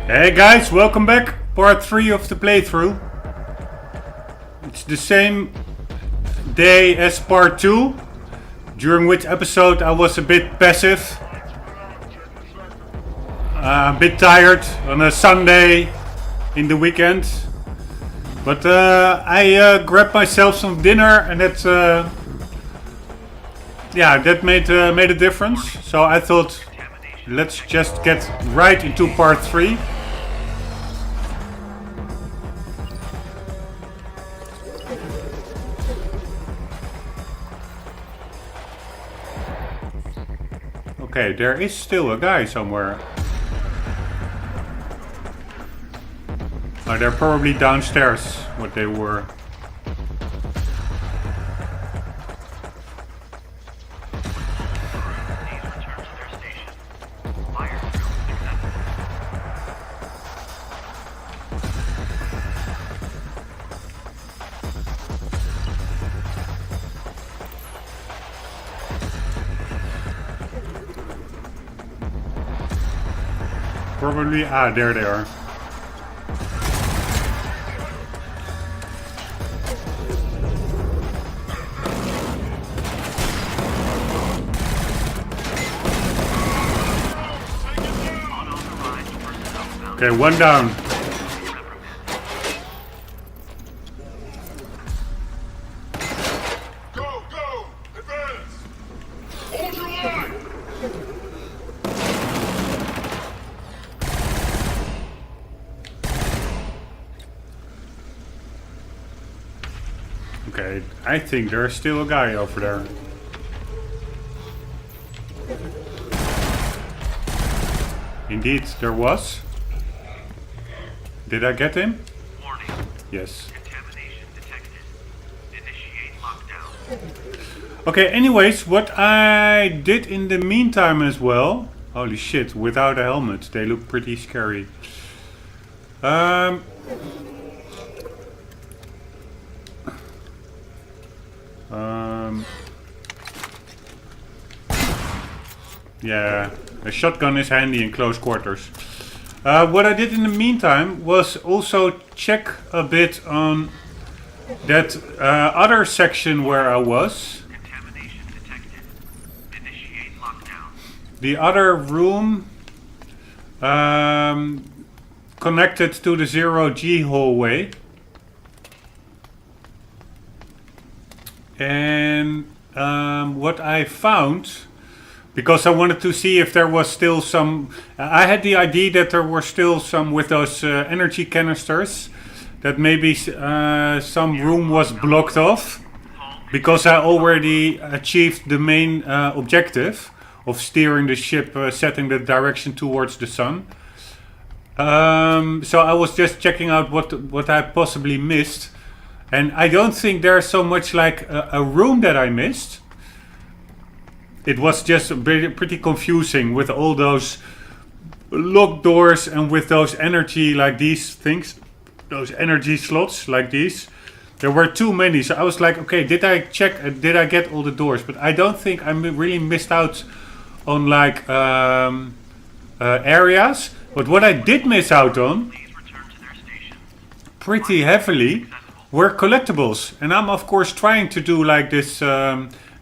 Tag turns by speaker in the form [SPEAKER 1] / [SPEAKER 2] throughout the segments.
[SPEAKER 1] Hey guys, welcome back. Part 3 of the playthrough. It's the same day as part 2, during which episode I was a bit passive. A bit tired on a Sunday in the weekend. But I grabbed myself some dinner and that made a difference. So I thought, let's just get right into part 3. Okay, there is still a guy somewhere. Oh, they're probably downstairs, what they were. Probably, there they are. Okay, one down.
[SPEAKER 2] Go, go! Advance! Hold your line!
[SPEAKER 1] Okay, I think there's still a guy over there. Indeed, there was. Did I get him?
[SPEAKER 3] Warning.
[SPEAKER 1] Yes.
[SPEAKER 3] Contamination detected. Initiate lockdown.
[SPEAKER 1] Okay, anyways, what I did in the meantime as well... Holy shit, without a helmet, they look pretty scary. Yeah, a shotgun is handy in close quarters. What I did in the meantime was also check a bit on that other section where I was.
[SPEAKER 3] Contamination detected. Initiate lockdown.
[SPEAKER 1] The other room connected to the 0G hallway. And what I found, because I wanted to see if there was still some... I had the idea that there were still some with those energy canisters, that maybe some room was blocked off, because I already achieved the main objective of steering the ship, setting the direction towards the sun. So I was just checking out what I possibly missed. And I don't think there's so much like a room that I missed. It was just pretty confusing with all those locked doors and with those energy like these things. Those energy slots like these. There were too many. So I was like, okay, did I check? Did I get all the doors? But I don't think I really missed out on like areas. But what I did miss out on pretty heavily were collectibles. And I'm of course trying to do like this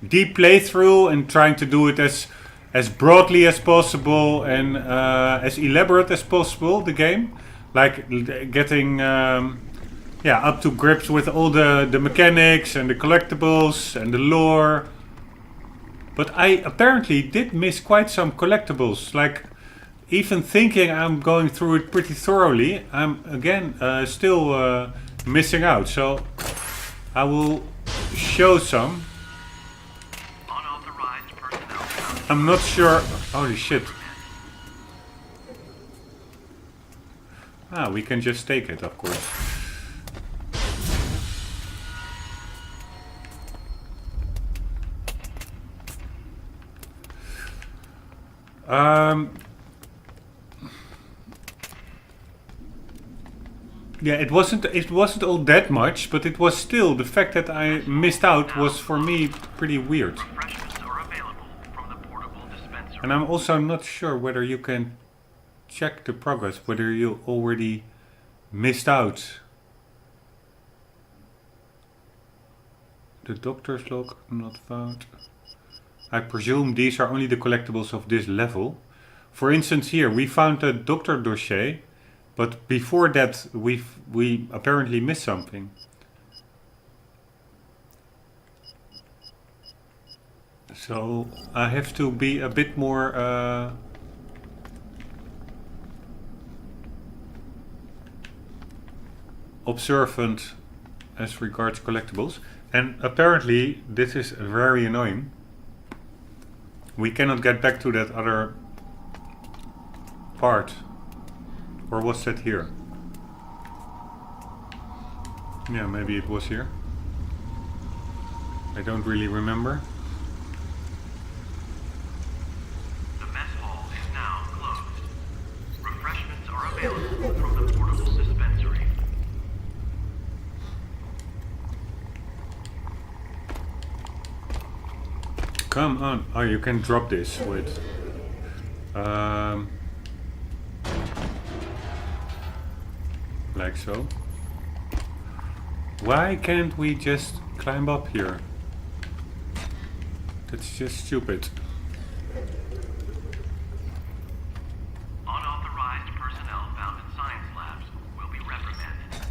[SPEAKER 1] deep playthrough and trying to do it as broadly as possible and as elaborate as possible, the game. Like getting up to grips with all the mechanics and the collectibles and the lore. But I apparently did miss quite some collectibles. Like, even thinking I'm going through it pretty thoroughly, I'm again still missing out. So I will show some.
[SPEAKER 3] Unauthorized personnel.
[SPEAKER 1] I'm not sure. Holy shit. We can just take it, of course. Yeah, it wasn't all that much, but it was still, the fact that I missed out was for me pretty weird.
[SPEAKER 3] Refreshments are available from the portable dispenser.
[SPEAKER 1] And I'm also not sure whether you can check the progress, whether you already missed out. The doctor's log not found. I presume these are only the collectibles of this level. For instance, here we found a doctor dossier, but before that we apparently missed something. So I have to be a bit more observant as regards collectibles. And apparently this is very annoying. We cannot get back to that other part. Or was that here? Yeah, maybe it was here. I don't really remember.
[SPEAKER 3] The mess hall is now closed. Refreshments are available from the portable dispensary.
[SPEAKER 1] Come on. Oh, you can drop this with... like so. Why can't we just climb up here? That's just stupid.
[SPEAKER 3] Unauthorized personnel found in science labs will be reprimanded.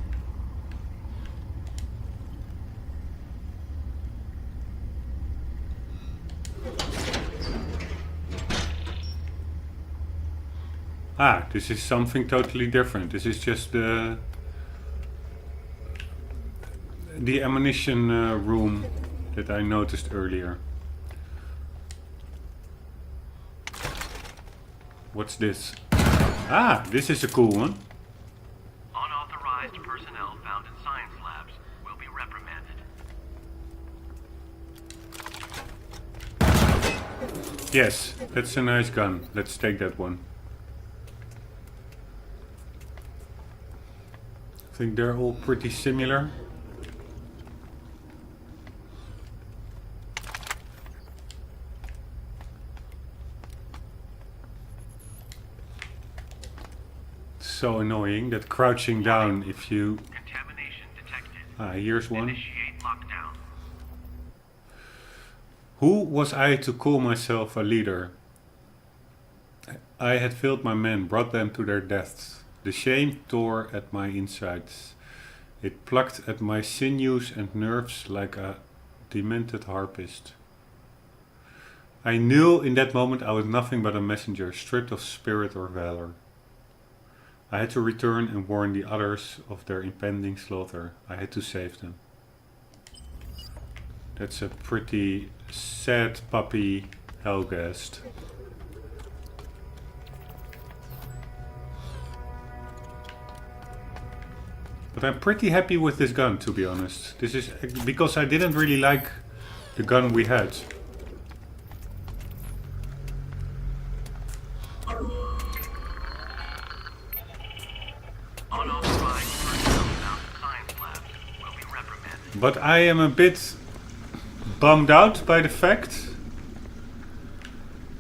[SPEAKER 1] Ah, this is something totally different. This is just the ammunition room that I noticed earlier. What's this? Ah, this is a cool one.
[SPEAKER 3] Unauthorized personnel found in science labs will be reprimanded.
[SPEAKER 1] Yes, that's a nice gun. Let's take that one. I think they're all pretty similar. So annoying that crouching down if you...
[SPEAKER 3] Contamination detected.
[SPEAKER 1] Ah, here's one.
[SPEAKER 3] Initiate lockdown.
[SPEAKER 1] Who was I to call myself a leader? I had failed my men, brought them to their deaths. The shame tore at my insides. It plucked at my sinews and nerves like a demented harpist. I knew in that moment I was nothing but a messenger, stripped of spirit or valor. I had to return and warn the others of their impending slaughter. I had to save them. That's a pretty sad puppy Helgast. But I'm pretty happy with this gun, to be honest. This is because I didn't really like the gun we had. But I am a bit bummed out by the fact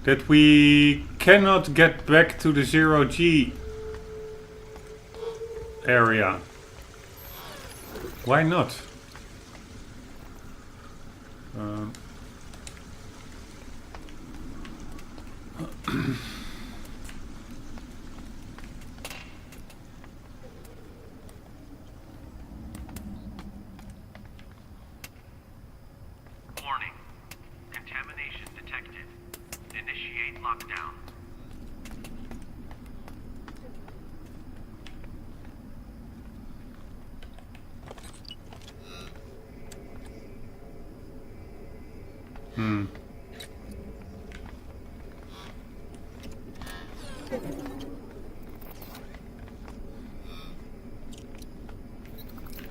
[SPEAKER 1] that we cannot get back to the 0G area. Why not?
[SPEAKER 3] Warning. Contamination detected. Initiate lockdown.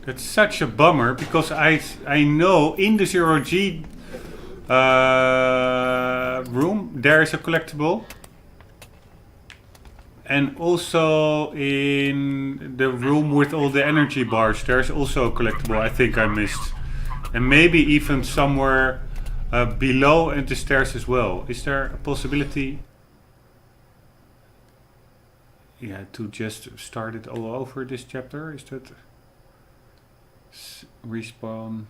[SPEAKER 1] That's such a bummer because I know in the 0G room there is a collectible, and also in the room with all the energy bars there's also a collectible I think I missed, and maybe even somewhere below and the stairs as well. Is there a possibility? yeah, to just start it all over this chapter. Is that respawn,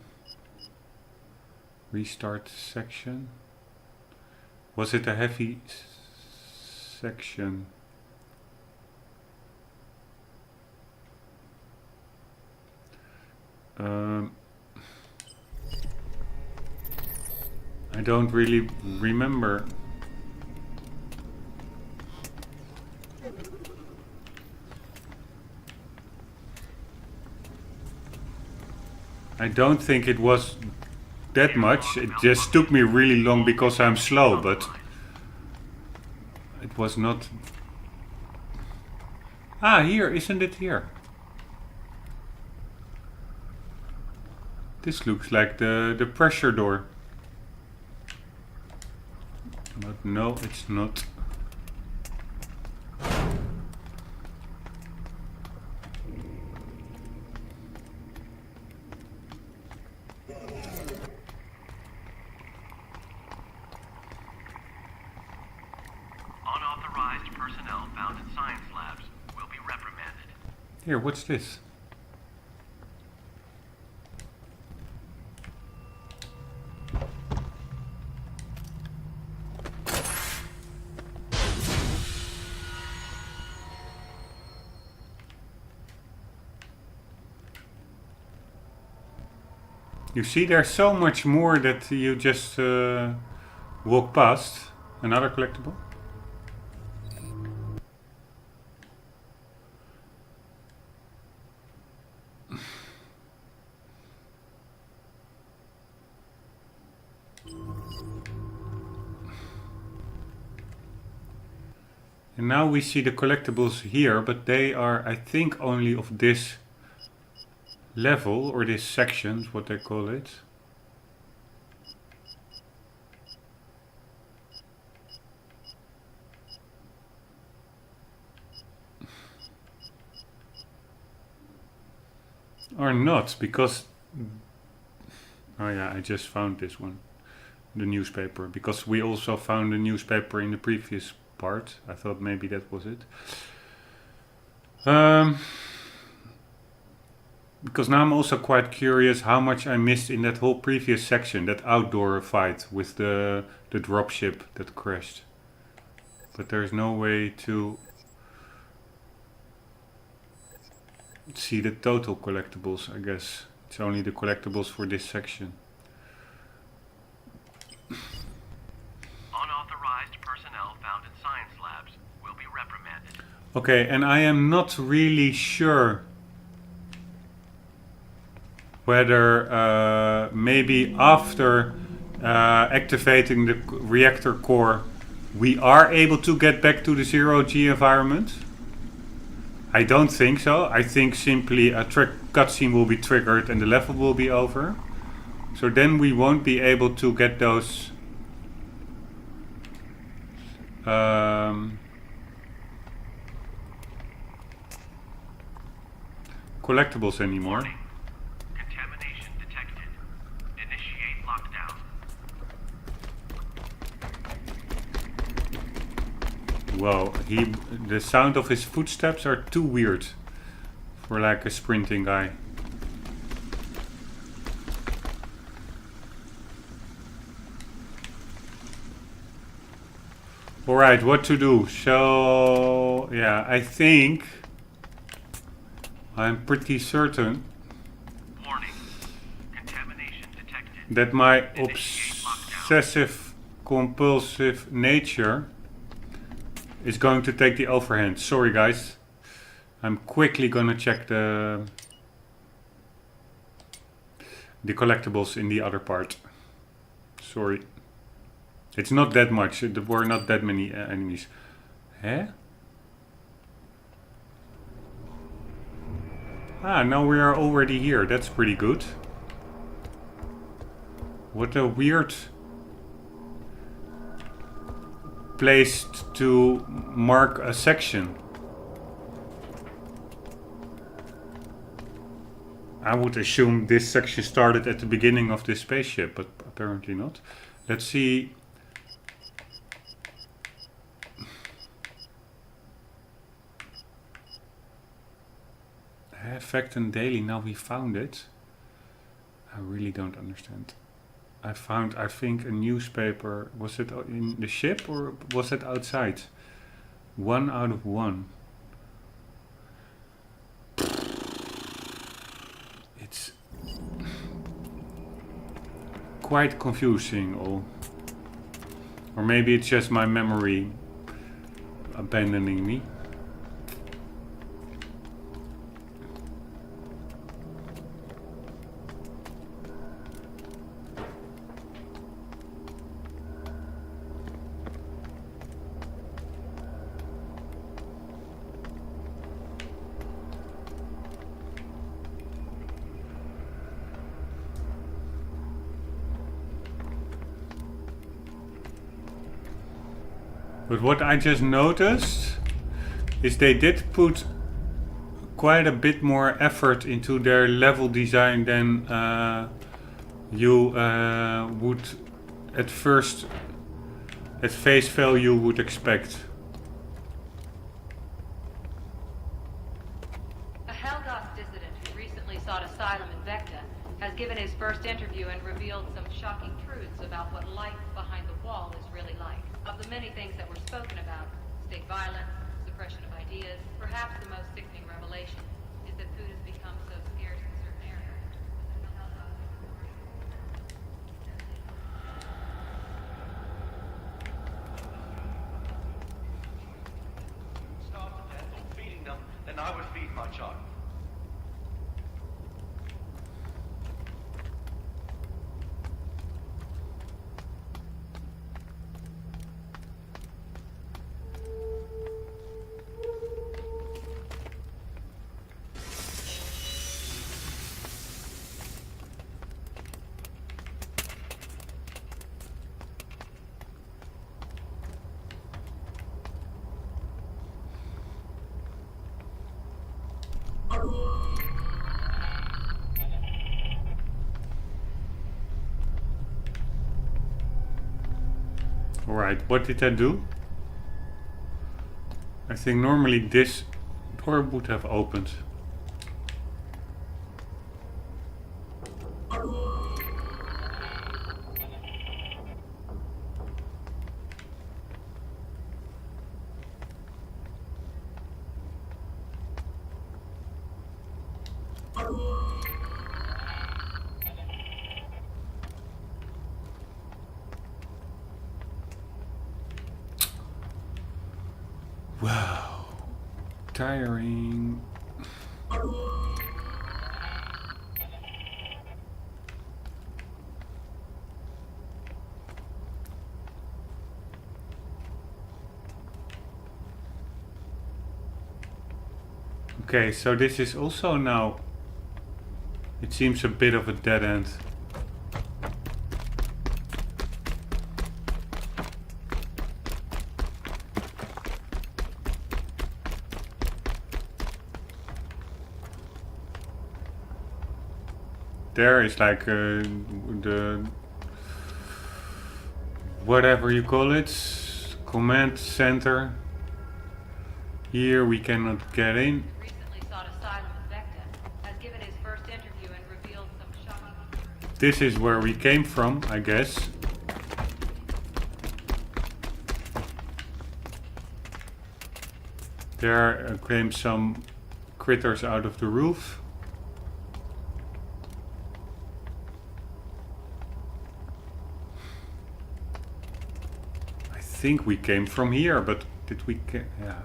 [SPEAKER 1] restart section? Was it a heavy section? I don't really remember. I don't think it was that much. It just took me really long because I'm slow, but it was not. Ah, here, isn't it here? This looks like the pressure door. But no, it's not.
[SPEAKER 3] Unauthorized personnel found in science labs will be reprimanded.
[SPEAKER 1] Here, what's this? You see, there's so much more that you just walk past. Another collectible. And now we see the collectibles here, but they are, I think, only of this level, or this section, what they call it. Or not, because... Oh yeah, I just found this one. The newspaper. Because we also found a newspaper in the previous part. I thought maybe that was it. Because now I'm also quite curious how much I missed in that whole previous section. That outdoor fight with the dropship that crashed. But there's no way to see the total collectibles, I guess. It's only the collectibles for this section.
[SPEAKER 3] Unauthorized personnel found in science labs will be reprimanded.
[SPEAKER 1] Okay, and I am not really sure whether maybe after activating the reactor core we are able to get back to the zero-G environment. I don't think so. I think simply a cutscene will be triggered and the level will be over. So then we won't be able to get those collectibles anymore.
[SPEAKER 3] Warning. Contamination detected. Initiate lockdown.
[SPEAKER 1] Whoa, the sound of his footsteps are too weird for like a sprinting guy. Alright, what to do? So, yeah, I think I'm pretty certain
[SPEAKER 3] Warning. Contamination detected.
[SPEAKER 1] that my
[SPEAKER 3] Initiate lockdown.
[SPEAKER 1] obsessive compulsive nature is going to take the overhand. Sorry guys. I'm quickly gonna check the collectibles in the other part. Sorry. It's not that much. There were not that many enemies. Huh? Ah, now we are already here. That's pretty good. What a weird place to mark a section. I would assume this section started at the beginning of this spaceship, but apparently not. Let's see. Vecton Daily. Now we found it. I really don't understand. I found, I think, a newspaper. Was it in the ship or was it outside? 1 out of 1. It's quite confusing all. Or maybe it's just my memory abandoning me. But what I just noticed is they did put quite a bit more effort into their level design than you would at first, at face value, would expect.
[SPEAKER 4] A Hellgot's dissident who recently sought asylum in Vecta has given his first interview and revealed some shocking truths about what life behind the wall is really like. Of the many things that were spoken about, state violence, suppression of ideas, perhaps the most sickening revelation is that food has become so scarce in certain areas.
[SPEAKER 3] Starve to death or feeding them, then I would feed my child.
[SPEAKER 1] Alright, what did I do? I think normally this door would have opened. Wow, tiring. Okay, so this is also now, it seems a bit of a dead end. There is like the whatever you call it, command center. Here we cannot get in.
[SPEAKER 4] Recently sought asylum in Vecta has given his first interview and revealed some shocking truths.
[SPEAKER 1] This is where we came from, I guess. There came some critters out of the roof. I think we came from here, but did we? Yeah.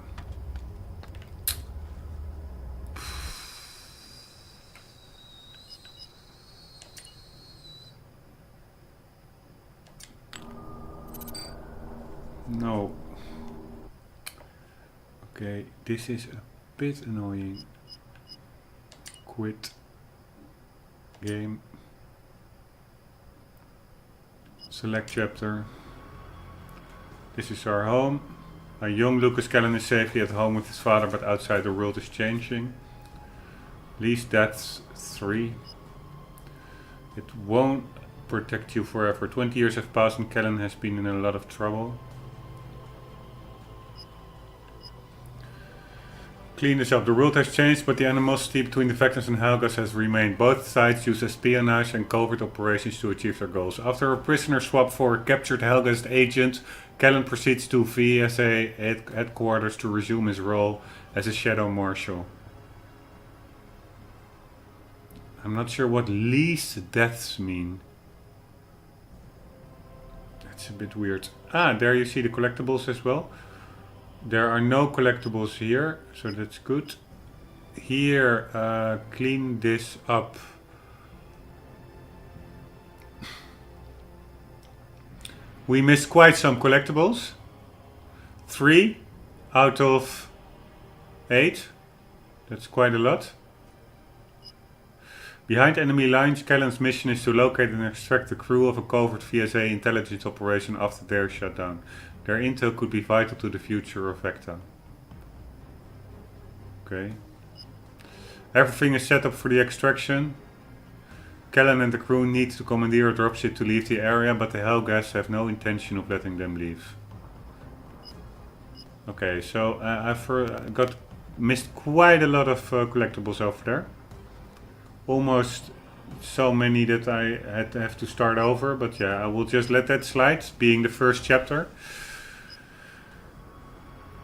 [SPEAKER 1] No. Okay, this is a bit annoying. Quit game. Select chapter. This is our home. A young Lucas Callan is safely at home with his father, but outside the world is changing. Least deaths 3. It won't protect you forever. 20 years have passed and Callan has been in a lot of trouble. clean this up. The world has changed, but the animosity between the Vectors and Helgas has remained. Both sides use espionage and covert operations to achieve their goals. After a prisoner swap for a captured Helgas agent, Callan proceeds to VSA headquarters to resume his role as a Shadow Marshal. I'm not sure what least deaths mean. That's a bit weird. Ah, there you see the collectibles as well. There are no collectibles here, so that's good. Here, clean this up. We missed quite some collectibles. 3 out of 8. That's quite a lot. Behind enemy lines, Callan's mission is to locate and extract the crew of a covert VSA intelligence operation after their shutdown. Their intel could be vital to the future of Vecta. Okay. Everything is set up for the extraction. Callan and the crew need to commandeer a dropship to leave the area, but the Helgas have no intention of letting them leave. Okay, so I've missed quite a lot of collectibles over there. Almost so many that I have to start over, but yeah, I will just let that slide, being the first chapter.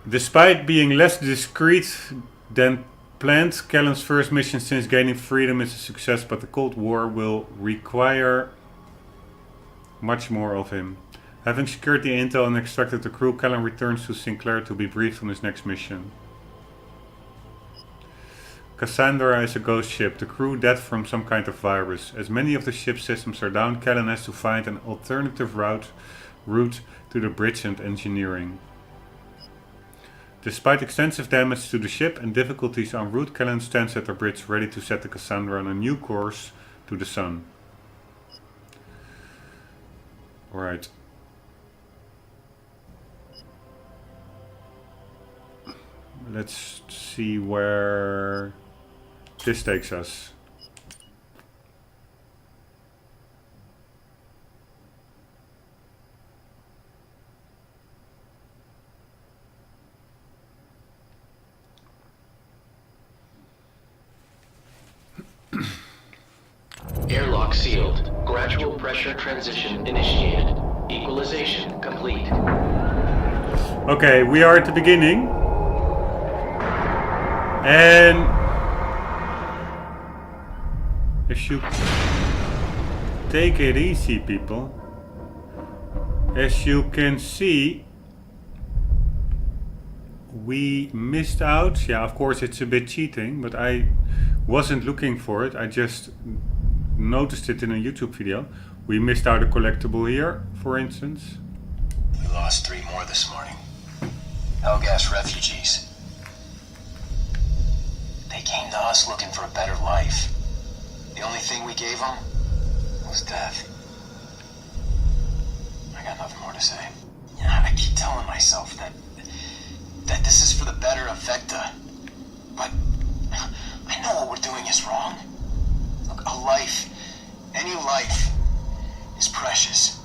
[SPEAKER 1] Despite being less discreet than planned, Callan's first mission since gaining freedom is a success, but the Cold War will require much more of him. Having secured the intel and extracted the crew, Callan returns to Sinclair to be briefed on his next mission. Cassandra is a ghost ship, the crew dead from some kind of virus. As many of the ship's systems are down, Callan has to find an alternative route to the bridge and engineering. Despite extensive damage to the ship and difficulties en route, Callan stands at the bridge ready to set the Cassandra on a new course to the sun. Alright. Let's see where this takes us.
[SPEAKER 5] Airlock sealed. Gradual pressure transition initiated. Equalization complete.
[SPEAKER 1] Okay, we are at the beginning. And if you take it easy, people, as you can see, we missed out. Yeah, of course it's a bit cheating, but I wasn't looking for it. I just noticed it in a YouTube video. We missed out a collectible here, for instance.
[SPEAKER 6] We lost 3 more this morning. Helgas refugees. They came to us looking for a better life. The only thing we gave them was death. I got nothing more to say. Yeah, I keep telling myself that this is for the better of Vecta. But I know what we're doing is wrong. Look, a life, any life, is precious.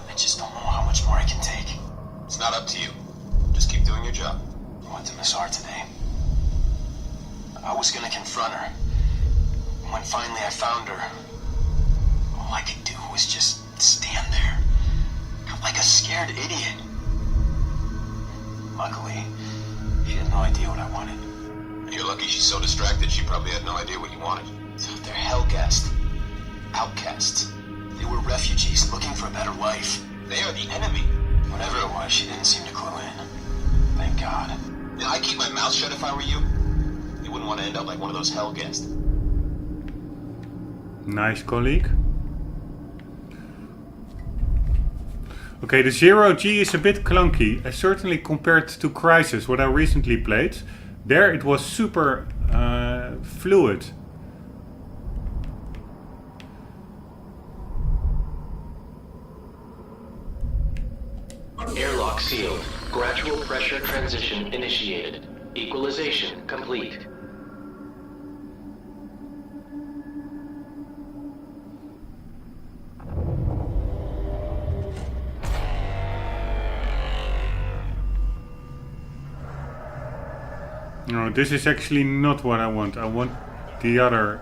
[SPEAKER 6] I just don't know how much more I can take.
[SPEAKER 2] It's not up to you. Just keep doing your job.
[SPEAKER 6] I went to Miss R today. I was gonna confront her. When finally I found her, all I could do was just stand there. Like a scared idiot. Luckily, she had no idea what I wanted.
[SPEAKER 2] You're lucky she's so distracted she probably had no idea what you wanted.
[SPEAKER 6] They're Helghast. Outcasts. They were refugees looking for a better life.
[SPEAKER 2] They are the enemy.
[SPEAKER 6] Whatever it was, she didn't seem to clue in. Thank God.
[SPEAKER 2] Now, I'd keep my mouth shut if I were you. You wouldn't want to end up like one of those Helghast.
[SPEAKER 1] Nice, colleague. Okay, the 0G is a bit clunky, certainly compared to Crysis, what I recently played. There it was super fluid.
[SPEAKER 5] Airlock sealed. Gradual pressure transition initiated. Equalization complete.
[SPEAKER 1] No, this is actually not what I want. I want the other.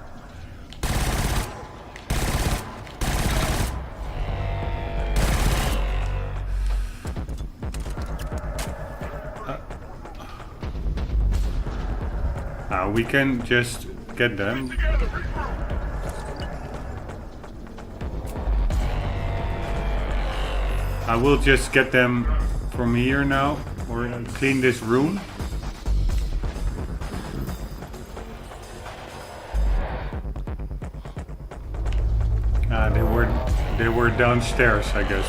[SPEAKER 1] We can just get them. I will just get them from here now, or clean this room. They were downstairs, I guess.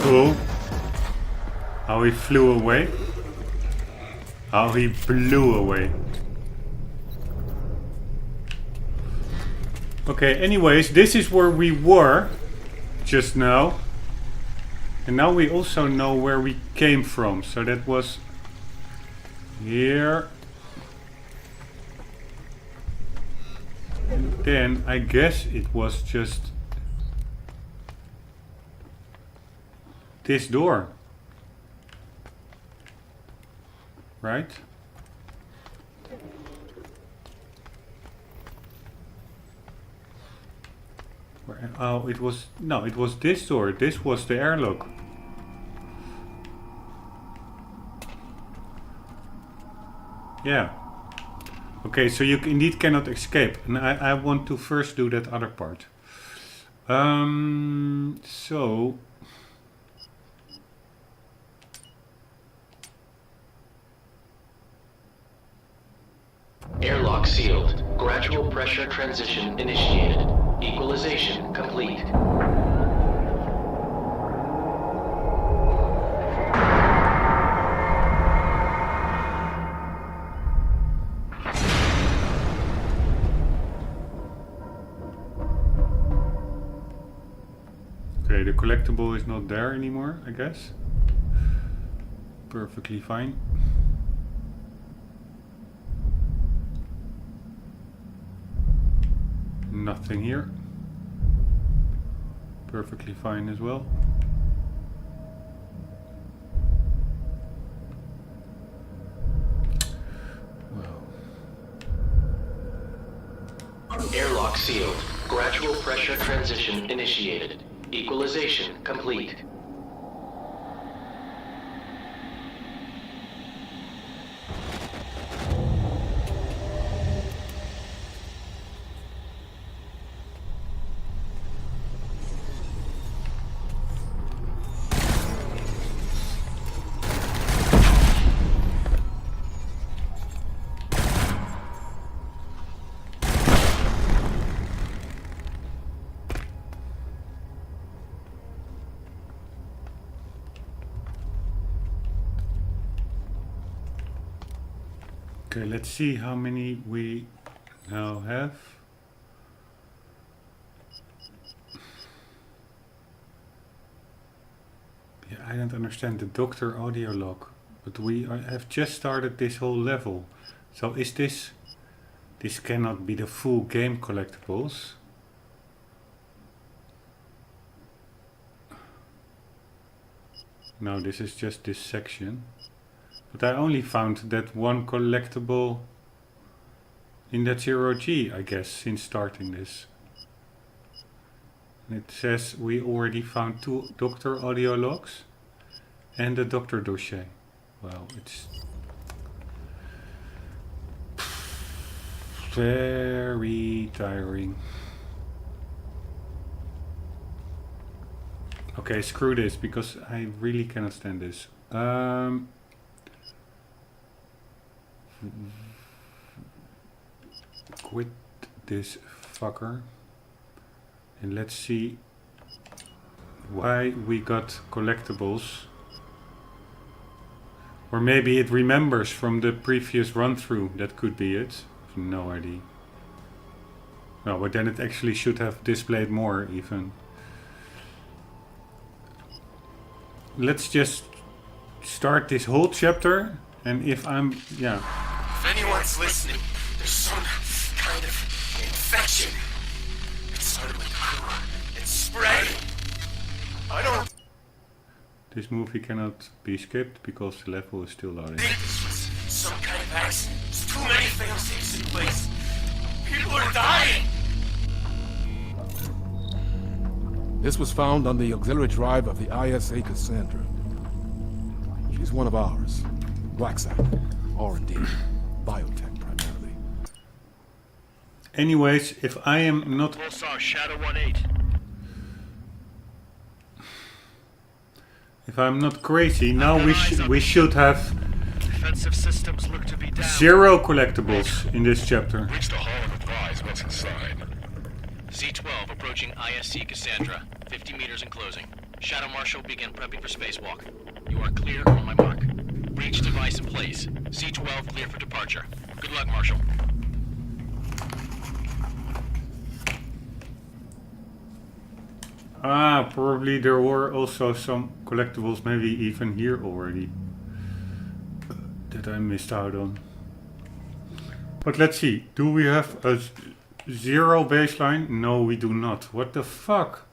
[SPEAKER 1] Cool. How he flew away. How he blew away. Okay, anyways, this is where we were just now. And now we also know where we came from. So that was here. And then I guess it was just this door, right? Oh, it was, no, it was this door. This was the airlock. Yeah. Okay, so you indeed cannot escape. And I want to first do that other part. So...
[SPEAKER 5] Airlock sealed. Gradual pressure transition initiated. Equalization complete.
[SPEAKER 1] Okay, the collectible is not there anymore, I guess. Perfectly fine. Nothing here. Perfectly fine as well. Well.
[SPEAKER 5] Airlock sealed. Gradual pressure transition initiated. Equalization complete.
[SPEAKER 1] Okay, let's see how many we now have. Yeah, I don't understand the doctor audio log, but we have just started this whole level. So is this cannot be the full game collectibles. No, this is just this section. But I only found that one collectible in that 0G, I guess, since starting this. And it says we already found 2 doctor audio logs and a doctor dossier. Well, it's very tiring. Okay, screw this, because I really cannot stand this. Quit this fucker. And let's see why we got collectibles. Or maybe it remembers from the previous run through. That could be it. No idea. No, but then it actually should have displayed more even. Let's just start this whole chapter, and if I'm, yeah.
[SPEAKER 6] If anyone's listening, there's some kind of infection. It started with the crew. It's spreading. I don't
[SPEAKER 1] This movie cannot be skipped because the level is still loading.
[SPEAKER 6] think this was some kind of accident. There's too many fail-safes in place. People are dying.
[SPEAKER 7] This was found on the auxiliary drive of the ISA Cassandra. She's one of ours. Black site. R&D. Biotech primarily.
[SPEAKER 1] Anyways, if I am not...
[SPEAKER 3] Pulsar Shadow 1-8.
[SPEAKER 1] If I'm not crazy, now we should have
[SPEAKER 3] Defensive systems look to be down.
[SPEAKER 1] 0 collectibles in this chapter.
[SPEAKER 8] Reach the hall and advise what's inside.
[SPEAKER 9] Z-12 approaching ISC Cassandra. 50 meters and closing. Shadow Marshal begin prepping for spacewalk. You are clear on my mark. Breach device in place. Z-12 clear for departure. Good luck, Marshal.
[SPEAKER 1] Ah, probably there were also some collectibles, maybe even here already, that I missed out on. But let's see, do we have a 0 baseline? No, we do not. What the fuck?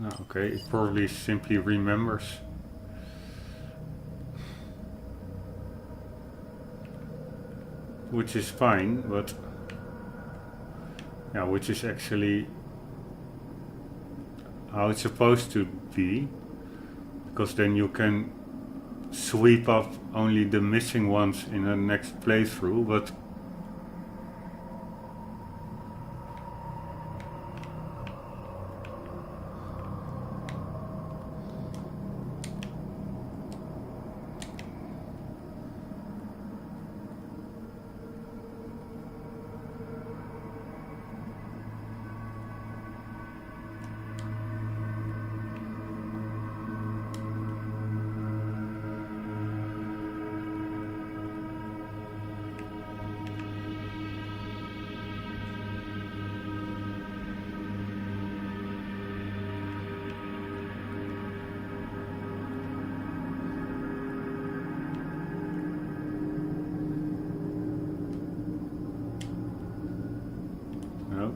[SPEAKER 1] Oh, okay, it probably simply remembers. Which is fine, but... yeah, which is actually how it's supposed to be, because then you can sweep up only the missing ones in the next playthrough, but no.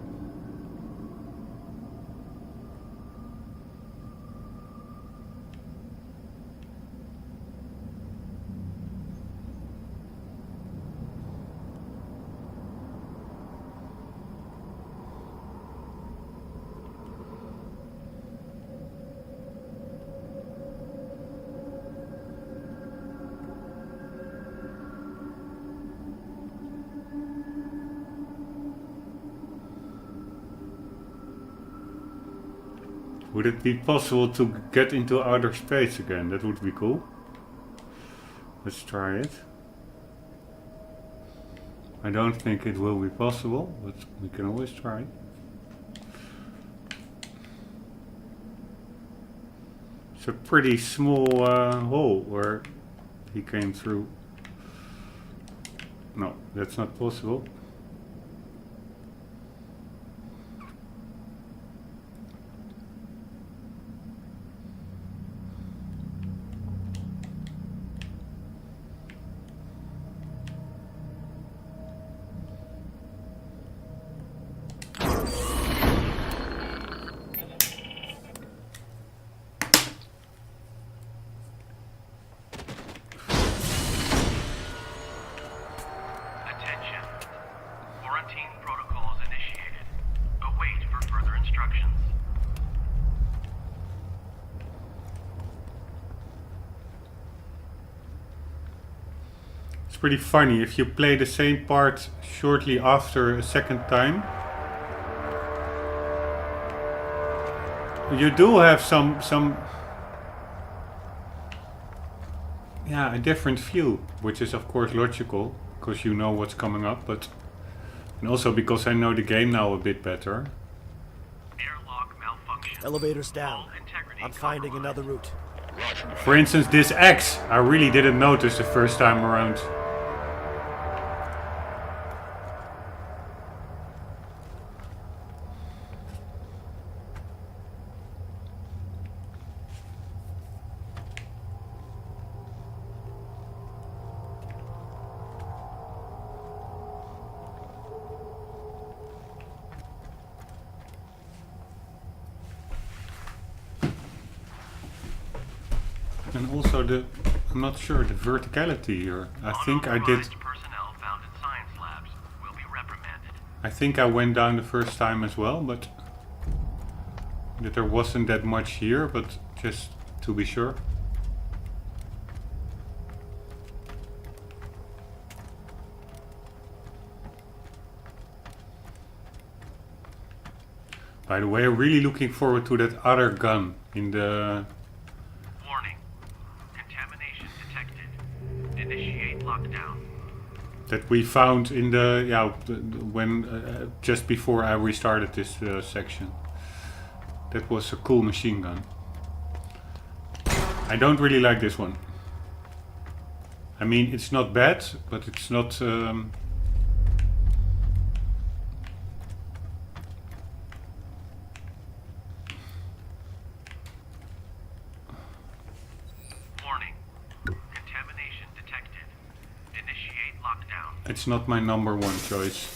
[SPEAKER 1] Would it be possible to get into outer space again? That would be cool. Let's try it. I don't think it will be possible, but we can always try. It's a pretty small hole where he came through. No, that's not possible.
[SPEAKER 3] Attention. Quarantine protocols initiated. Await for further instructions.
[SPEAKER 1] It's pretty funny if you play the same part shortly after a second time. you do have some yeah, a different view, which is of course logical because you know what's coming up, but and also because I know the game now a bit better.
[SPEAKER 3] Airlock malfunction.
[SPEAKER 10] Elevator's down.
[SPEAKER 3] Hull integrity
[SPEAKER 10] I'm finding
[SPEAKER 3] compromised.
[SPEAKER 10] another route.
[SPEAKER 1] For instance, this X, I really didn't notice the first time around. And also I'm not sure, the verticality here. I think I did.
[SPEAKER 3] Unauthorized personnel found in science labs will be reprimanded.
[SPEAKER 1] I think I went down the first time as well, but that there wasn't that much here, but just to be sure. By the way, I'm really looking forward to that other gun in the...
[SPEAKER 3] Warning. Contamination detected. Initiate lockdown.
[SPEAKER 1] that we found in the, yeah, when just before I restarted this section. That was a cool machine gun. I don't really like this one. I mean, it's not bad, but it's not... It's not my number one choice.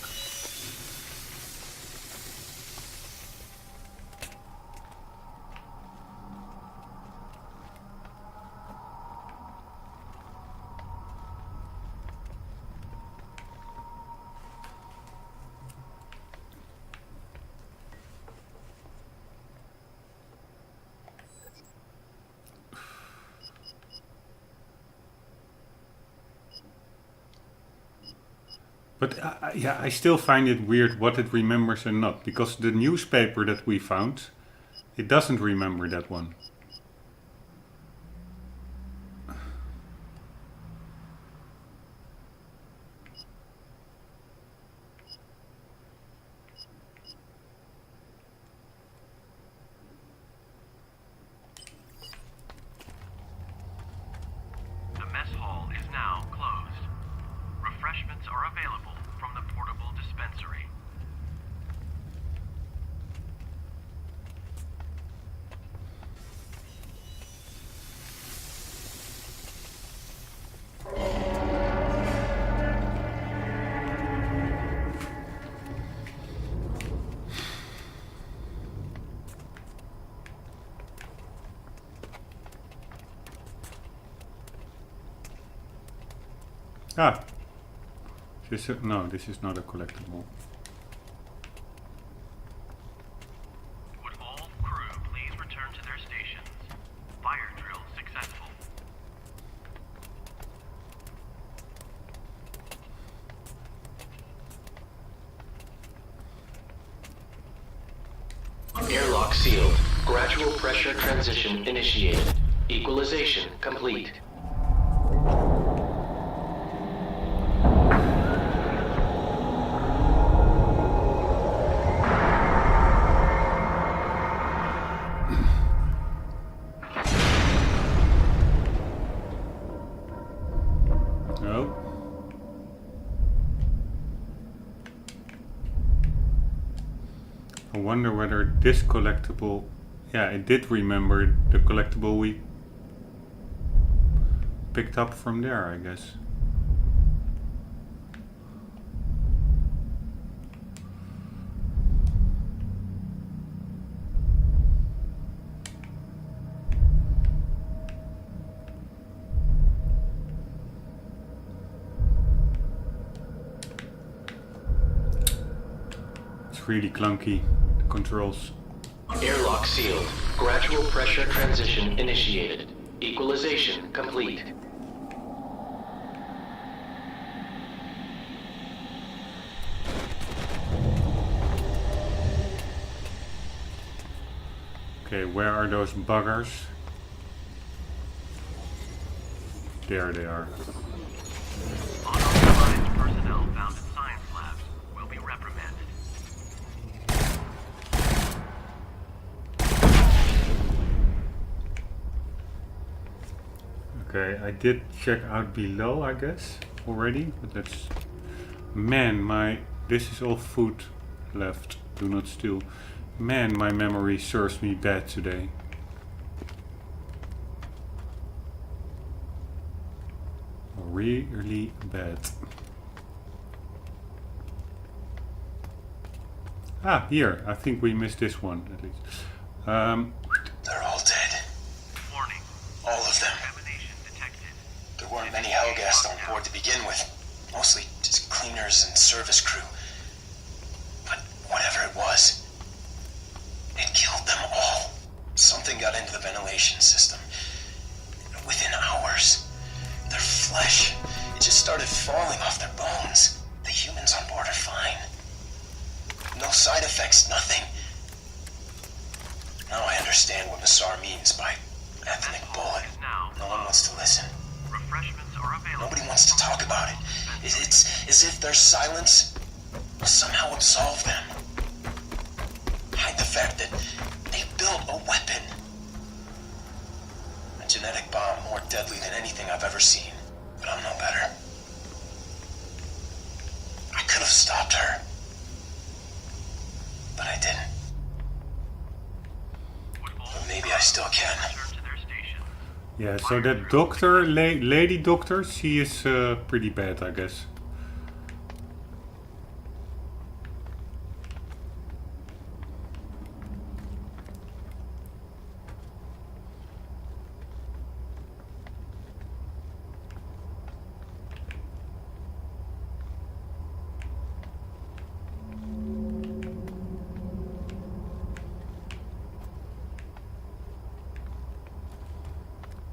[SPEAKER 1] But yeah, I still find it weird what it remembers and not, because the newspaper that we found, it doesn't remember that one.
[SPEAKER 3] The mess hall is now closed. Refreshments are available from the portable dispensary.
[SPEAKER 1] Ah. No, this is not a collectible.
[SPEAKER 3] Would all crew please return to their stations? Fire drill successful.
[SPEAKER 5] Airlock sealed. Gradual pressure transition initiated. Equalization complete.
[SPEAKER 1] I wonder whether this collectible... Yeah, it did remember the collectible we picked up from there, I guess. It's really clunky, the controls.
[SPEAKER 5] Airlock sealed. Gradual pressure transition initiated. Equalization complete.
[SPEAKER 1] Okay, where are those buggers? There they are.
[SPEAKER 3] Unauthorized personnel found in science labs will be reprimanded.
[SPEAKER 1] Okay, I did check out below, I guess, already. But let's... Man, this is all food left. Do not steal. Man, my memory serves me bad today. Really bad. Ah, here. I think we missed this one, at least.
[SPEAKER 6] They're all dead.
[SPEAKER 3] Warning.
[SPEAKER 6] All of them.
[SPEAKER 3] Contamination detected.
[SPEAKER 6] There weren't many Hellghast on board to begin with. Mostly just cleaners and service crew. But whatever it was, it killed them all. Something got into the ventilation system. Within hours, their flesh, it just started falling off their bones. The humans on board are fine. No side effects, nothing. Now I understand what Nassar means by ethnic bullet. No one wants to listen.
[SPEAKER 3] Refreshments are available.
[SPEAKER 6] Nobody wants to talk about it. It's as if their silence will somehow absolve them. Hide the fact that they built a weapon. A genetic bomb more deadly than anything I've ever seen. But I'm no better. I could have stopped her. But I didn't. But maybe I still can.
[SPEAKER 3] Return to their station.
[SPEAKER 1] Yeah, so that doctor, lady doctor, she is pretty bad, I guess.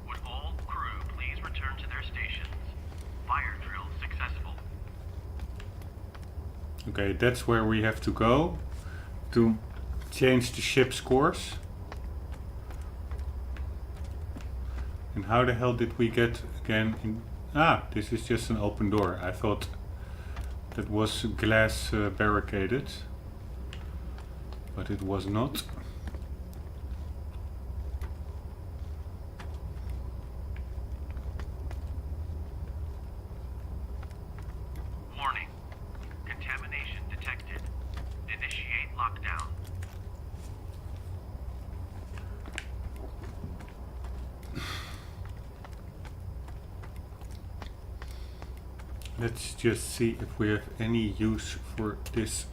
[SPEAKER 3] Would all crew please return to their stations? Fire drill successful.
[SPEAKER 1] Okay, that's where we have to go to change the ship's course. And how the hell did we get again in... Ah, this is just an open door. I thought that was glass barricaded, but it was not.
[SPEAKER 3] Warning. Contamination detected. Initiate lockdown.
[SPEAKER 1] Let's just see if we have any use for this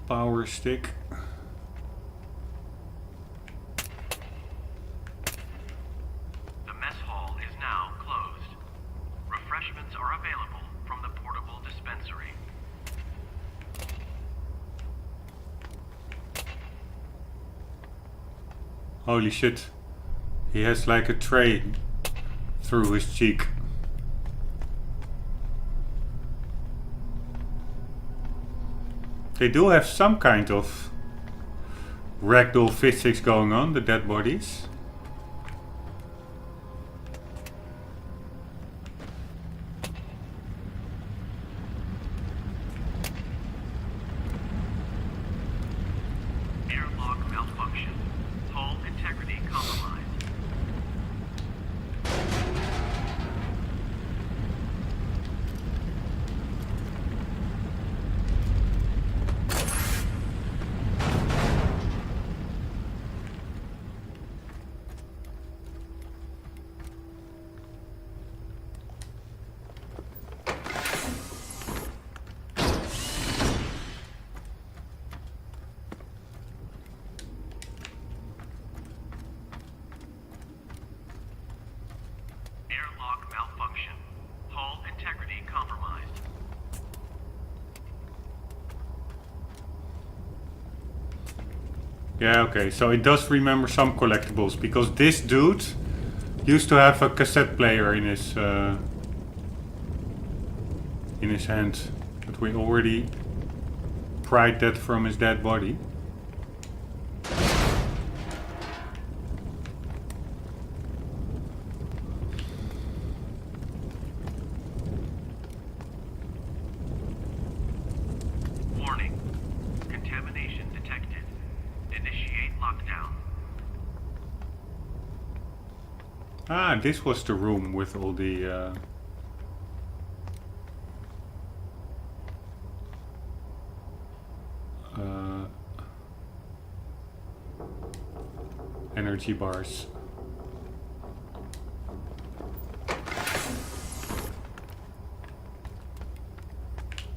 [SPEAKER 1] power stick.
[SPEAKER 3] The mess hall is now closed. Refreshments are available from the portable dispensary.
[SPEAKER 1] Holy shit. He has like a tray through his cheek. They do have some kind of ragdoll physics going on, the dead bodies.
[SPEAKER 3] Airlock malfunction. Hull integrity compromised. Airlock malfunction. Hull integrity compromised.
[SPEAKER 1] Yeah, okay, so it does remember some collectibles, because this dude used to have a cassette player in his hand, but we already pried that from his dead body. Ah, this was the room with all the... energy bars.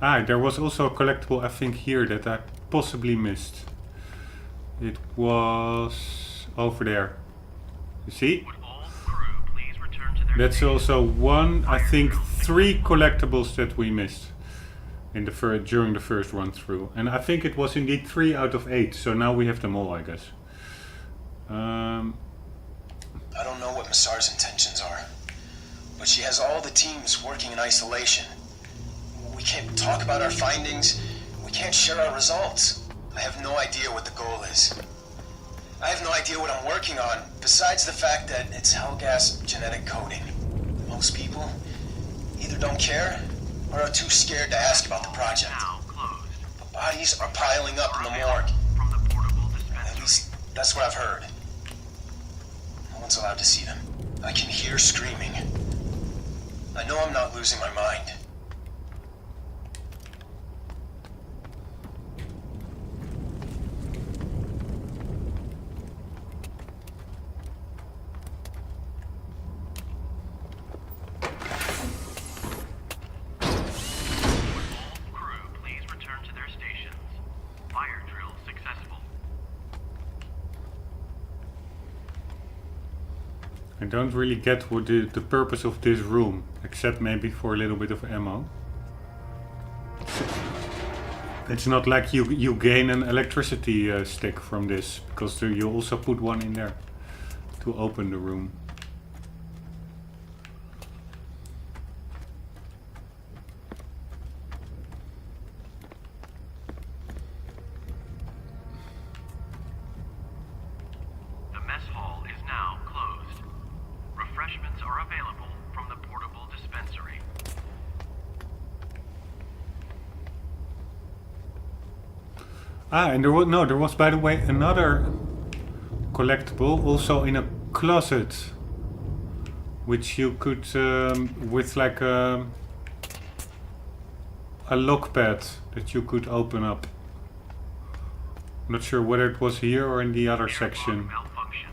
[SPEAKER 1] Ah, there was also a collectible, I think, here that I possibly missed. It was over there. You see?
[SPEAKER 3] Would all crew please return to their
[SPEAKER 1] That's
[SPEAKER 3] stations?
[SPEAKER 1] also one, I think, 3 collectibles that we missed in the during the first run through. And I think it was indeed 3 out of 8. So now we have them all, I guess.
[SPEAKER 6] I don't know what Massar's intentions are, but she has all the teams working in isolation. We can't talk about our findings. We can't share our results. I have no idea what the goal is. I have no idea what I'm working on, besides the fact that it's Hellgas genetic coding. Most people either don't care or are too scared to ask about the project.
[SPEAKER 3] Now closed.
[SPEAKER 6] The bodies are piling up in the morgue.
[SPEAKER 3] From the portable
[SPEAKER 6] At
[SPEAKER 3] dispensary.
[SPEAKER 6] least that's what I've heard. No one's allowed to see them. I can hear screaming. I know I'm not losing my mind.
[SPEAKER 3] Crew, please return to their stations. Fire drill successful.
[SPEAKER 1] I don't really get what the purpose of this room, except maybe for a little bit of ammo. It's not like you gain an electricity stick from this, because you also put one in there to open the room.
[SPEAKER 3] The mess hall is now closed. Refreshments are available from the portable dispensary.
[SPEAKER 1] Ah, and there was by the way another collectible also in a closet, which you could with like a lock pad that you could open up. Not sure whether it was here or in the other section
[SPEAKER 3] Malfunction.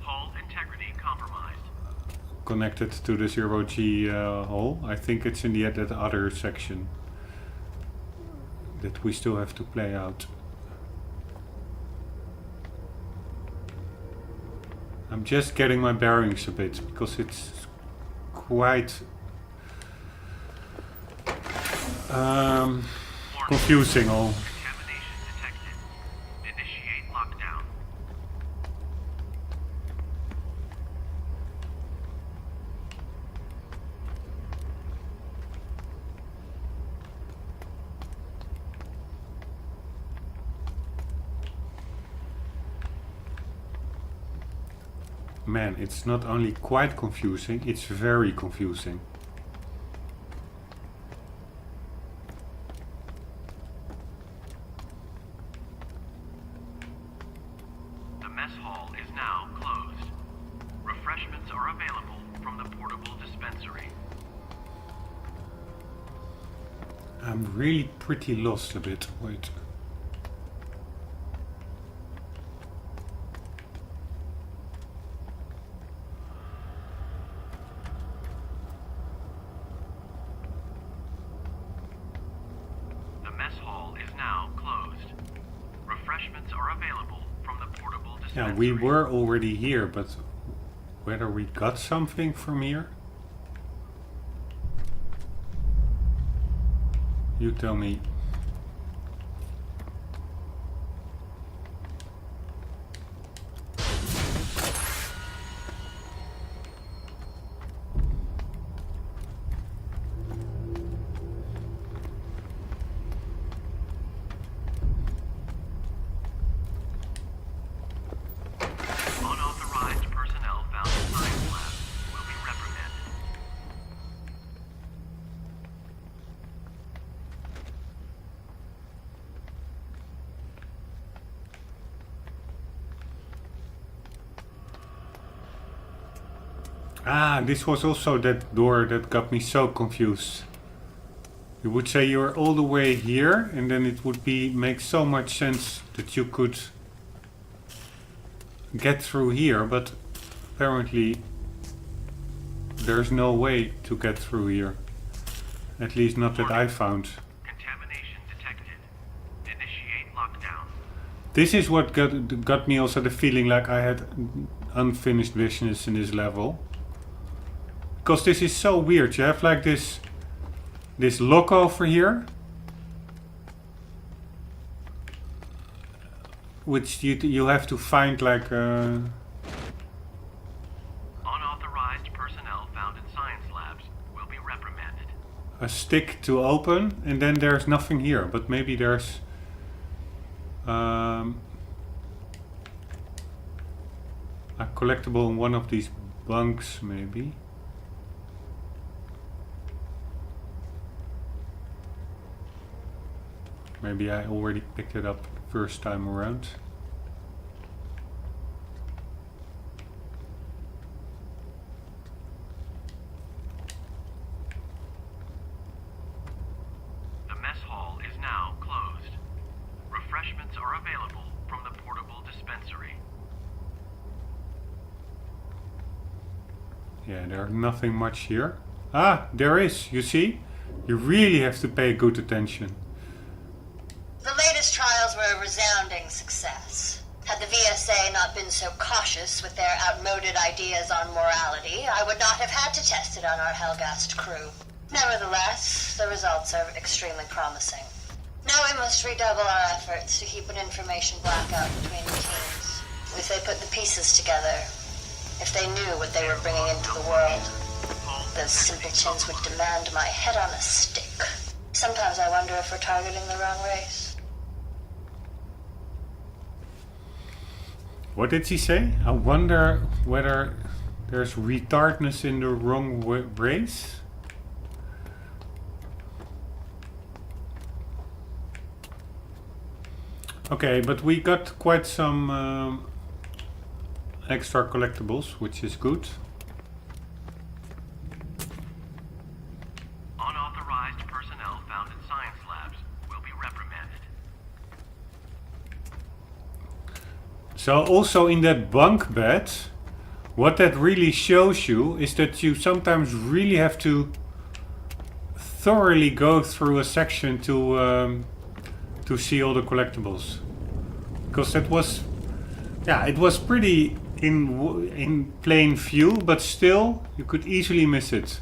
[SPEAKER 3] Hull integrity compromised.
[SPEAKER 1] connected to the 0G hole. I think it's in that other section that we still have to play out. I'm just getting my bearings a bit because it's quite confusing all.
[SPEAKER 3] Contamination detected. Initiate lockdown.
[SPEAKER 1] Man, it's not only quite confusing, it's very confusing.
[SPEAKER 3] The mess hall is now closed. Refreshments are available from the portable dispensary.
[SPEAKER 1] I'm really pretty lost a bit. Wait.
[SPEAKER 3] The mess hall is now closed. Refreshments are available from the portable dispensary.
[SPEAKER 1] Yeah, we were already here, but whether we got something from here? You tell me.
[SPEAKER 3] Unauthorized personnel found in science lab will be reprimanded.
[SPEAKER 1] Ah, this was also that door that got me so confused. You would say you're all the way here, and then it would make so much sense that you could get through here, but apparently there's no way to get through here. At least not that I found.
[SPEAKER 3] Contamination detected. Initiate lockdown.
[SPEAKER 1] This is what got me also the feeling like I had unfinished business in this level. Because this is so weird. You have like this lock over here, which you have to find like
[SPEAKER 3] Unauthorized personnel found in science labs will be reprimanded.
[SPEAKER 1] a stick to open, and then there's nothing here. But maybe there's a collectible in one of these bunks, maybe. Maybe I already picked it up first time around.
[SPEAKER 3] The mess hall is now closed. Refreshments are available from the portable dispensary.
[SPEAKER 1] Yeah, there's nothing much here. Ah, there is, you see? You really have to pay good attention.
[SPEAKER 10] The latest trials were a resounding success. Had the VSA not been so cautious with their outmoded ideas on morality, I would not have had to test it on our Helgast crew. Nevertheless, the results are extremely promising. Now we must redouble our efforts to keep an information blackout between the teams. If they put the pieces together, if they knew what they were bringing into the world, those simpletons would demand my head on a stick. Sometimes I wonder if we're targeting the wrong race.
[SPEAKER 1] What did he say? I wonder whether there's retardness in the wrong race? Okay, but we got quite some extra collectibles, which is good.
[SPEAKER 3] Unauthorized personnel found in science labs will be reprimanded.
[SPEAKER 1] So also in that bunk bed, what that really shows you is that you sometimes really have to thoroughly go through a section to see all the collectibles, because that was, yeah, it was pretty in plain view, but still you could easily miss it.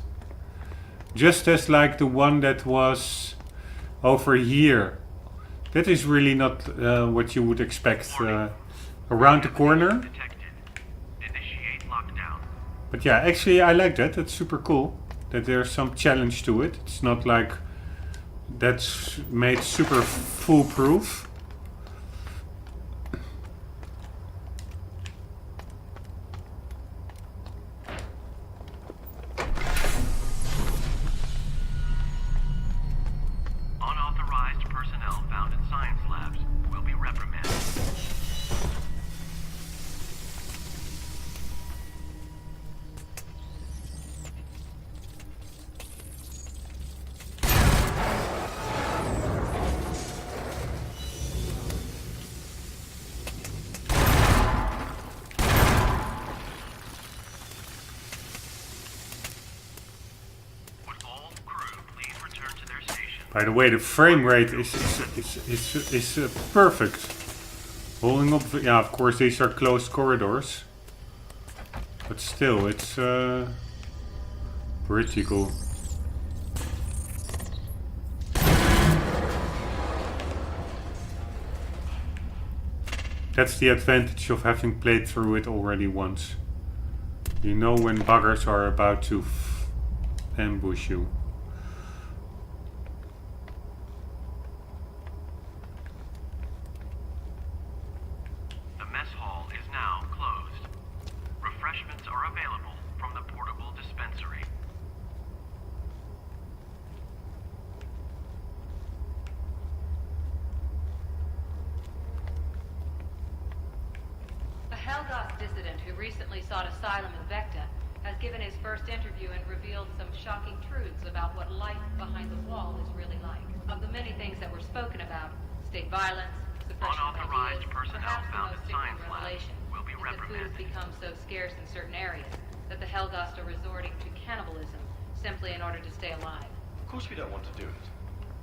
[SPEAKER 1] Just as like the one that was over here, that is really not what you would expect. Around the corner.
[SPEAKER 3] Detected. Initiate lockdown.
[SPEAKER 1] But yeah, actually I like that. That's super cool. That there's some challenge to it. It's not like that's made super foolproof.
[SPEAKER 3] Unauthorized personnel found in science labs will be reprimanded.
[SPEAKER 1] By the way, the frame rate is perfect. Holding up, yeah, of course these are closed corridors, but still, it's pretty cool. That's the advantage of having played through it already once. You know when buggers are about to ambush you.
[SPEAKER 3] The mess hall is now closed. Refreshments are available from the portable dispensary.
[SPEAKER 4] A Helgast dissident who recently sought asylum in Vecta has given his first interview and revealed some shocking truths about what life behind the wall is really like. Of the many things that were spoken about, state violence, suppression of
[SPEAKER 3] Unauthorized
[SPEAKER 4] ideas,
[SPEAKER 3] personnel
[SPEAKER 4] perhaps the
[SPEAKER 3] found
[SPEAKER 4] most
[SPEAKER 3] in
[SPEAKER 4] sickening
[SPEAKER 3] science labs
[SPEAKER 4] revelation
[SPEAKER 3] will be
[SPEAKER 4] is that food
[SPEAKER 3] reprimanded.
[SPEAKER 4] becomes so scarce in certain areas that the Helgast are resorting to cannibalism simply in order to stay alive.
[SPEAKER 11] Of course we don't want to do it.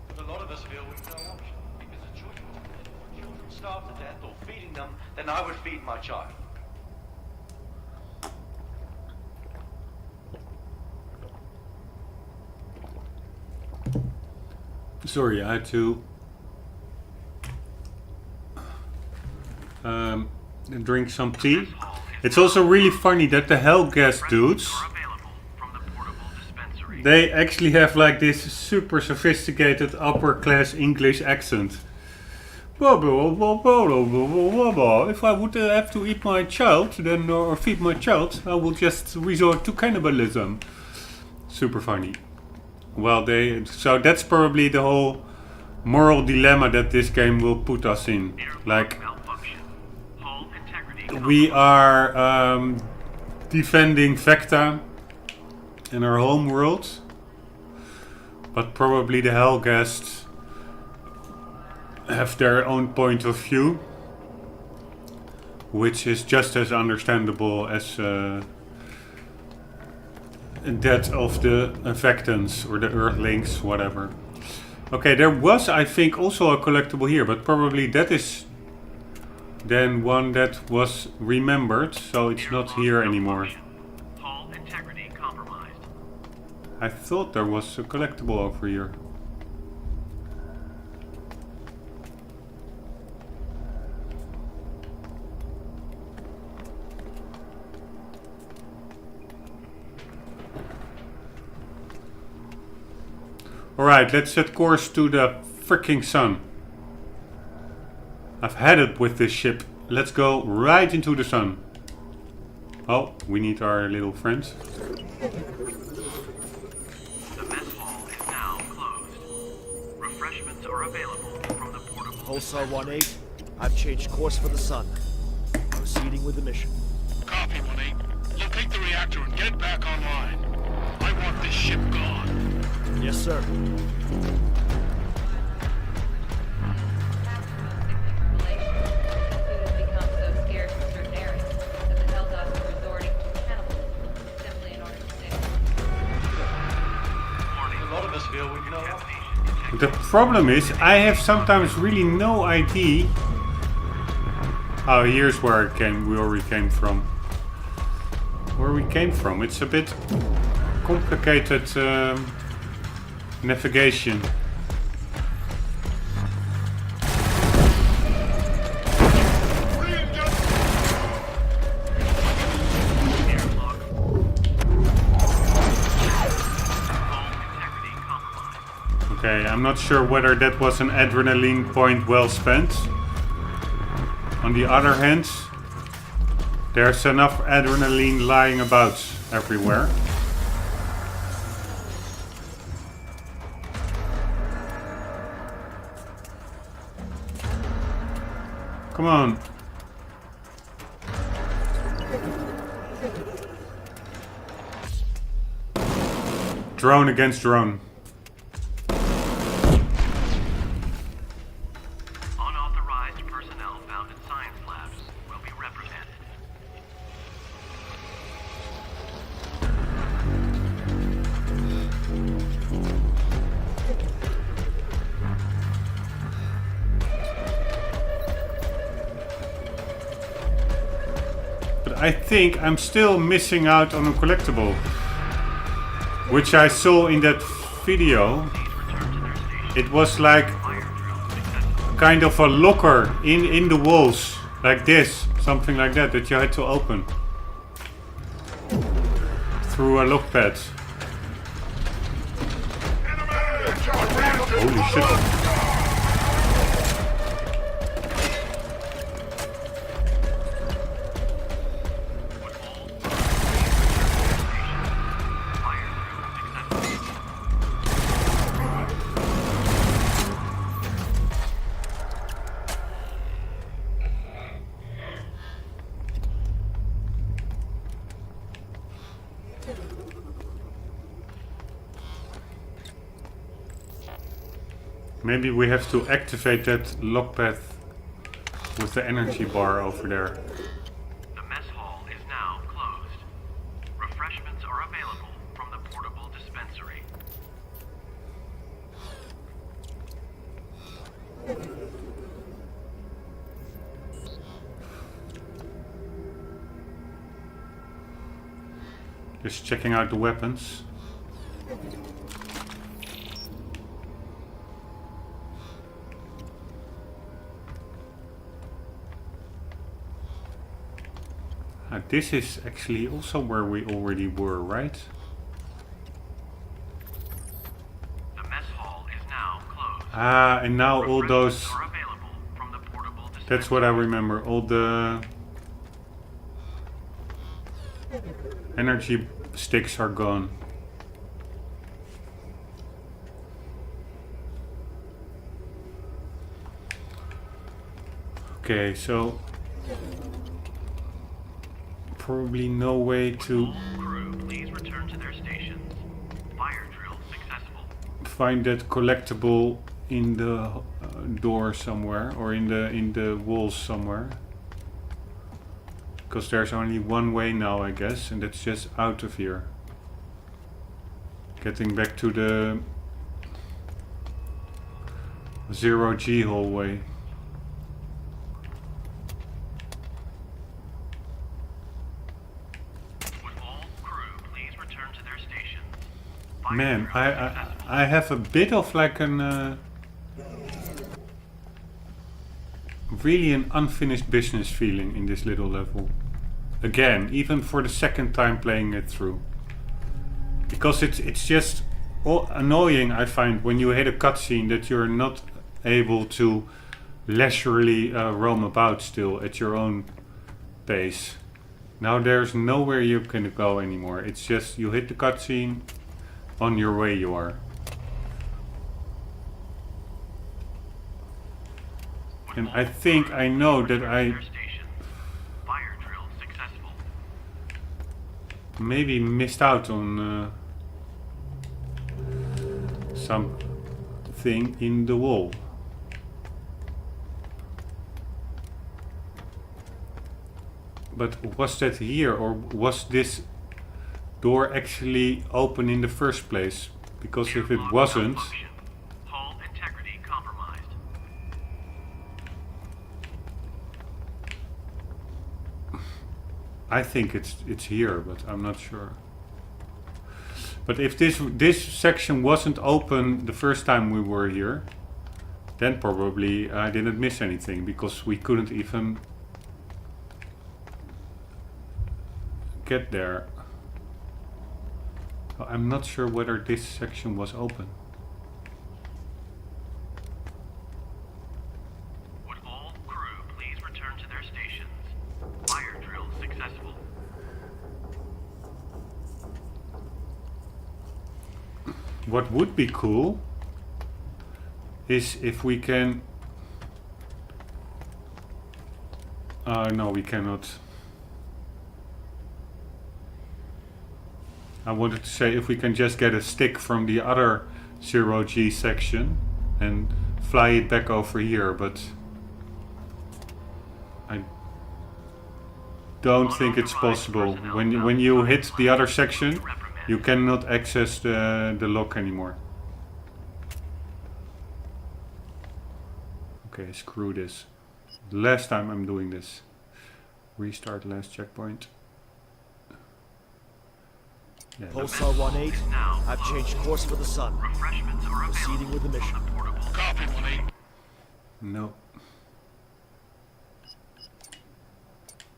[SPEAKER 11] But a lot of us feel we've no option. If it's a choice between letting children starve to death or feeding them, then I would feed my child.
[SPEAKER 1] Sorry, I had to drink some tea. It's also really funny that the Helgast dudes, they actually have like this super sophisticated upper class English accent. If I would have to eat my child, then or feed my child, I will just resort to cannibalism. Super funny. Well, so that's probably the whole moral dilemma that this game will put us in. Like, we are defending Vecta in our home world, but probably the Helgasts have their own point of view, which is just as understandable as that of the Vectans or the Earthlings, whatever. Okay, there was, I think, also a collectible here, but probably that is then one that was remembered, so it's not here anymore.
[SPEAKER 3] Hull integrity compromised.
[SPEAKER 1] I thought there was a collectible over here. Alright, let's set course to the freaking sun. I've had it with this ship. Let's go right into the sun. Oh, we need our little friends.
[SPEAKER 3] The mess hall is now closed. Refreshments are available from the portable.
[SPEAKER 12] Pulsar 1-8, I've changed course for the sun. Proceeding with the mission.
[SPEAKER 8] Copy, 1-8. Locate the reactor and get it back online. I want this ship gone.
[SPEAKER 12] Yes, sir.
[SPEAKER 1] The problem is, I have sometimes really no idea. Oh, here's where we already came from. Where we came from. It's a bit complicated navigation. Okay, I'm not sure whether that was an adrenaline point well spent. On the other hand, there's enough adrenaline lying about everywhere. Come on. Drone against drone.
[SPEAKER 3] Unauthorized personnel found in science labs will be reprimanded.
[SPEAKER 1] But I think I'm still missing out on a collectible, which I saw in that video. It was like kind of a locker in the walls, like this, something like that, that you had to open through a lock pad. Holy shit. Maybe we have to activate that lock path with the energy bar over there.
[SPEAKER 3] The mess hall is now closed. Refreshments are available from the portable dispensary.
[SPEAKER 1] Just checking out the weapons. This is actually also where we already were, right?
[SPEAKER 3] The mess hall is now closed.
[SPEAKER 1] Ah, and now all those...
[SPEAKER 3] Refreshments are available from the portable dispensary.
[SPEAKER 1] That's what I remember. All the energy sticks are gone. Okay, so probably no way to
[SPEAKER 3] Crew, please return to their stations. Fire drill successful.
[SPEAKER 1] find that collectible in the door somewhere, or in the walls somewhere. Because there's only one way now, I guess, and that's just out of here. Getting back to the 0G hallway.
[SPEAKER 3] Would all crew please return to their stations?
[SPEAKER 1] Man, I have a bit of like an really an unfinished business feeling in this little level. Again, even for the second time playing it through. Because it's just annoying, I find, when you hit a cutscene that you're not able to leisurely roam about still at your own pace. Now there's nowhere you can go anymore. It's just you hit the cutscene, on your way you are. And I think I know that I maybe missed out on something in the wall. But was that here, or was this door actually open in the first place? Because if it wasn't,
[SPEAKER 3] Hull integrity compromised.
[SPEAKER 1] I think it's here, but I'm not sure. But if this section wasn't open the first time we were here, then probably I didn't miss anything, because we couldn't even get there. I'm not sure whether this section was open.
[SPEAKER 3] Would all crew please return to their stations? Fire drill successful.
[SPEAKER 1] What would be cool is if we can... no, we cannot. I wanted to say if we can just get a stick from the other 0G section and fly it back over here, but I don't think it's possible. When you hit the other section, you cannot access the lock anymore. Okay, screw this. Last time I'm doing this. Restart last checkpoint. Yeah,
[SPEAKER 12] Pulsar 1-8, I've changed course for the sun. Proceeding with the mission.
[SPEAKER 8] Copy, 1-8.
[SPEAKER 1] no.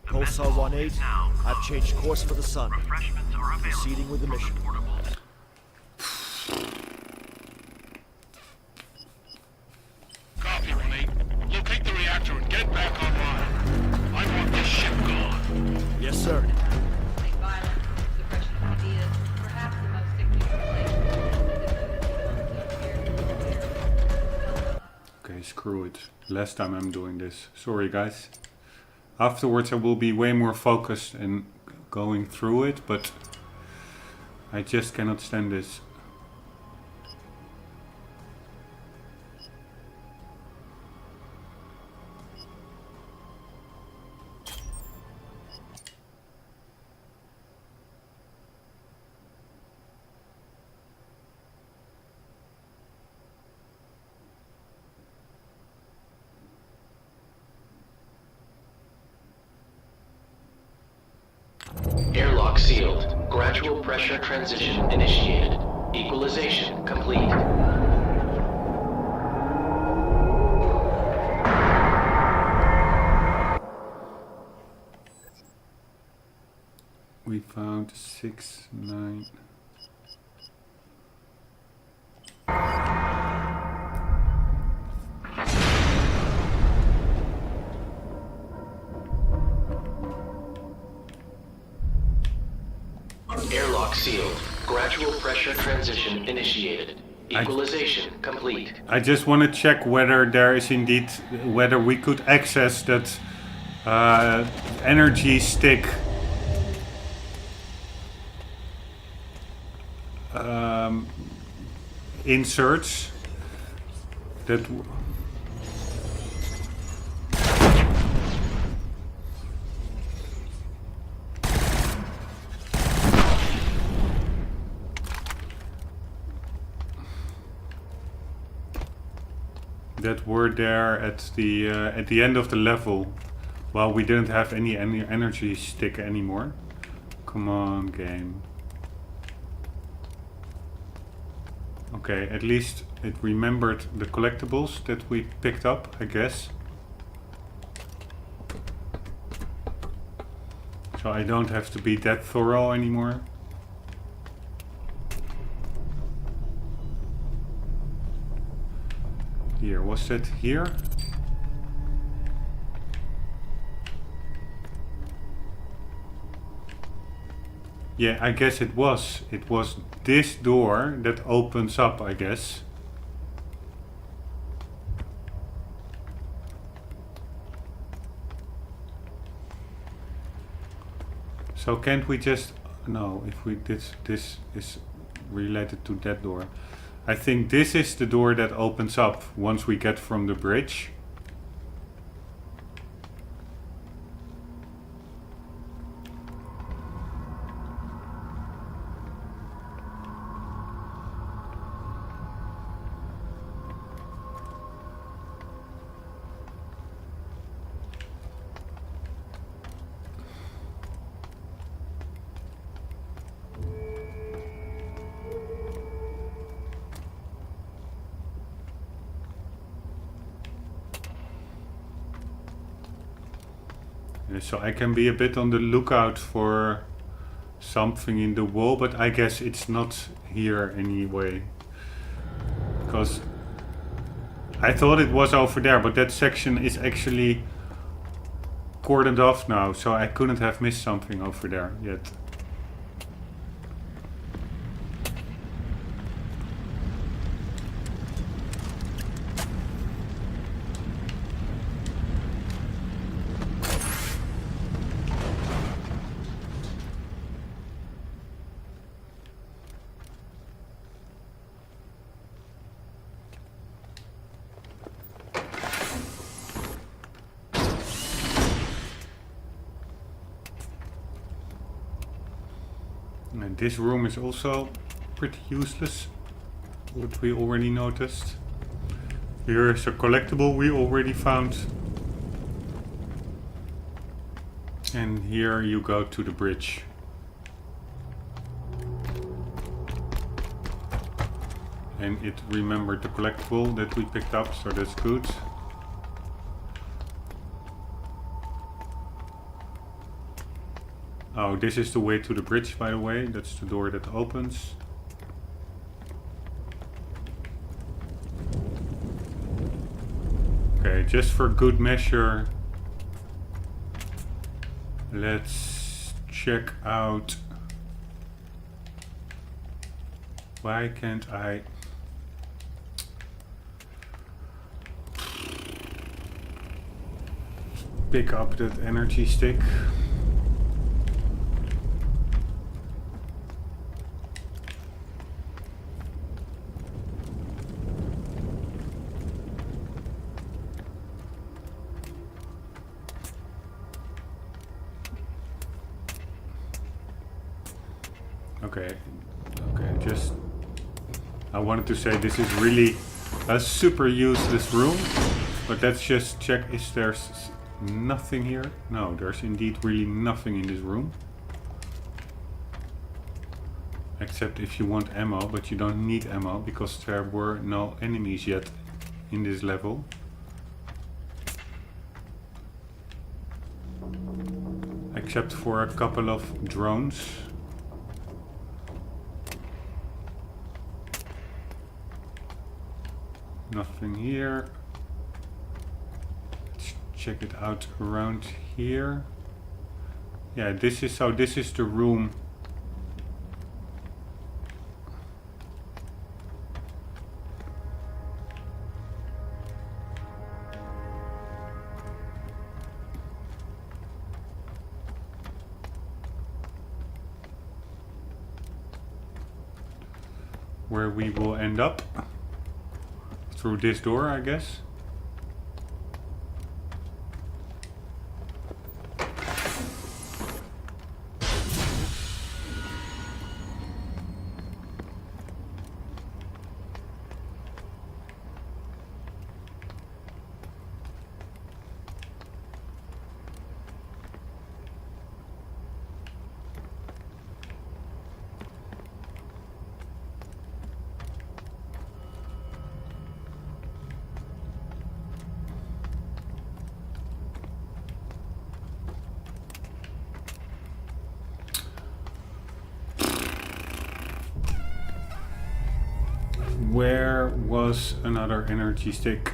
[SPEAKER 12] Pulsar 1-8, I've changed course for the sun. Proceeding with the mission.
[SPEAKER 8] Copy, 1-8. Locate the reactor and get it back online. I want this ship gone.
[SPEAKER 12] Yes, sir.
[SPEAKER 4] Violence, suppression of ideas, perhaps the most significant
[SPEAKER 1] Okay, screw it. Last time I'm doing this. Sorry guys. Afterwards I will be way more focused and going through it, but I just cannot stand this.
[SPEAKER 5] Gradual pressure transition initiated. Equalization complete.
[SPEAKER 1] We found 6, 9.
[SPEAKER 5] Airlock sealed. Gradual pressure transition initiated. Equalization complete.
[SPEAKER 1] I just want to check whether there is indeed, whether we could access that energy stick inserts that were there at the end of the level. Well, we didn't have any energy stick anymore. Come on, game. Okay, at least it remembered the collectibles that we picked up, I guess. So I don't have to be that thorough anymore. Here, was that here? Yeah, I guess it was. It was this door that opens up, I guess. So can't we just... No, if we did... This is related to that door. I think this is the door that opens up once we get from the bridge. So I can be a bit on the lookout for something in the wall, but I guess it's not here anyway. Because I thought it was over there, but that section is actually cordoned off now, so I couldn't have missed something over there yet. And this room is also pretty useless, what we already noticed. Here is a collectible we already found. And here you go to the bridge. And it remembered the collectible that we picked up, so that's good. Oh, this is the way to the bridge, by the way. That's the door that opens. Okay, just for good measure, let's check out. Why can't I? Pick up that energy stick? Okay, just I wanted to say this is really a super useless room, but let's just check, is there nothing here? No, there's indeed really nothing in this room. Except if you want ammo, but you don't need ammo because there were no enemies yet in this level. Except for a couple of drones. Nothing here. Let's check it out around here. Yeah, this is the room. Where we will end up. Through this door, I guess. Where was another energy stick?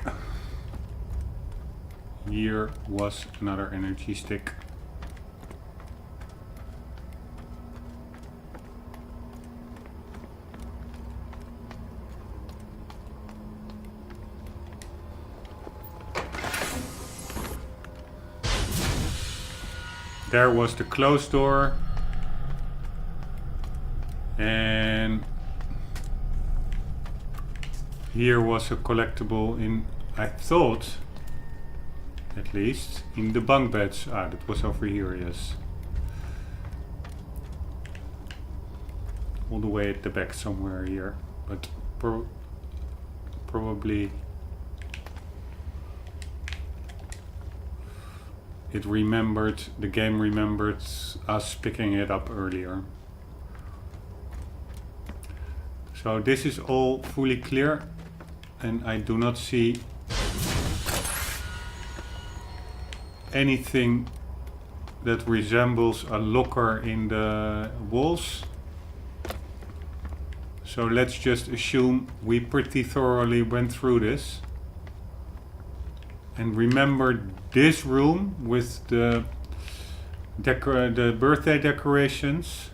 [SPEAKER 1] Here was another energy stick. There was the closed door. And here was a collectible in, I thought, at least, in the bunk beds. Ah, that was over here, yes. All the way at the back somewhere here. But probably it remembered, the game remembered us picking it up earlier. So this is all fully clear. And I do not see anything that resembles a locker in the walls. So let's just assume we pretty thoroughly went through this. And remember this room with the birthday decorations.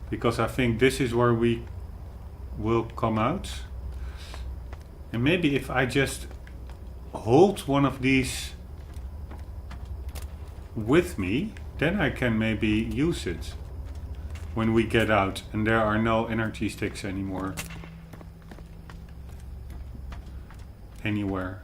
[SPEAKER 1] Because I think this is where we will come out. And maybe if I just hold one of these with me, then I can maybe use it when we get out and there are no energy sticks anymore. Anywhere.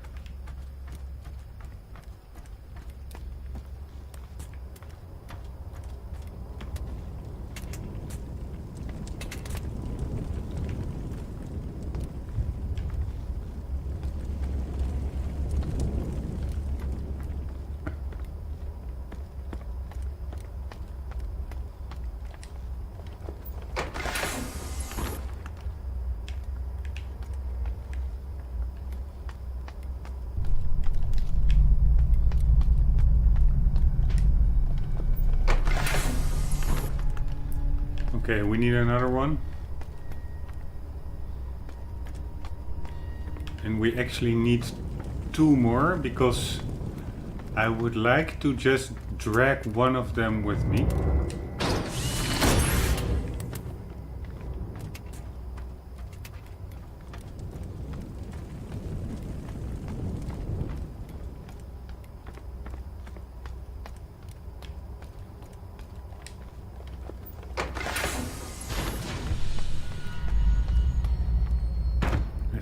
[SPEAKER 1] Okay, we need another one. And we actually need 2 more because I would like to just drag one of them with me.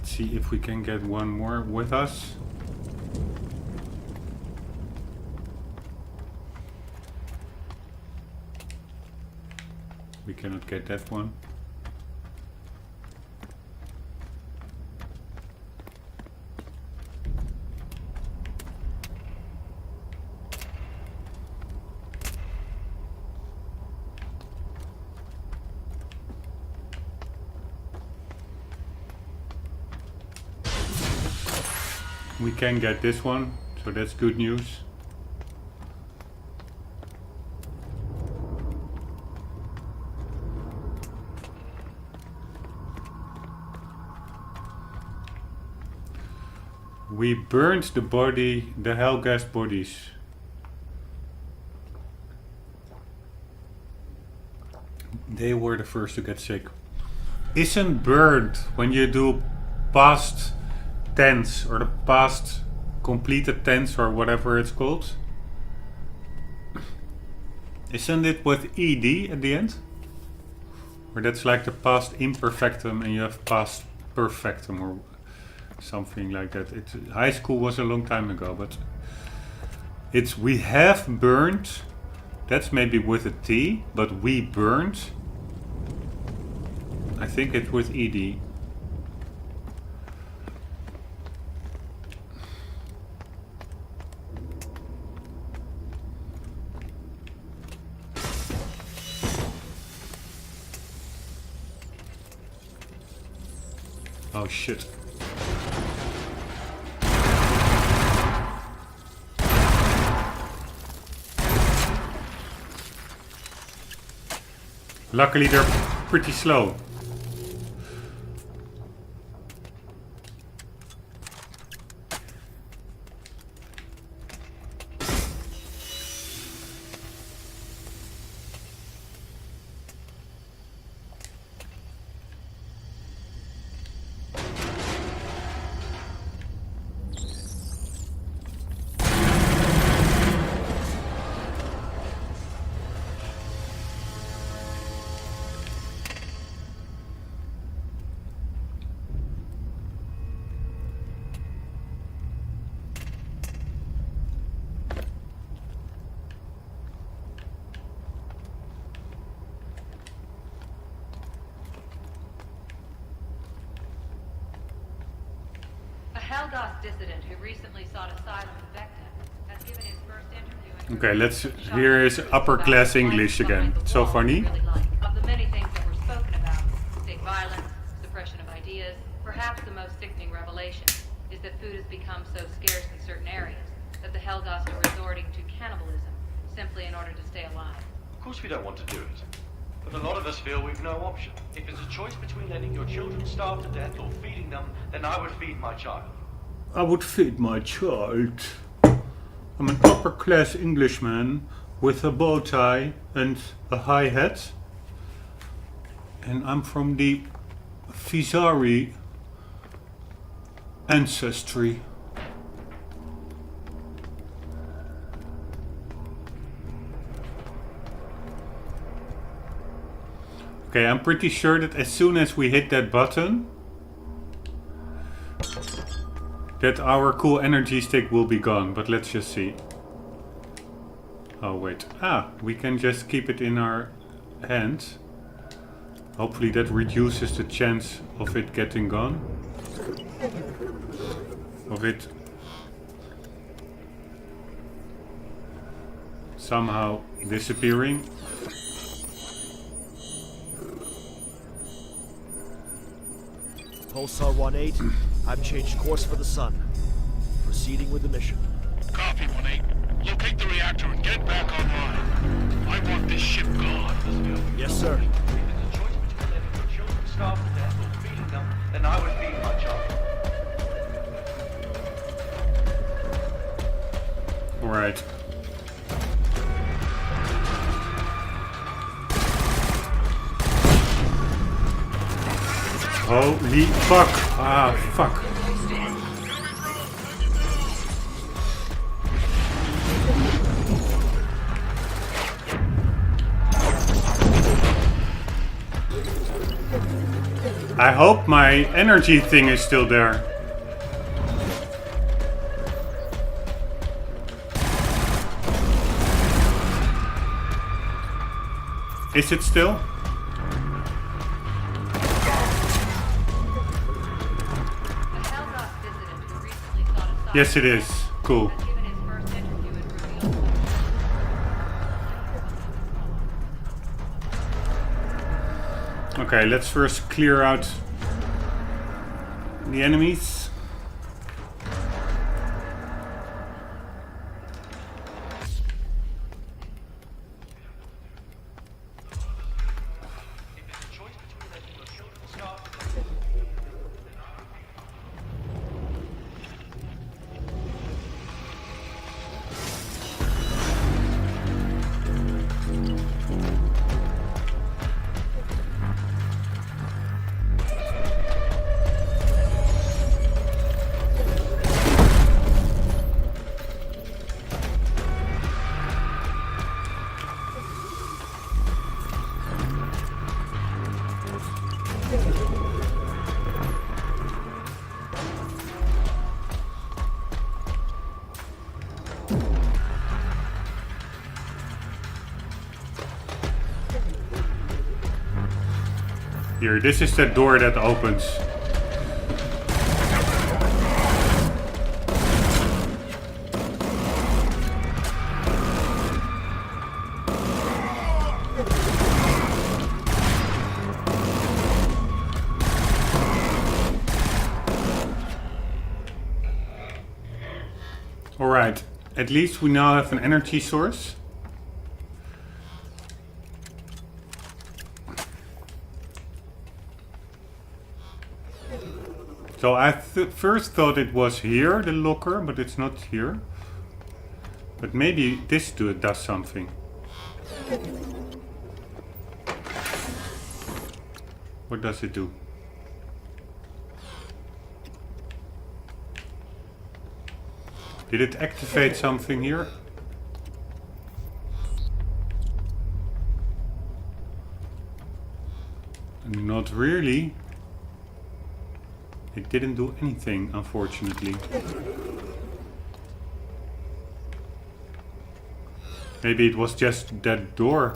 [SPEAKER 1] See if we can get one more with us. We cannot get that one. We can get this one, so that's good news. We burned the Helghast bodies. They were the first to get sick. Isn't burned when you do past tense or the past completed tense or whatever it's called? Isn't it with ED at the end? Or that's like the past imperfectum and you have past perfectum or something like that. High school was a long time ago, but it's we have burned. That's maybe with a T, but we burned. I think it's with ED. Oh shit. Luckily they're pretty slow.
[SPEAKER 4] Helghast dissident who recently sought asylum in Vecta has given his first interview.
[SPEAKER 1] Okay, let's hear his upper class English again. So funny.
[SPEAKER 4] Of the many things that were spoken about, state violence, suppression of ideas, perhaps the most sickening revelation is that food has become so scarce in certain areas that the Helghast are resorting to cannibalism simply in order to stay alive.
[SPEAKER 11] Of course we don't want to do it. But a lot of us feel we've no option. If it's a choice between letting your children starve to death or feeding them, then I would feed my child.
[SPEAKER 1] I would feed my child. I'm an upper class Englishman with a bow tie and a high hat. And I'm from the Vizari ancestry. Okay, I'm pretty sure that as soon as we hit that button, that our cool energy stick will be gone, but let's just see. Oh wait, we can just keep it in our hand. Hopefully that reduces the chance of it getting gone. Of it somehow disappearing.
[SPEAKER 12] Pulsar 1-8, I've changed course for the sun. Proceeding with the mission.
[SPEAKER 8] Copy, 1-8. Locate the reactor and get it back online. I want this ship gone.
[SPEAKER 12] Yes, sir.
[SPEAKER 11] If it's a choice between letting your children starve to death or feeding them, then I would feed my child.
[SPEAKER 1] Alright. Holy fuck! Ah, fuck. I hope my energy thing is still there. Is it still? Yes, it is. Cool. Okay, let's first clear out the enemies. Here, this is the door that opens. Alright, at least we now have an energy source. So I first thought it was here, the locker, but it's not here. But maybe this does something. What does it do? Did it activate something here? Not really. It didn't do anything, unfortunately. Maybe it was just that door.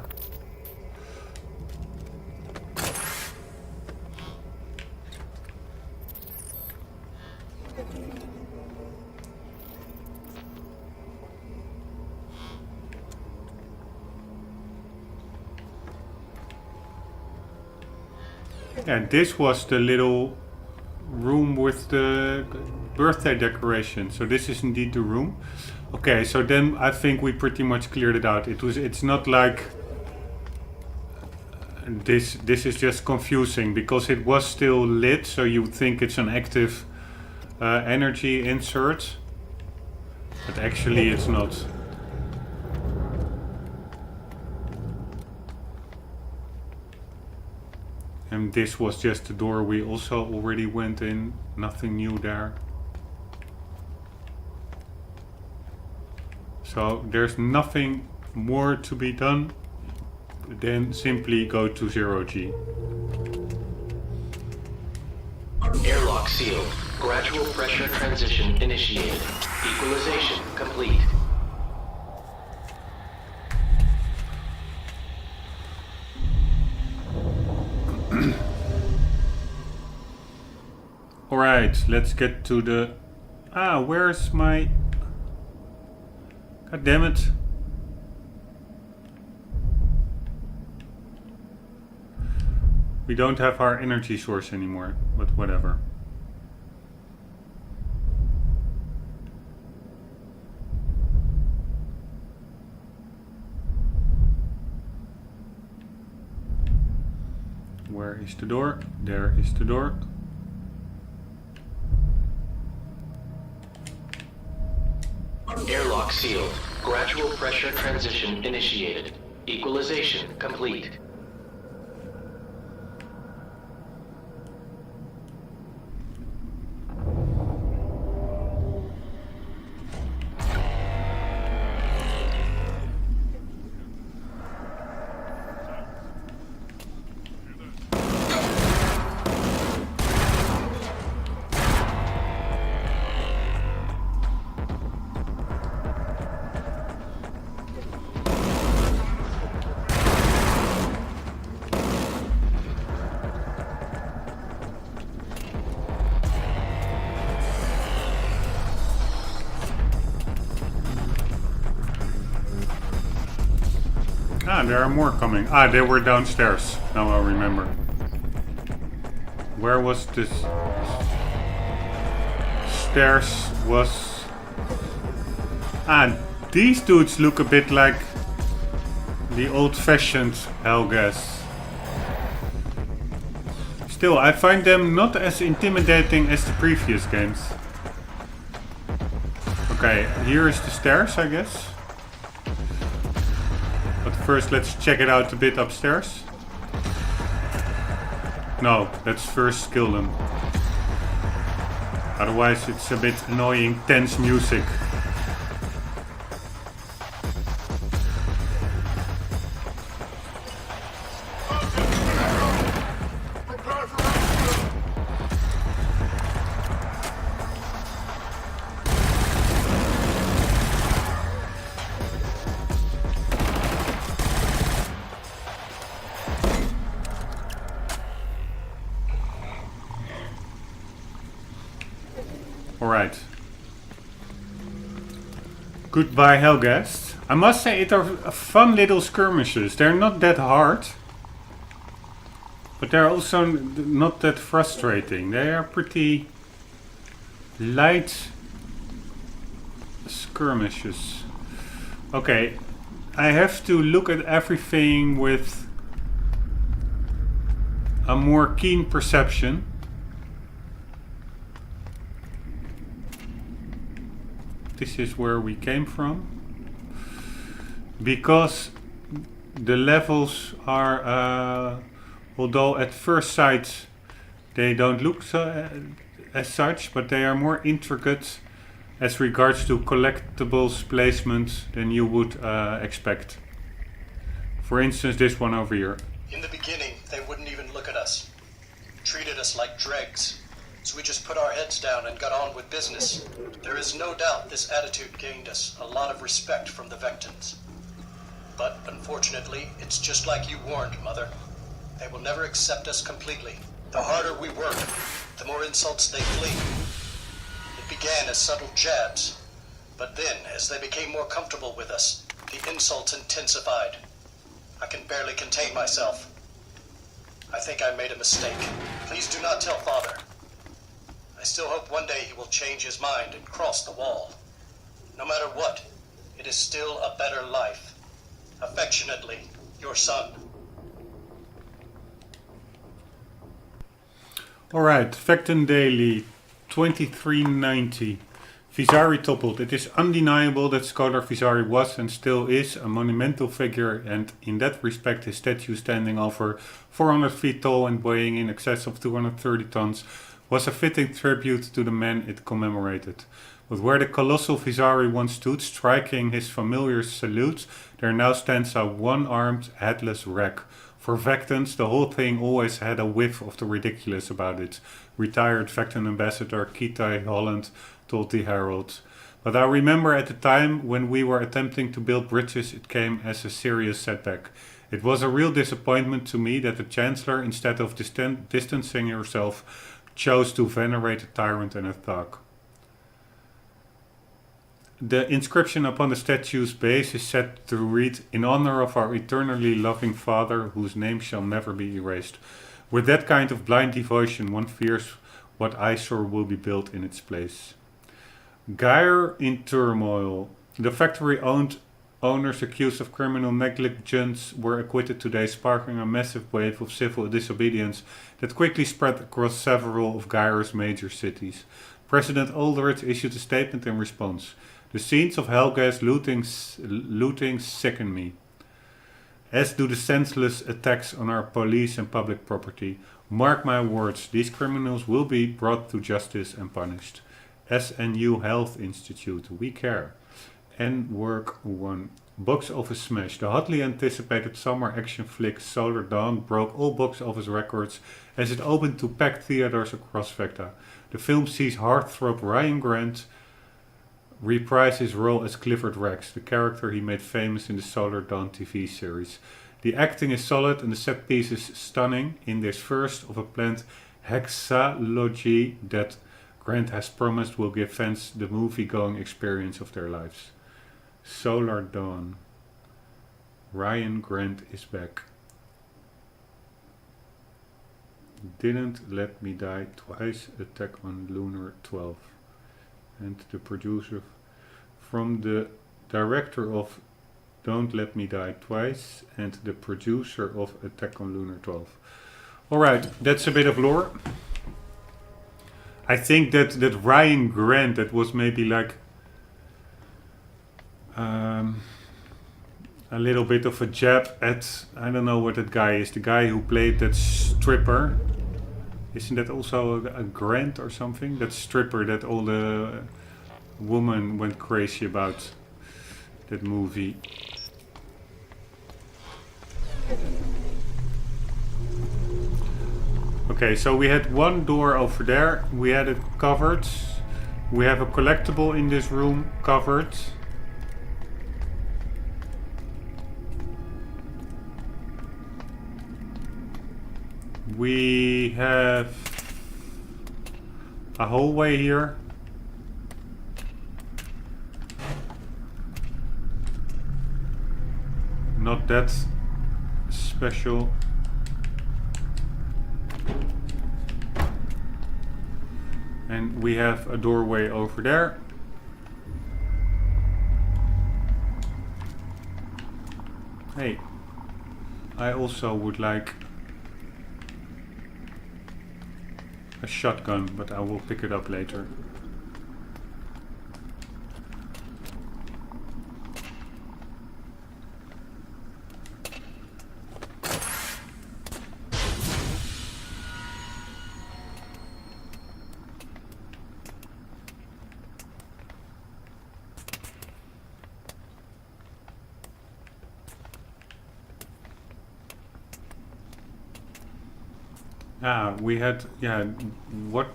[SPEAKER 1] Yeah, this was the little room with the birthday decoration. So this is indeed the room. Okay, so then I think we pretty much cleared it out. It's not like this is just confusing because it was still lit, so you would think it's an active energy insert, but actually it's not. And this was just the door we also already went in. Nothing new there. So there's nothing more to be done than simply go to 0G.
[SPEAKER 5] Airlock sealed. Gradual pressure transition initiated. Equalization complete.
[SPEAKER 1] Alright, let's get to the... where's my... God damn it. We don't have our energy source anymore, but whatever. Where is the door? There is the door.
[SPEAKER 5] Airlock sealed. Gradual pressure transition initiated. Equalization complete.
[SPEAKER 1] There are more coming. They were downstairs. Now I remember. Where was this? Stairs was... these dudes look a bit like the old-fashioned Helgas. Still, I find them not as intimidating as the previous games. Okay, here is the stairs, I guess. First, let's check it out a bit upstairs. No, let's first kill them. Otherwise, it's a bit annoying, tense music. Alright. Goodbye, Helghast. I must say, it are fun little skirmishes. They're not that hard. But they're also not that frustrating. They are pretty light skirmishes. Okay, I have to look at everything with a more keen perception. This is where we came from. Because the levels are, although at first sight they don't look so, as such, but they are more intricate as regards to collectibles placement than you would expect. For instance, this one over here.
[SPEAKER 6] In the beginning, they wouldn't even look at us. Treated us like dregs. So we just put our heads down and got on with business. There is no doubt this attitude gained us a lot of respect from the Vectans. But unfortunately, it's just like you warned, Mother. They will never accept us completely. The harder we work, the more insults they flee. It began as subtle jabs, but then, as they became more comfortable with us, the insults intensified. I can barely contain myself. I think I made a mistake. Please do not tell Father. I still hope one day he will change his mind and cross the wall. No matter what, it is still a better life. Affectionately, your son.
[SPEAKER 1] Alright, Vecton Daily 2390. Visari toppled. It is undeniable that Scholar Visari was and still is a monumental figure, and in that respect his statue, standing over 400 feet tall and weighing in excess of 230 tons, was a fitting tribute to the man it commemorated. But where the colossal Visari once stood, striking his familiar salute, there now stands a one-armed, headless wreck. For Vectans, the whole thing always had a whiff of the ridiculous about it. Retired Vectan ambassador Kitai Holland told the Herald. But I remember at the time when we were attempting to build bridges, it came as a serious setback. It was a real disappointment to me that the Chancellor, instead of distancing herself, chose to venerate a tyrant and a thug. The inscription upon the statue's base is said to read, "In honor of our eternally loving father, whose name shall never be erased." With that kind of blind devotion, one fears what eyesore will be built in its place. Gyre in turmoil. The factory owners accused of criminal negligence were acquitted today, sparking a massive wave of civil disobedience that quickly spread across several of Gyre's major cities. President Aldrich issued a statement in response. The scenes of Helghast looting sicken me, as do the senseless attacks on our police and public property. Mark my words, these criminals will be brought to justice and punished. SNU Health Institute, we care. And Work 1. Box office smash. The hotly anticipated summer action flick Solar Dawn broke all box office records as it opened to packed theaters across Vecta. The film sees heartthrob Ryan Grant reprise his role as Clifford Rex, the character he made famous in the Solar Dawn TV series. The acting is solid and the set piece is stunning in this first of a planned hexalogy that Grant has promised will give fans the movie-going experience of their lives. Solar Dawn. Ryan Grant is back. Didn't Let Me Die Twice, Attack on Lunar 12. And the producer from the director of Don't Let Me Die Twice and the producer of Attack on Lunar 12. Alright, that's a bit of lore. I think that Ryan Grant, that was maybe like a little bit of a jab at, I don't know what that guy is, the guy who played that stripper. Isn't that also a Grant or something? That stripper that all the women went crazy about, that movie. Okay, so we had one door over there. We had it covered. We have a collectible in this room covered. We have a hallway here not that special. And we have a doorway over there. Hey, I also would like a shotgun, but I will pick it up later. We had, yeah, what?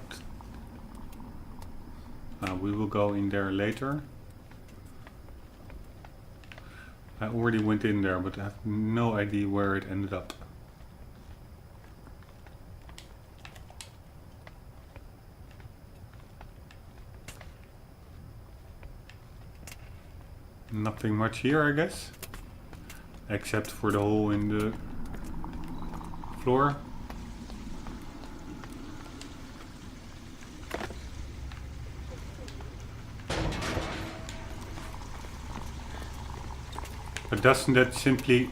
[SPEAKER 1] We will go in there later. I already went in there, but I have no idea where it ended up. Nothing much here, I guess. Except for the hole in the floor. But doesn't that simply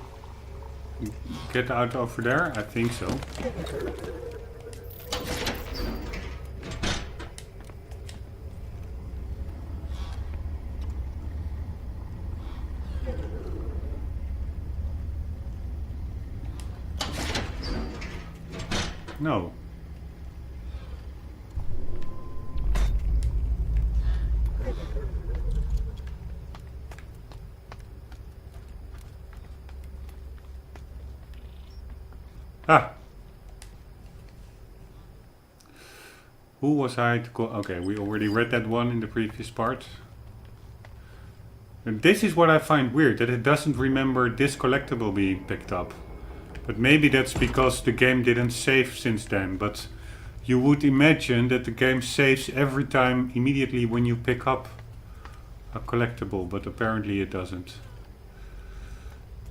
[SPEAKER 1] get out over there? I think so. No. Ah. Who was I to call? Okay, we already read that one in the previous part. And this is what I find weird, that it doesn't remember this collectible being picked up. But maybe that's because the game didn't save since then. But you would imagine that the game saves every time immediately when you pick up a collectible, but apparently it doesn't.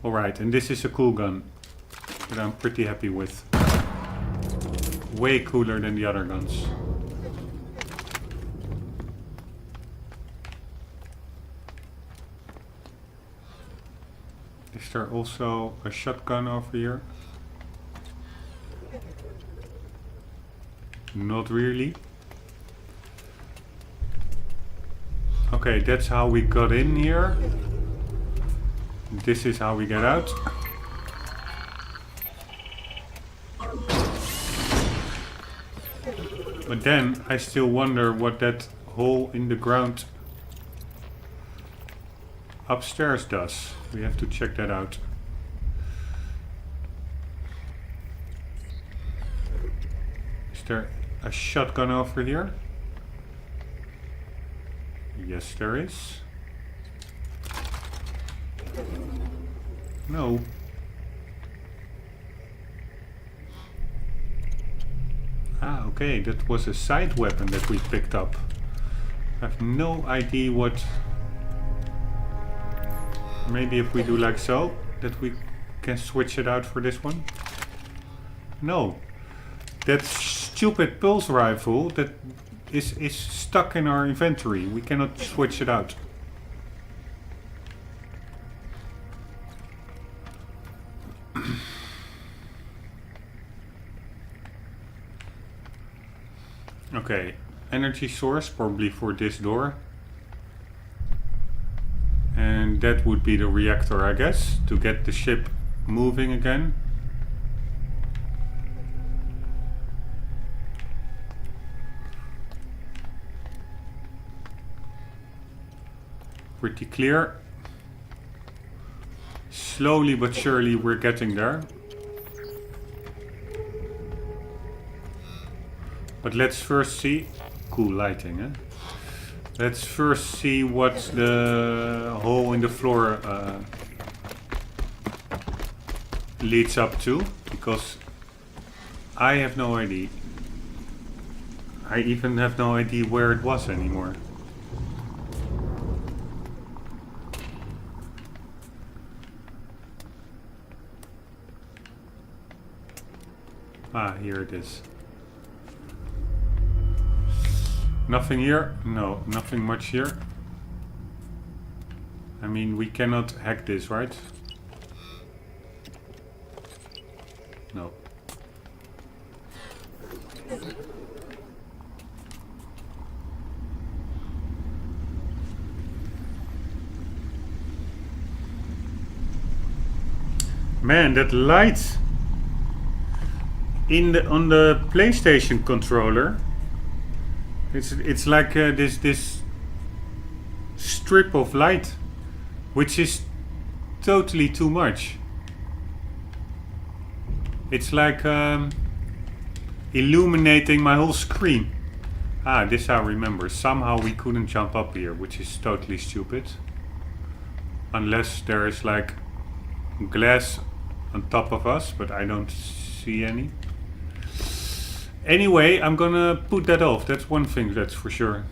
[SPEAKER 1] Alright, and this is a cool gun that I'm pretty happy with. Way cooler than the other guns. Is there also a shotgun over here? Not really. Okay, that's how we got in here. This is how we get out. But then I still wonder what that hole in the ground upstairs does. We have to check that out. Is there a shotgun over here? Yes, there is. No. Ah, okay, that was a side weapon that we picked up. I have no idea what... Maybe if we do like so, that we can switch it out for this one? No. That stupid pulse rifle that is stuck in our inventory. We cannot switch it out. Okay, energy source probably for this door. And that would be the reactor, I guess, to get the ship moving again. Pretty clear. Slowly but surely we're getting there. But let's first see... Cool lighting, eh? Let's first see what the hole in the floor leads up to, because I have no idea. I even have no idea where it was anymore. Ah, here it is. Nothing here? No, nothing much here. I mean, we cannot hack this, right? No. Man, that light on the PlayStation controller. It's like this strip of light, which is totally too much. It's like illuminating my whole screen. Ah, this I remember. Somehow we couldn't jump up here, which is totally stupid. Unless there is like glass on top of us, but I don't see any. Anyway, I'm gonna put that off. That's one thing, that's for sure.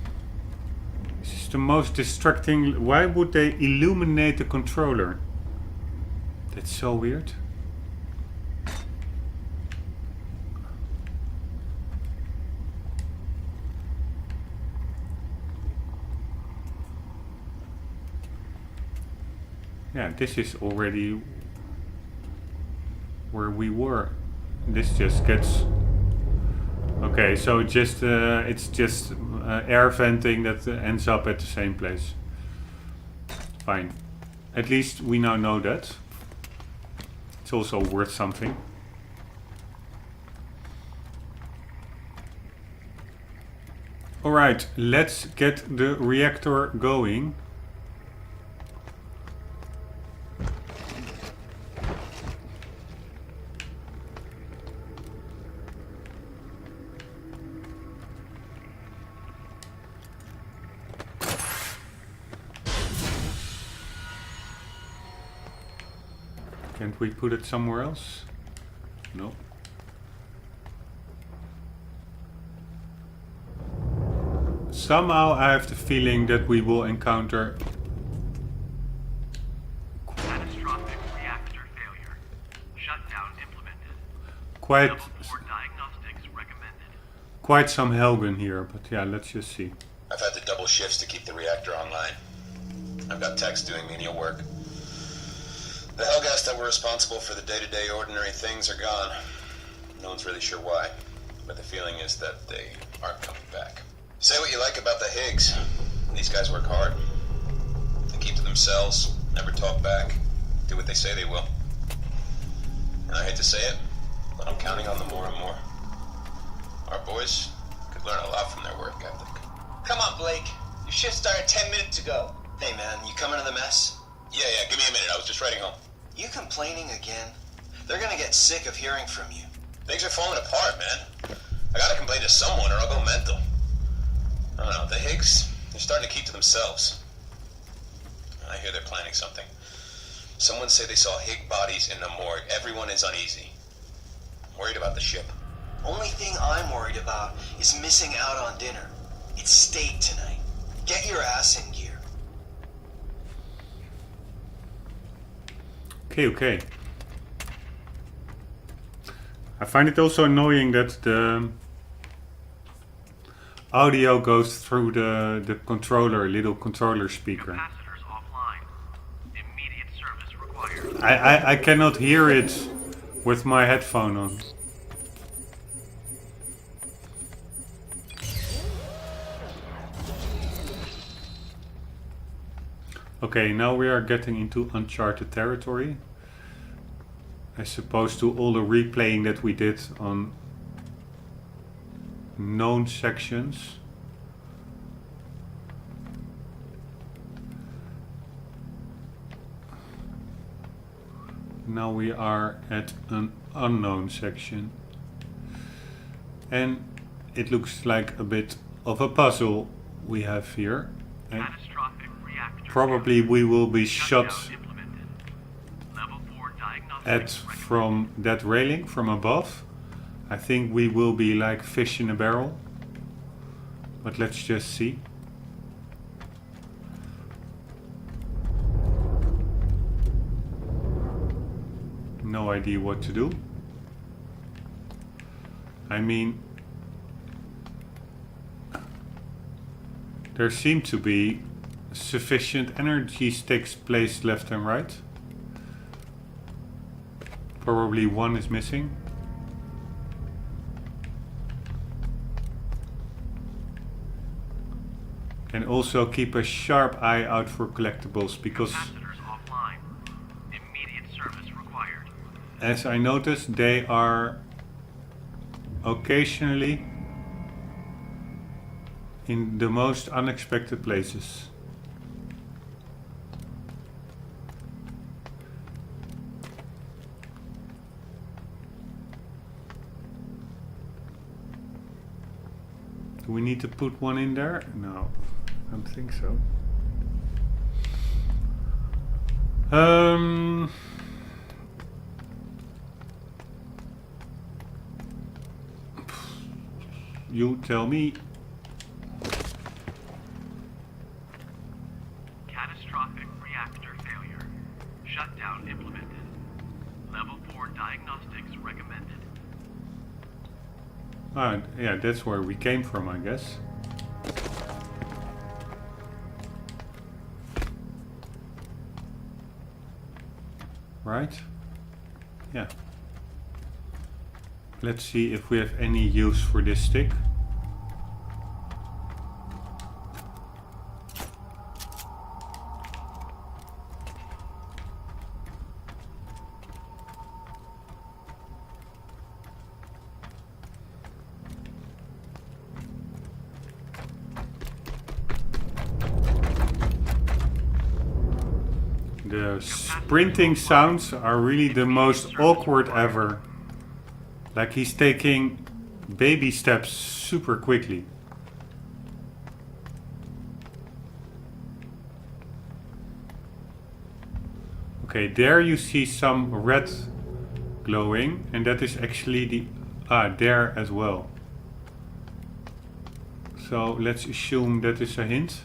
[SPEAKER 1] This is the most distracting. Why would they illuminate the controller? That's so weird. Yeah, this is already where we were. This just gets... Okay, so just it's just air venting that ends up at the same place. Fine. At least we now know that. It's also worth something. Alright, let's get the reactor going. Can't we put it somewhere else? No. Somehow I have the feeling that we will encounter
[SPEAKER 3] Catastrophic reactor failure. Shutdown implemented.
[SPEAKER 1] quite
[SPEAKER 3] Level 4 diagnostics recommended.
[SPEAKER 1] quite some Helgen here, but yeah, let's just see.
[SPEAKER 2] I've had to double shifts to keep the reactor online. I've got techs doing menial work. The Helgas that were responsible for the day-to-day ordinary things are gone. No one's really sure why, but the feeling is that they aren't coming back. Say what you like about the Higgs. These guys work hard. They keep to themselves, never talk back, do what they say they will. And I hate to say it, but I'm counting on them more and more. Our boys could learn a lot from their work ethic.
[SPEAKER 6] Come on, Blake. Your shift started 10 minutes ago. Hey, man, you coming to the mess?
[SPEAKER 2] Yeah, give me a minute. I was just writing home.
[SPEAKER 6] You complaining again? They're gonna get sick of hearing from you.
[SPEAKER 2] Things are falling apart, man. I gotta complain to someone or I'll go mental. I don't know, the Higgs, they're starting to keep to themselves. I hear they're planning something. Someone say they saw Higg bodies in the morgue. Everyone is uneasy. I'm worried about the ship.
[SPEAKER 6] Only thing I'm worried about is missing out on dinner. It's steak tonight. Get your ass in gear.
[SPEAKER 1] Okay. I find it also annoying that the audio goes through the controller, little controller speaker.
[SPEAKER 3] Capacitors offline. Immediate service required.
[SPEAKER 1] I cannot hear it with my headphone on. Okay, now we are getting into uncharted territory. As opposed to all the replaying that we did on known sections. Now we are at an unknown section. And it looks like a bit of a puzzle we have here. And probably we will be shot at from that railing from above. I think we will be like fish in a barrel. But let's just see. No idea what to do. I mean, there seem to be sufficient energy sticks placed left and right. Probably one is missing. And also keep a sharp eye out for collectibles, because
[SPEAKER 3] Capacitors offline. Immediate service required.
[SPEAKER 1] as I noticed, they are occasionally in the most unexpected places. Do we need to put one in there? No, I don't think so. You tell me.
[SPEAKER 3] Catastrophic reactor failure. Shutdown implemented. Level 4 diagnostics recommended.
[SPEAKER 1] Ah, yeah, that's where we came from, I guess. Right? Yeah. Let's see if we have any use for this stick. The sprinting sounds are really the most awkward ever. Like he's taking baby steps super quickly. Okay, there you see some red glowing, and that is actually the there as well. So let's assume that is a hint.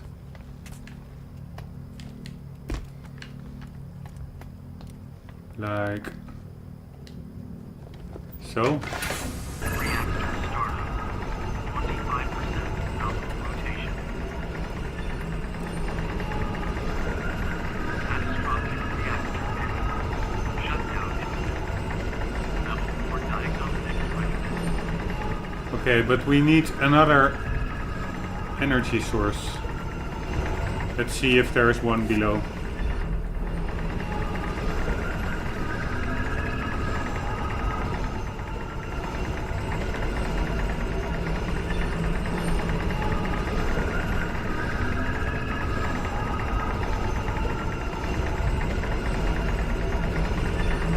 [SPEAKER 1] Like so.
[SPEAKER 3] Reactor starting. 25% nominal rotation. Catastrophic reactor failure. Shutdown implemented. Level 4 diagnostics recommended.
[SPEAKER 1] Okay, but we need another energy source. Let's see if there is one below.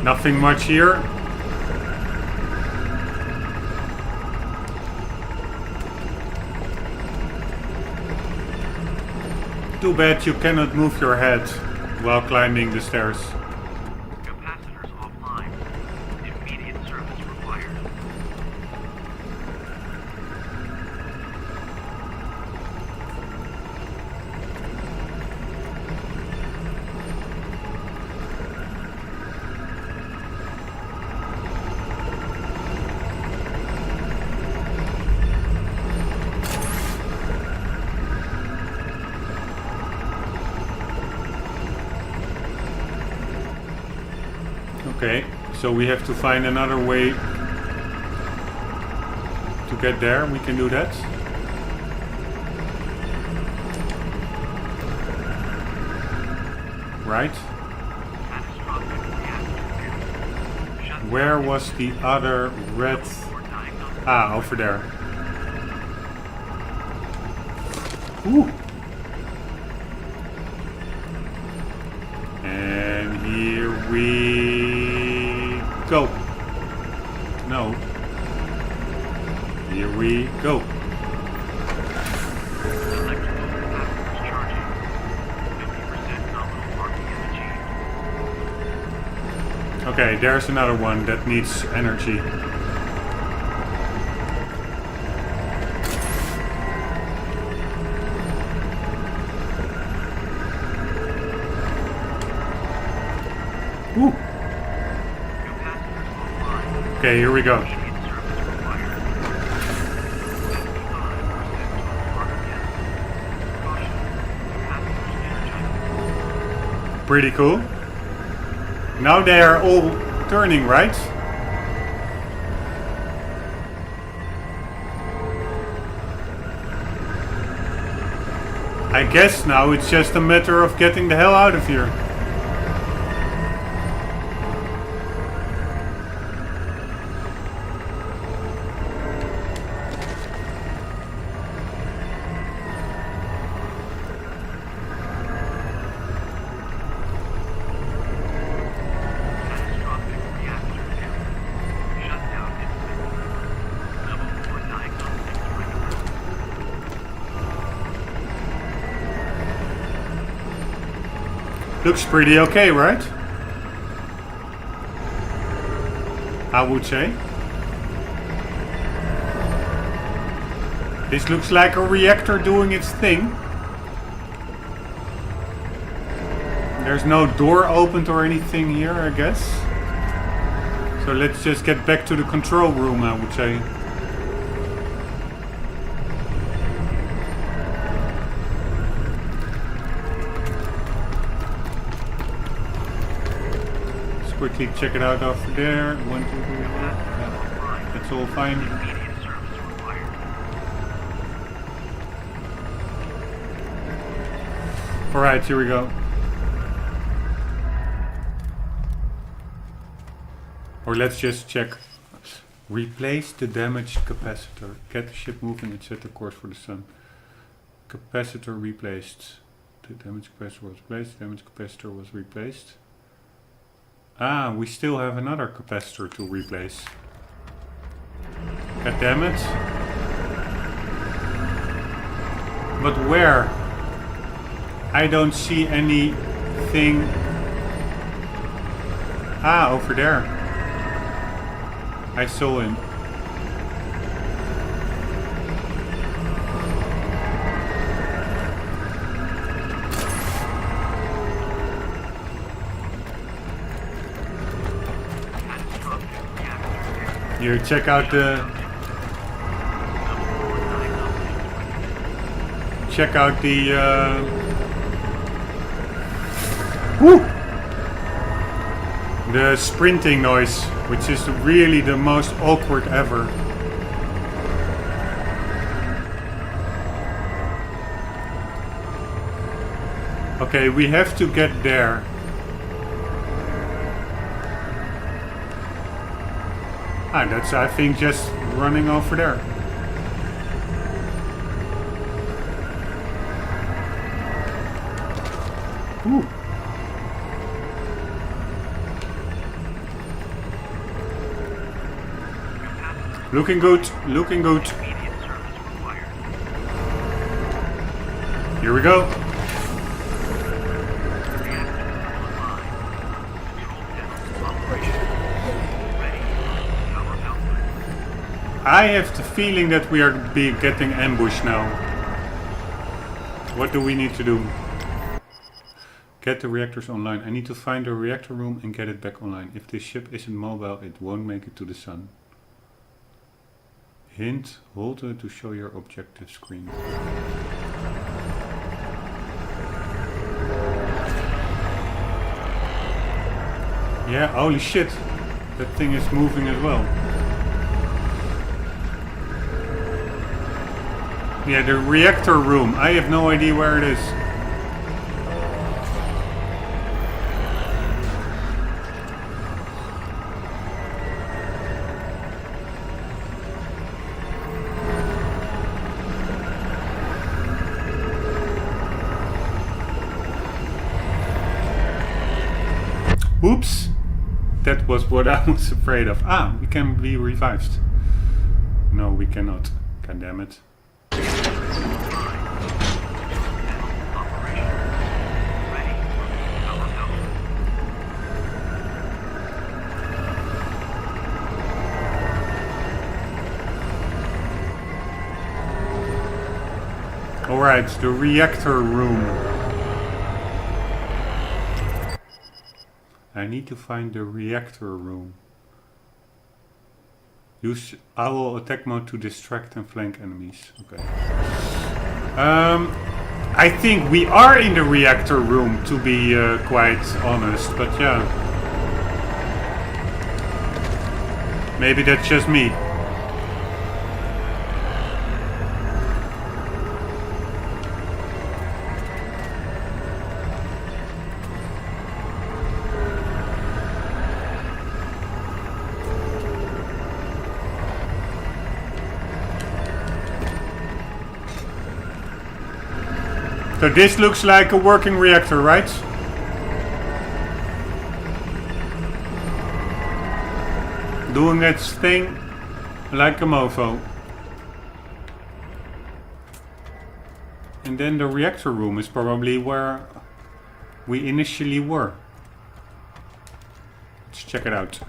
[SPEAKER 1] Nothing much here. Too bad you cannot move your head while climbing the stairs.
[SPEAKER 3] Capacitors offline. Immediate service required.
[SPEAKER 1] Okay, so we have to find another way to get there. We can do that. Right? Where was the other red? Ah, over there. Ooh. And here we go. No. Here we go. Okay, there's another one that needs energy. Ooh. Okay, here we go. Pretty cool. Now they are all turning, right? I guess now it's just a matter of getting the hell out of here. Looks pretty okay, right? I would say. This looks like a reactor doing its thing. There's no door opened or anything here, I guess. So let's just get back to the control room, I would say. Quickly check it out over there. 1, 2, 3, 4. Yeah, that's all fine. Alright, here we go. Or let's just check. Replace the damaged capacitor. Get the ship moving and set the course for the sun. Capacitor replaced. The damaged capacitor was replaced. The damaged capacitor was replaced. Ah, we still have another capacitor to replace. God damn it. But where? I don't see anything. Ah, over there. I saw him. Here, check out the woo! The sprinting noise, which is really the most awkward ever. Okay, we have to get there. Ah, that's, I think, just running over there. Ooh. Looking good, looking good. Here we go. I have the feeling that we are getting ambushed now. What do we need to do? Get the reactors online. I need to find the reactor room and get it back online. If this ship isn't mobile, it won't make it to the sun. Hint, hold it to show your objective screen. Yeah, holy shit. That thing is moving as well. Yeah, the reactor room. I have no idea where it is. Oops. That was what I was afraid of. Ah, we can be revived. No, we cannot. God damn it. Alright, the reactor room. I need to find the reactor room. Use owl attack mode to distract and flank enemies. Okay. I think we are in the reactor room, to be quite honest, but yeah. Maybe that's just me. So this looks like a working reactor, right? Doing its thing like a mofo. And then the reactor room is probably where we initially were. Let's check it out.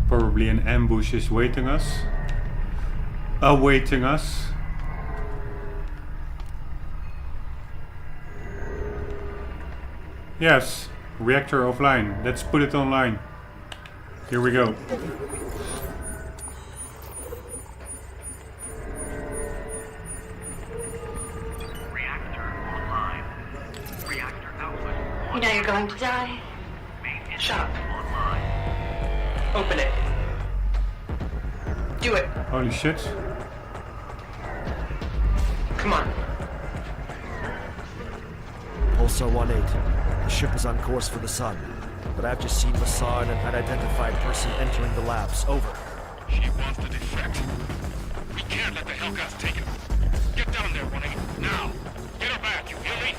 [SPEAKER 1] Probably an ambush is awaiting us. Yes, reactor offline. Let's put it online. Here we go.
[SPEAKER 3] Reactor online. Reactor output.
[SPEAKER 10] You know you're going to die.
[SPEAKER 3] Main
[SPEAKER 5] Shut up.
[SPEAKER 3] online.
[SPEAKER 5] Open it. Do it.
[SPEAKER 1] Holy shit.
[SPEAKER 5] Come on.
[SPEAKER 12] Pulsar 1-8. The ship is on course for the sun, but I've just seen Massar and an unidentified person entering the labs. Over.
[SPEAKER 8] She wants to defect. We can't let the Hellcats take her. Get down there, 1-8. Now. Get her back, you hear me?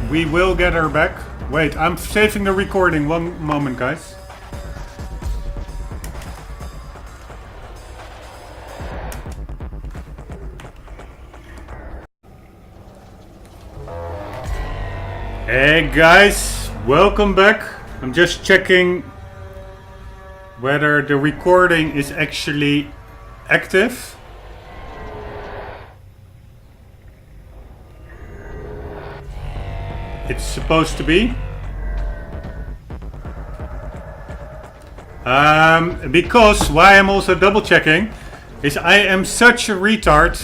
[SPEAKER 1] We will get her back. Wait, I'm saving the recording. One moment, guys. Hey guys, welcome back. I'm just checking whether the recording is actually active. It's supposed to be. Because why I'm also double checking is I am such a retard.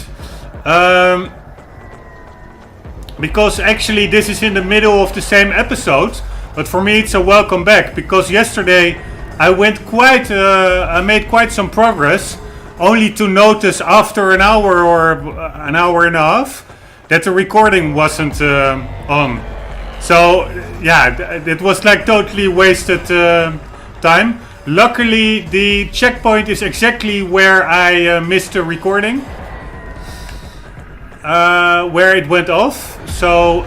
[SPEAKER 1] Because actually this is in the middle of the same episode, but for me it's a welcome back, because yesterday I went I made quite some progress, only to notice after an hour or an hour and a half that the recording wasn't on. So yeah, it was like totally wasted time. Luckily the checkpoint is exactly where I missed the recording, where it went off. So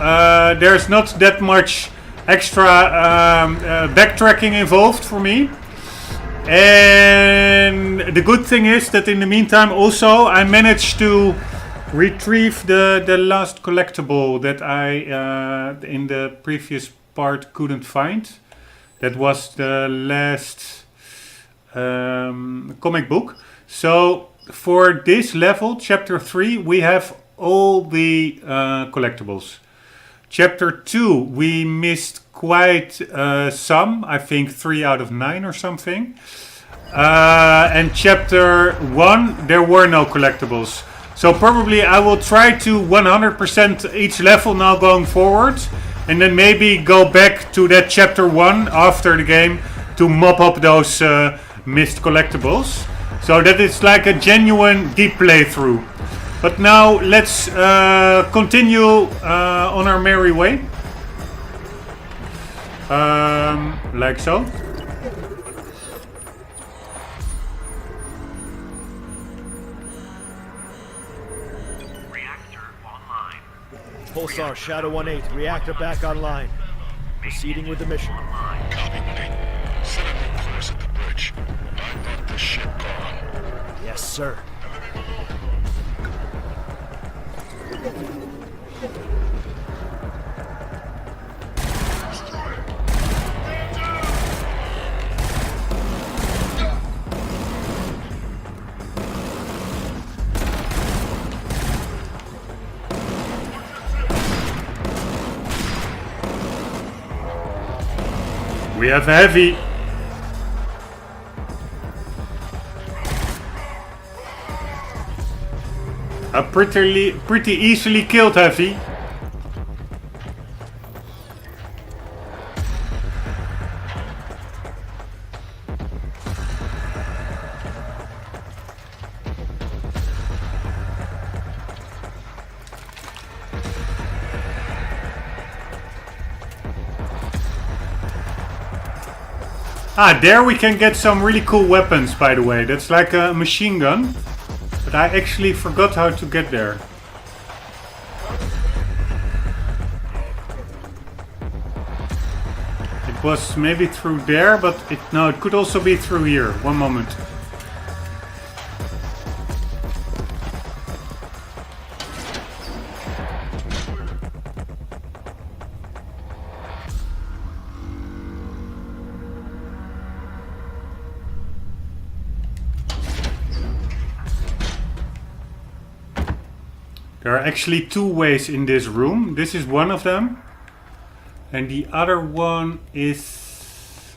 [SPEAKER 1] there's not that much extra backtracking involved for me. And the good thing is that in the meantime also I managed to retrieve the last collectible that I in the previous part couldn't find. That was the last comic book. So for this level, chapter 3, we have all the collectibles. Chapter 2, we missed quite some, I think 3 out of 9 or something. And chapter 1, there were no collectibles. So probably I will try to 100% each level now going forward, and then maybe go back to that chapter 1 after the game to mop up those missed collectibles. So that it's like a genuine deep playthrough. But now let's continue on our merry way. Like so.
[SPEAKER 12] Pulsar Shadow 1-8. Reactor back online. Proceeding with the mission.
[SPEAKER 8] Copy, 1-8. Set up your course at the bridge. I want the ship gone.
[SPEAKER 12] Yes, sir.
[SPEAKER 1] We have heavy. I pretty easily killed heavy. Ah, there we can get some really cool weapons, by the way. That's like a machine gun. But I actually forgot how to get there. It was maybe through there, but no, it could also be through here. One moment. There are actually two ways in this room. This is one of them. And the other one is...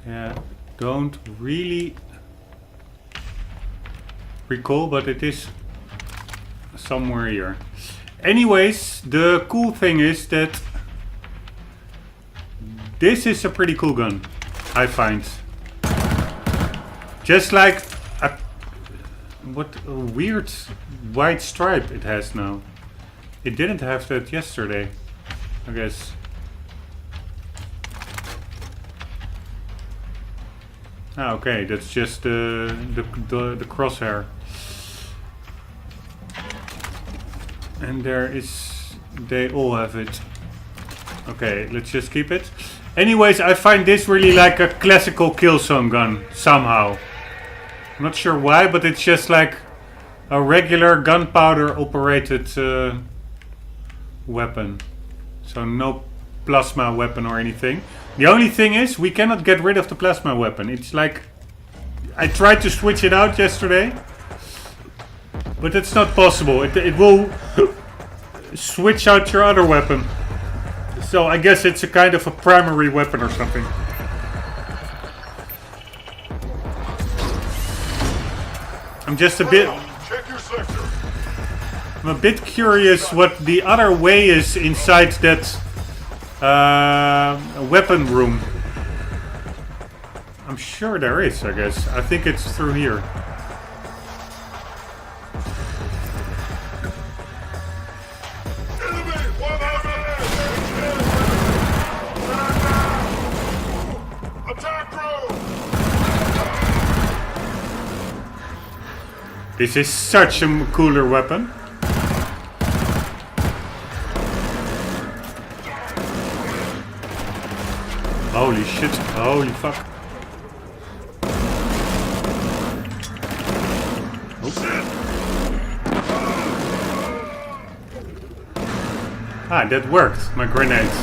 [SPEAKER 1] Yeah, don't really recall, but it is somewhere here. Anyways, the cool thing is that this is a pretty cool gun, I find. Just like a... What a weird white stripe it has now. It didn't have that yesterday, I guess. Ah, okay, that's just the crosshair. And there is... They all have it. Okay, let's just keep it. Anyways, I find this really like a classical Killzone gun, somehow. I'm not sure why, but it's just like a regular gunpowder operated weapon. So no plasma weapon or anything. The only thing is we cannot get rid of the plasma weapon. It's like I tried to switch it out yesterday, but it's not possible. It will switch out your other weapon. So I guess it's a kind of a primary weapon or something. I'm just a bit... I'm a bit curious what the other way is inside that weapon room. I'm sure there is, I guess. I think it's through here. This is such a cooler weapon. Holy shit, holy fuck. Oops. Ah, that worked, my grenades.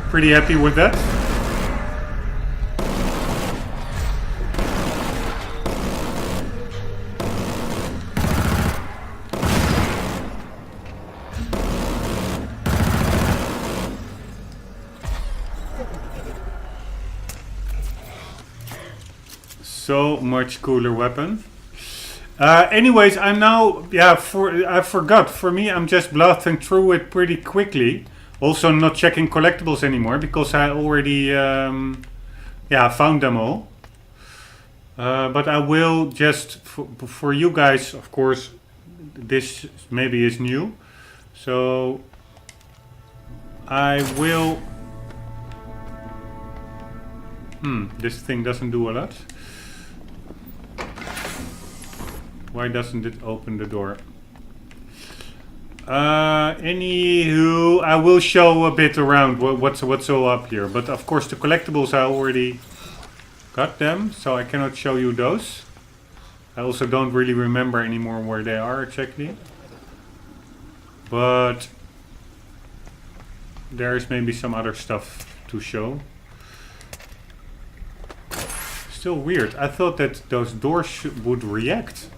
[SPEAKER 1] Pretty happy with that. So much cooler weapon. Anyways, I'm now... Yeah, I forgot. For me, I'm just blasting through it pretty quickly. Also not checking collectibles anymore, because I already found them all. But I will just... For you guys, of course, this maybe is new. So... I will... this thing doesn't do a lot. Why doesn't it open the door? Anywho, I will show a bit around what's all up here. But of course the collectibles I already got them, so I cannot show you those. I also don't really remember anymore where they are exactly. But there's maybe some other stuff to show. Still weird. I thought that those doors would react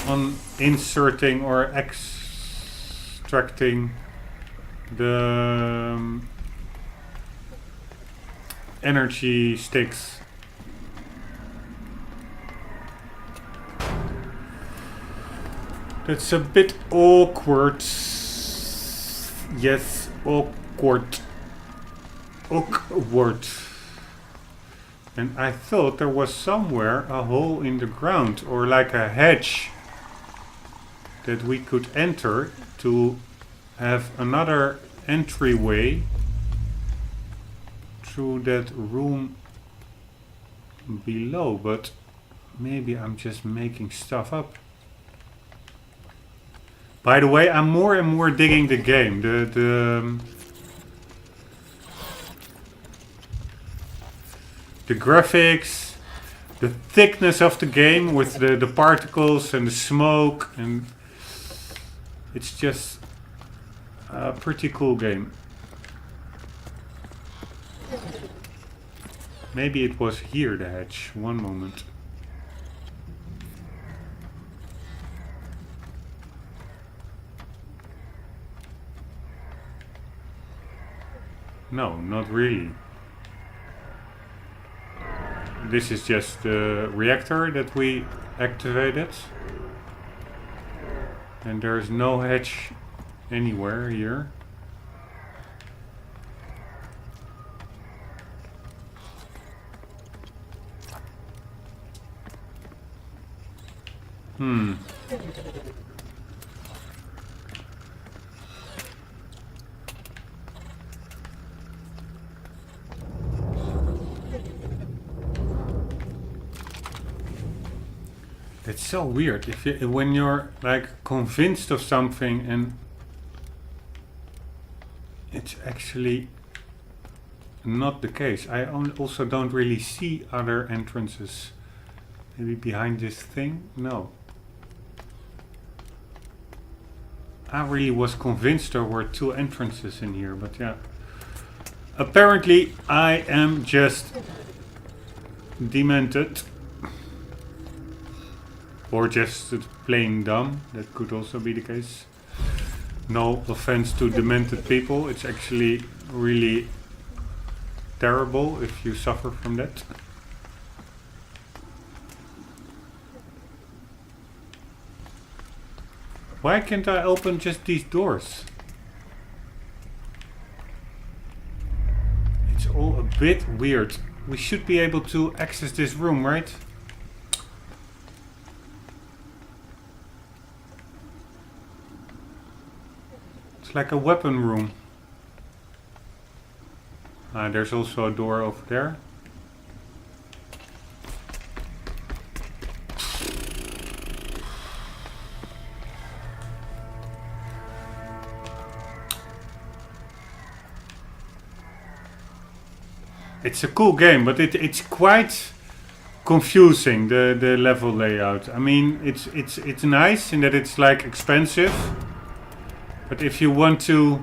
[SPEAKER 1] on inserting or extracting the energy sticks. That's a bit awkward. Yes, awkward. Awkward. And I thought there was somewhere a hole in the ground or like a hedge that we could enter to have another entryway through that room below, but maybe I'm just making stuff up. By the way, I'm more and more digging the game. The graphics, the thickness of the game with the particles and the smoke, and it's just a pretty cool game. Maybe it was here, the hatch. One moment. No, not really. This is just the reactor that we activated. And there's no hatch anywhere here. It's so weird when you're like convinced of something and it's actually not the case. I also don't really see other entrances. Maybe behind this thing? No. I really was convinced there were two entrances in here, but yeah. Apparently I am just demented. Or just plain dumb. That could also be the case. No offense to demented people. It's actually really terrible if you suffer from that. Why can't I open just these doors? It's all a bit weird. We should be able to access this room, right? Like a weapon room. There's also a door over there. It's a cool game, but it's quite confusing, the level layout. I mean, it's nice in that it's like expensive. But if you want to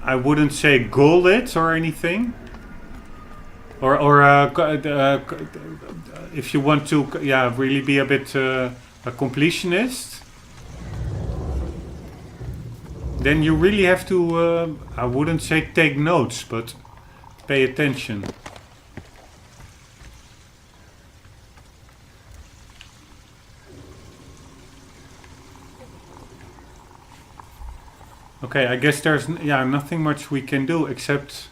[SPEAKER 1] I wouldn't say goal it or anything. Or if you want to really be a bit a completionist, then you really have to I wouldn't say take notes, but pay attention. Okay, I guess there's nothing much we can do except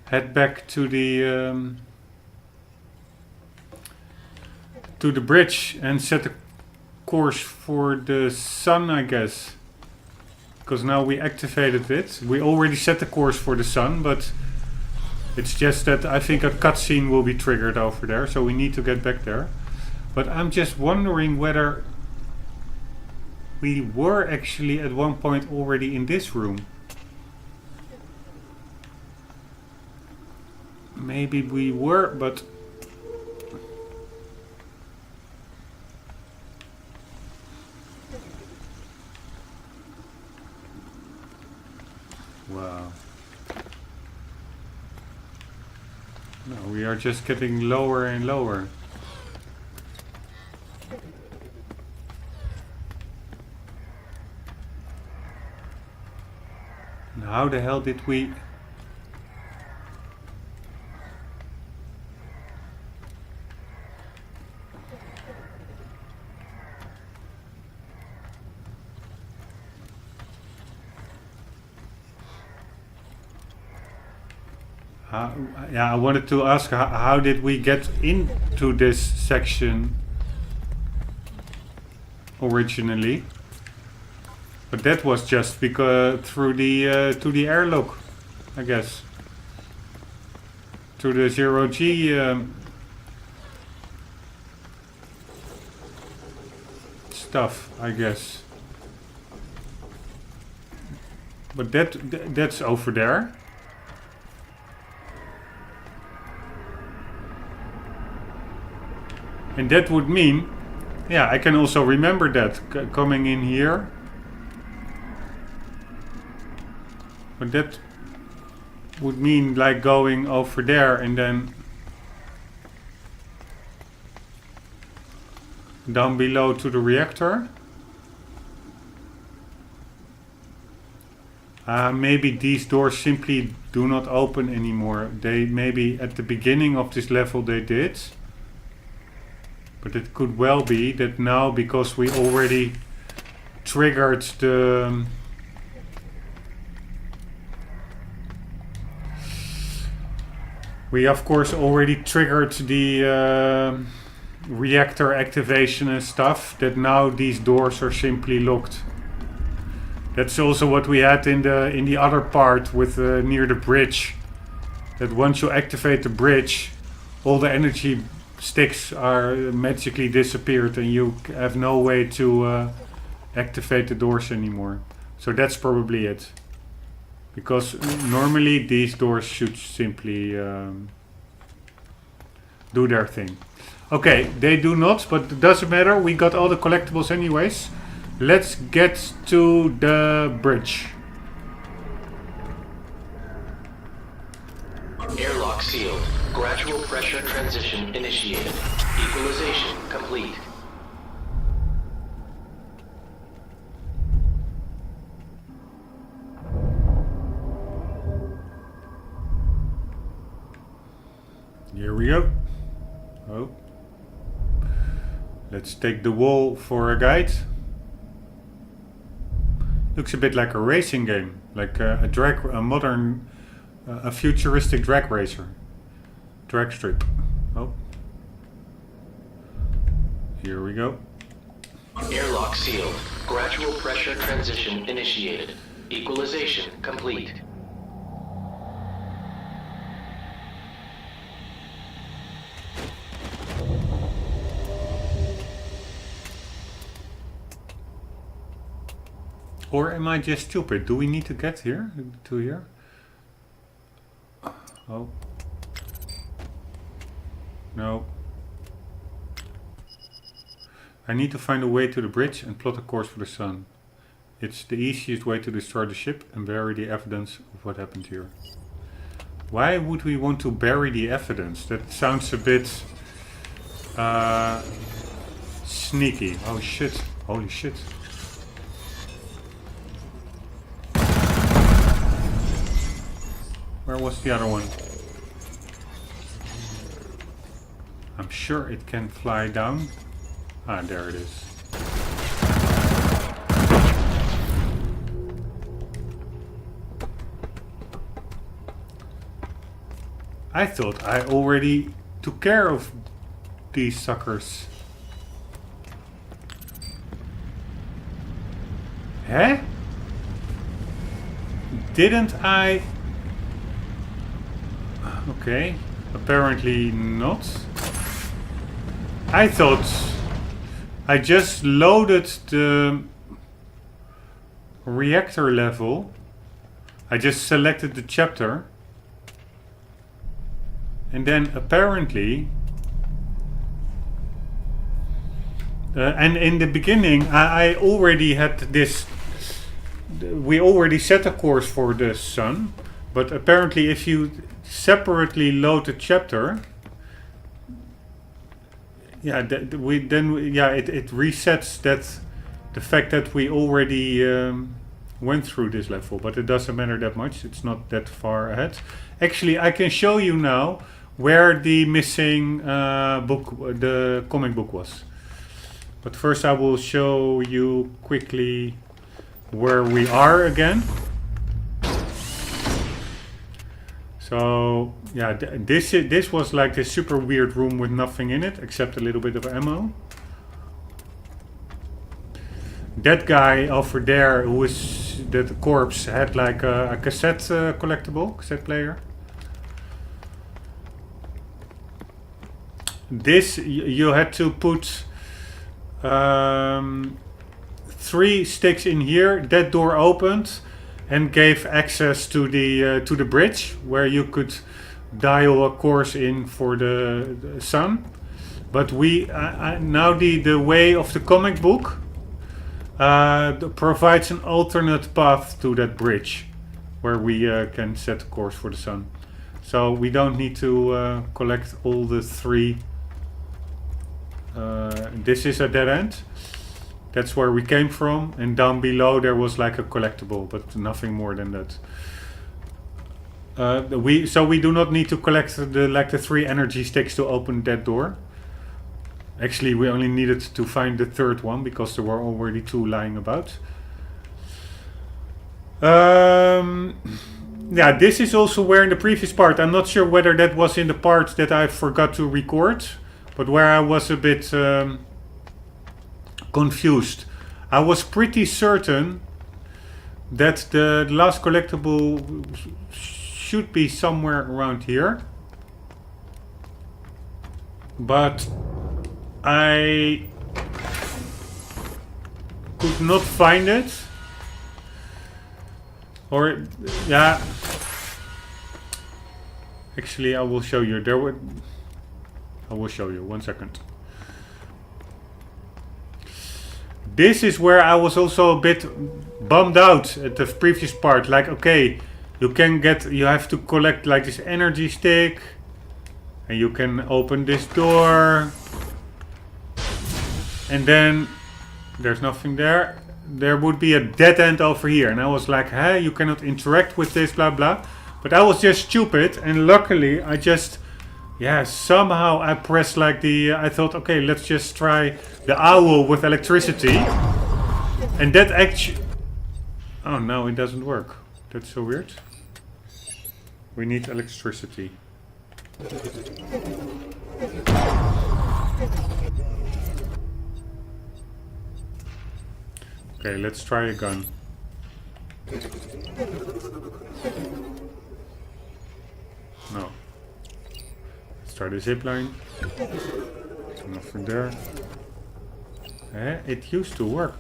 [SPEAKER 1] head back to the bridge and set a course for the sun, I guess. Because now we activated it. We already set the course for the sun, but it's just that I think a cutscene will be triggered over there, so we need to get back there. But I'm just wondering whether we were actually at one point already in this room. Maybe we were, but wow. No, we are just getting lower and lower. How the hell did we... Yeah, I wanted to ask how did we get into this section originally? But that was just because through the to the airlock, I guess. Through the 0G stuff, I guess. But that's over there. And that would mean, yeah, I can also remember that coming in here. But that would mean like going over there and then down below to the reactor. Maybe these doors simply do not open anymore. They maybe at the beginning of this level they did. But it could well be that now, because we already triggered the... We of course already triggered the reactor activation and stuff, that now these doors are simply locked. That's also what we had in the other part with near the bridge. That once you activate the bridge, all the energy sticks are magically disappeared and you have no way to activate the doors anymore. So that's probably it. Because normally these doors should simply do their thing. Okay, they do not, but it doesn't matter. We got all the collectibles anyways. Let's get to the bridge.
[SPEAKER 5] Airlock sealed. Gradual pressure transition initiated. Equalization complete.
[SPEAKER 1] Here we go. Oh. Let's take the wall for a guide. Looks a bit like a racing game, like a modern, a futuristic drag racer. Drag strip. Oh. Here we go.
[SPEAKER 5] Airlock sealed. Gradual pressure transition initiated. Equalization complete.
[SPEAKER 1] Or am I just stupid? Do we need to get here? To here? Oh. No. I need to find a way to the bridge and plot a course for the sun. It's the easiest way to destroy the ship and bury the evidence of what happened here. Why would we want to bury the evidence? That sounds a bit sneaky. Oh shit. Holy shit. Where was the other one? I'm sure it can fly down. Ah, there it is. I thought I already took care of these suckers. Huh? Didn't I? Okay, apparently not. I thought I just loaded the reactor level. I just selected the chapter. And then apparently... and in the beginning I already had this... We already set a course for the sun. But apparently if you separately load the chapter... Yeah, it resets that the fact that we already went through this level, but it doesn't matter that much. It's not that far ahead. Actually, I can show you now where the missing book, the comic book was. But first I will show you quickly where we are again. So yeah, this was like this super weird room with nothing in it except a little bit of ammo. That guy over there, who is the corpse, had like a cassette collectible, cassette player. This you had to put 3 sticks in here. That door opened and gave access to the bridge where you could dial a course in for the sun. But we now the way of the comic book provides an alternate path to that bridge where we can set a course for the sun. So we don't need to collect all the 3. This is a dead end. That's where we came from, and down below there was like a collectible, but nothing more than that. So we do not need to collect the 3 energy sticks to open that door. Actually, we only needed to find the 3rd one because there were already 2 lying about. Yeah, this is also where in the previous part, I'm not sure whether that was in the part that I forgot to record, but where I was a bit confused. I was pretty certain that the last collectible should be somewhere around here, but I could not find it. Or yeah, actually I will show you. I will show you, 1 second. This is where I was also a bit bummed out at the previous part. Like, okay, you have to collect like this energy stick, and you can open this door, and then there's nothing there. There would be a dead end over here, and I was like, hey, you cannot interact with this, blah blah. But I was just stupid, and luckily I just, yeah, somehow I pressed like I thought, okay, let's just try the owl with electricity. And that actually, oh no, it doesn't work. That's so weird. We need electricity. Okay, let's try a gun. No. Let's try the zipline. Nothing there. It used to work.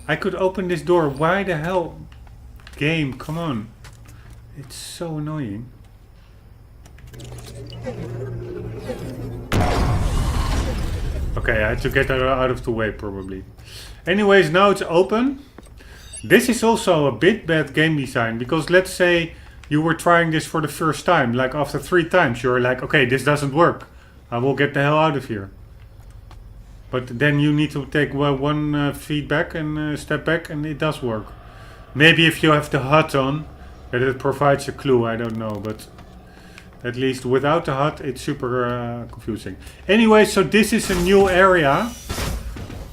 [SPEAKER 1] I could open this door. Why the hell? Game, come on. It's so annoying. Okay, I had to get that out of the way probably. Anyways, now it's open. This is also a bit bad game design, because let's say you were trying this for the first time. Like after 3 times you're like, okay, this doesn't work. I will get the hell out of here. But then you need to take 1 feedback and step back, and it does work. Maybe if you have the HUD on, that it provides a clue, I don't know, but at least without the HUD it's super confusing. Anyway, so this is a new area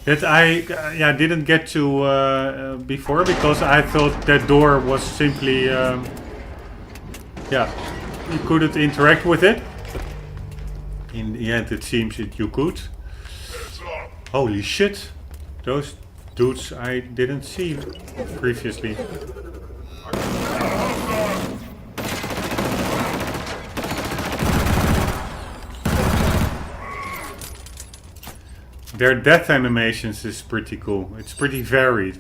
[SPEAKER 1] that I didn't get to before, because I thought that door was simply, you couldn't interact with it. In the end it seems that you could. Holy shit, those dudes I didn't see previously. Their death animations is pretty cool. It's pretty varied.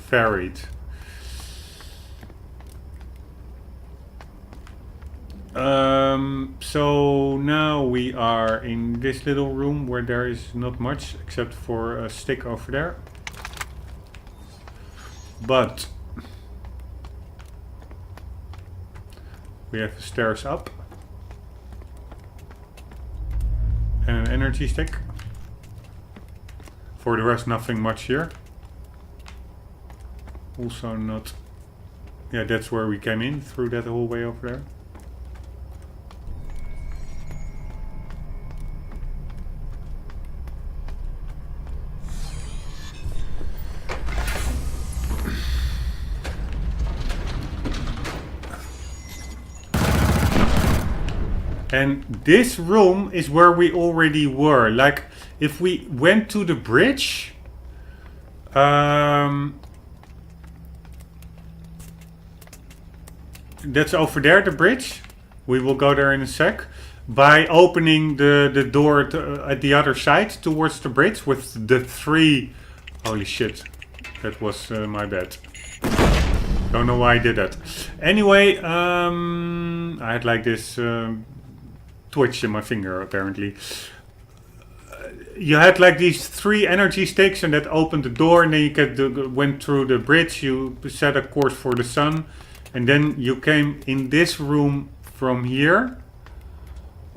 [SPEAKER 1] So now we are in this little room where there is not much except for a stick over there. But we have the stairs up. energy stick. For the rest, nothing much here. Also not... Yeah, that's where we came in, through that hallway over there. And this room is where we already were. Like, if we went to the bridge... that's over there, the bridge. We will go there in a sec. By opening the door at the other side towards the bridge with the 3... Holy shit. That was my bad. Don't know why I did that. Anyway, I had like this twitch in my finger apparently. You had like these 3 energy sticks and that opened the door, and then you went through the bridge. You set a course for the sun. And then you came in this room from here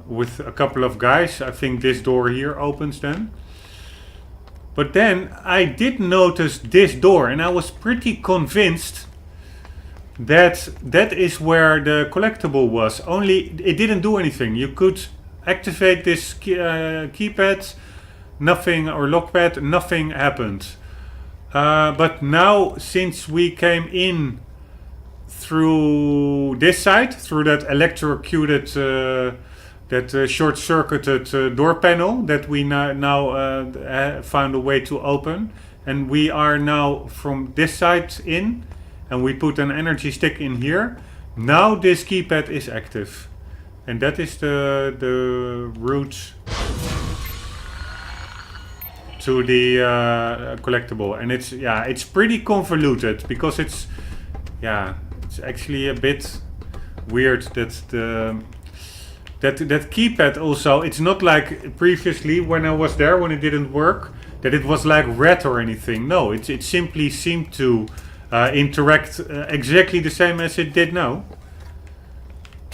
[SPEAKER 1] with a couple of guys. I think this door here opens then. But then I did notice this door, and I was pretty convinced that that is where the collectible was. Only it didn't do anything. You could activate this keypad, nothing, or lockpad, nothing happened. But now, since we came in through this side, through that electrocuted, short-circuited door panel that we now found a way to open, and we are now from this side in, and we put an energy stick in here. Now this keypad is active, and that is the route to the collectible. And it's pretty convoluted because it's actually a bit weird that that keypad also, it's not like previously when I was there, when it didn't work, that it was like red or anything. No, it simply seemed to interact exactly the same as it did now.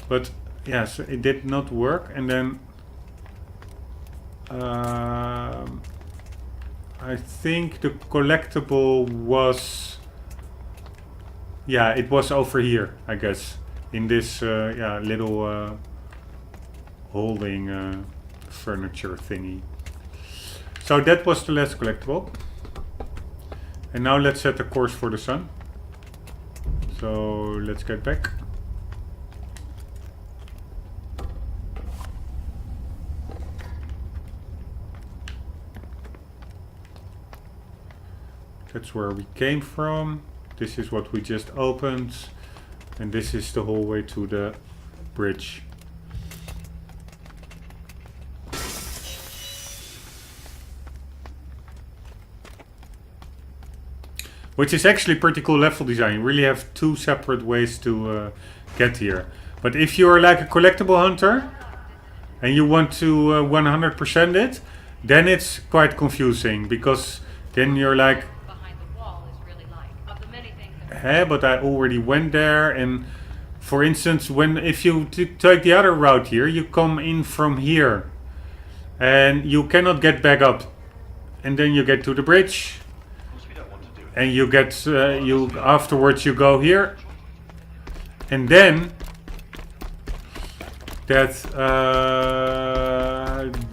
[SPEAKER 1] But yeah, so it did not work. And then I think the collectible was... Yeah, it was over here, I guess, in this little holding furniture thingy. So that was the last collectible. And now let's set a course for the sun. So let's get back. That's where we came from. This is what we just opened, and this is the hallway to the bridge. Which is actually pretty cool level design. You really have 2 separate ways to get here. But if you're like a collectible hunter and you want to 100% it, then it's quite confusing, because then you're like, but I already went there. And for instance, if you take the other route here, you come in from here and you cannot get back up, and then you get to the bridge, and you get afterwards you go here, and then that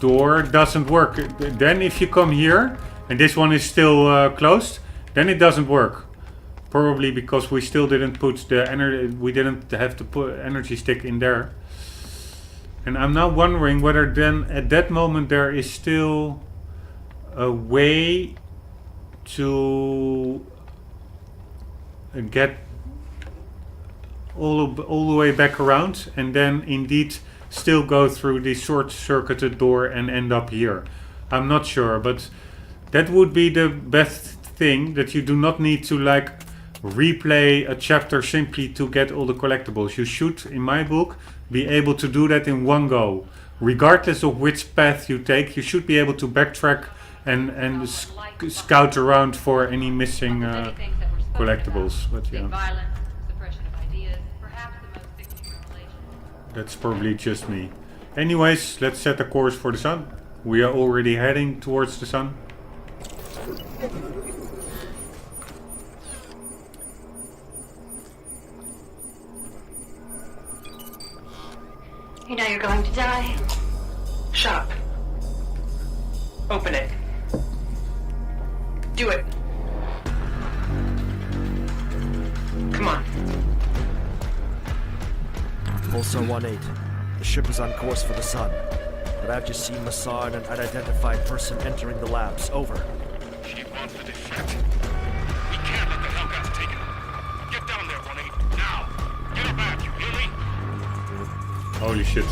[SPEAKER 1] door doesn't work. Then if you come here and this one is still closed, then it doesn't work. Probably because we still didn't put the energy, we didn't have to put energy stick in there. And I'm now wondering whether then at that moment there is still a way to get all the way back around, and then indeed still go through the short-circuited door and end up here. I'm not sure, but that would be the best thing, that you do not need to like replay a chapter simply to get all the collectibles. You should, in my book, be able to do that in one go. Regardless of which path you take, you should be able to backtrack and scout around for any missing collectibles. But yeah, that's probably just me. Anyways, let's set a course for the sun. We are already heading towards the sun.
[SPEAKER 13] You know you're going to die. Shop. Open it. Do it. Come on.
[SPEAKER 12] Also 1-8. The ship is on course for the sun. But I've just seen Massar and an unidentified person entering the labs. Over.
[SPEAKER 8] She wants to defect. We can't let the Hellcats take it. Get down there, 1-8. Now. Get her back, you hear me?
[SPEAKER 1] Holy shit.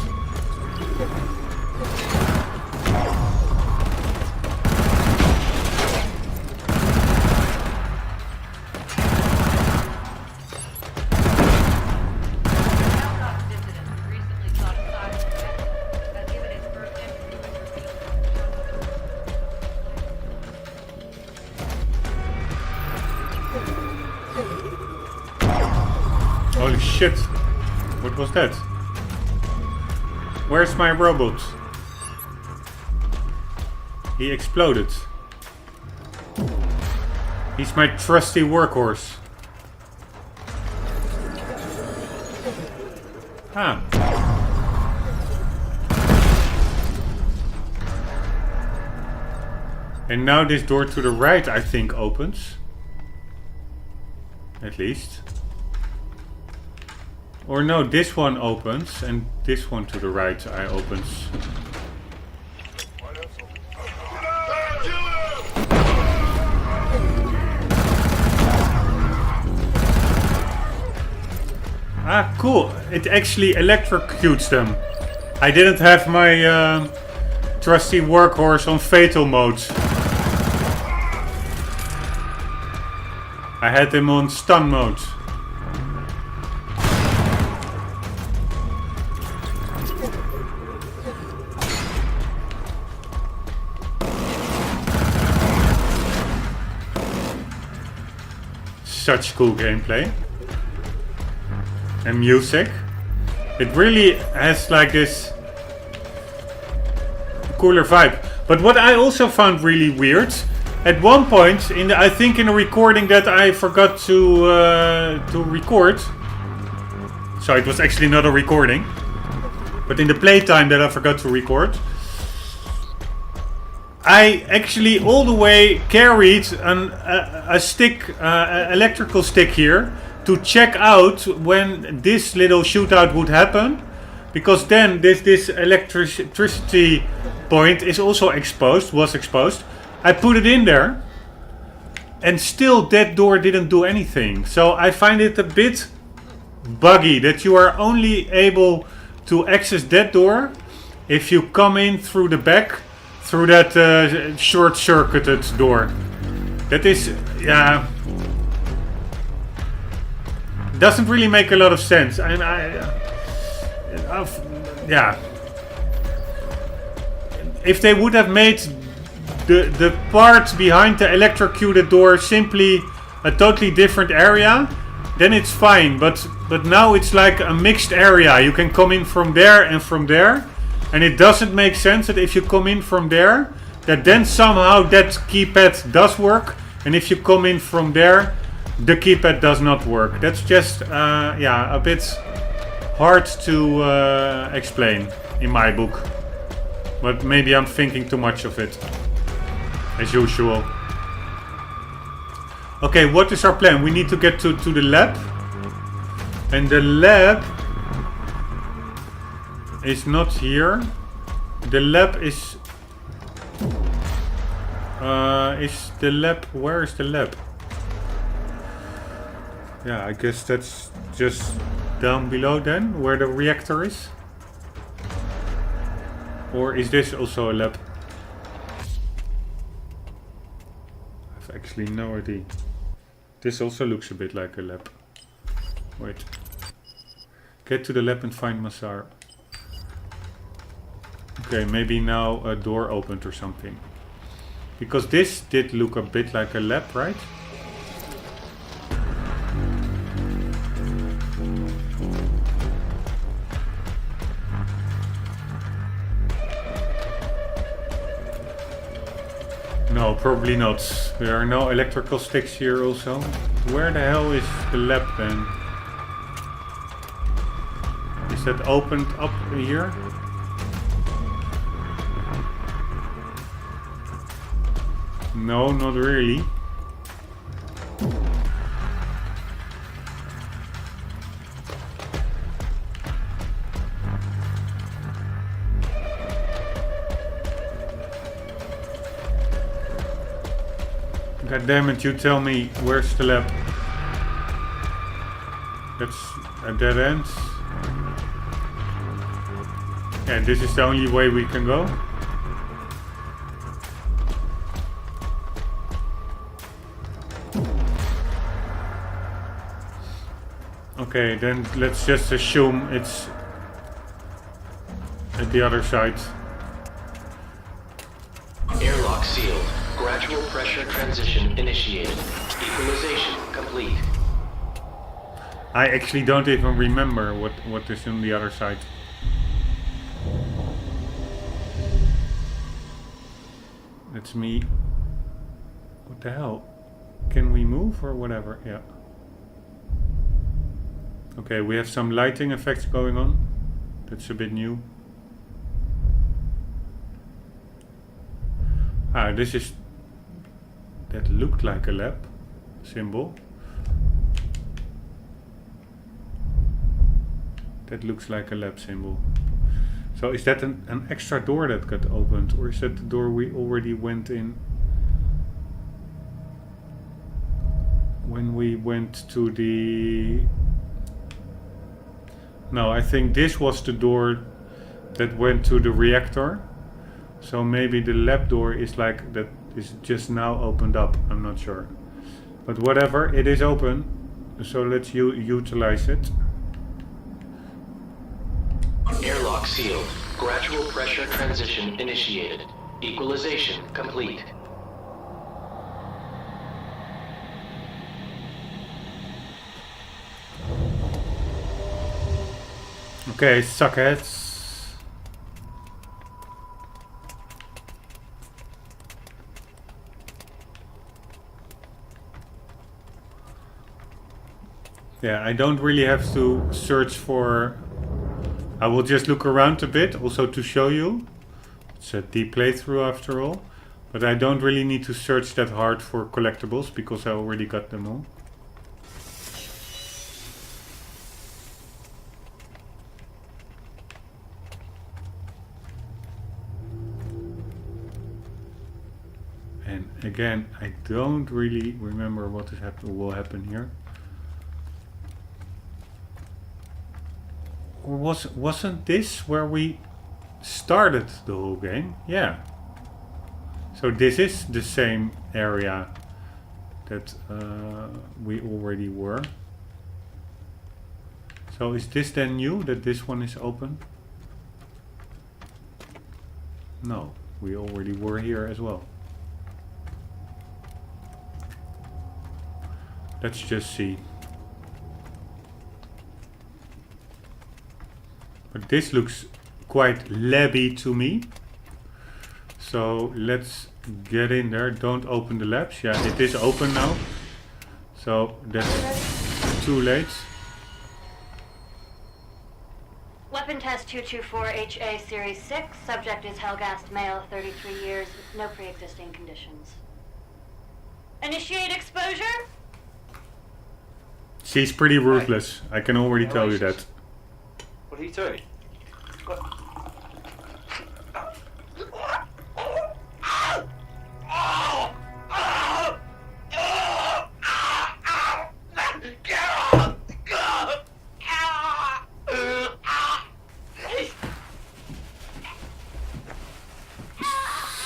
[SPEAKER 1] Holy shit. What was that? Where's my robot? He exploded. He's my trusty workhorse. Ah. And now this door to the right, I think, opens. At least. Or no, this one opens and this one to the right opens. Ah, cool. It actually electrocutes them. I didn't have my trusty workhorse on fatal mode. I had him on stun mode. Such cool gameplay. And music. It really has like this cooler vibe. But what I also found really weird, at one point in the, I think in a recording that I forgot to record. So it was actually not a recording, but in the playtime that I forgot to record, I actually all the way carried a stick, electrical stick here, to check out when this little shootout would happen, because then this electricity point is also exposed, was exposed. I put it in there, and still that door didn't do anything. So I find it a bit buggy that you are only able to access that door if you come in through the back, through that short-circuited door. That is, yeah, doesn't really make a lot of sense. And yeah, if they would have made the part behind the electrocuted door simply a totally different area, then it's fine. But now it's like a mixed area. You can come in from there and from there, and it doesn't make sense that if you come in from there, that then somehow that keypad does work, and if you come in from there, the keypad does not work. That's just yeah, a bit hard to explain in my book, but maybe I'm thinking too much of it, as usual. Okay, what is our plan? We need to get to the lab, and the lab is not here. The lab is the lab, where is the lab? Yeah, I guess that's just down below then, where the reactor is. Or is this also a lab? I have actually no idea. This also looks a bit like a lab. Wait. Get to the lab and find Massar. Okay, maybe now a door opened or something. Because this did look a bit like a lab, right? probably not. There are no electrical sticks here also. Where the hell is the lab then? Is that opened up here? No, not really. God damn it, you tell me, where's the lab? That's a dead end. Yeah, this is the only way we can go. Okay, then let's just assume it's at the other side.
[SPEAKER 5] Airlock sealed. Gradual pressure transition initiated. Equalization complete.
[SPEAKER 1] I actually don't even remember what is on the other side. That's me. What the hell? Can we move or whatever? Yeah. Okay, we have some lighting effects going on. That's a bit new. Ah, this is... That looked like a lab symbol. That looks like a lab symbol. So is that an extra door that got opened? Or is that the door we already went in? When we went to the... No, I think this was the door that went to the reactor. So maybe the lab door is like that is just now opened up. I'm not sure. But whatever, it is open. So let's utilize it.
[SPEAKER 5] Airlock sealed. Gradual pressure transition initiated. Equalization complete.
[SPEAKER 1] Okay, suckheads. Yeah, I don't really have to search for... I will just look around a bit, also to show you. It's a deep playthrough after all. But I don't really need to search that hard for collectibles, because I already got them all. And again, I don't really remember what will happen here. Or wasn't this where we started the whole game? Yeah. So this is the same area that we already were. So is this then new, that this one is open? No, we already were here as well. Let's just see. But this looks quite labby to me. So let's get in there. Don't open the labs. Yeah, it is open now. So that's too late.
[SPEAKER 13] Weapon test 224HA Series 6. Subject is Helgast, male, 33 years, with no pre-existing conditions. Initiate exposure?
[SPEAKER 1] She's pretty ruthless. I can already tell you that.
[SPEAKER 11] What are you doing?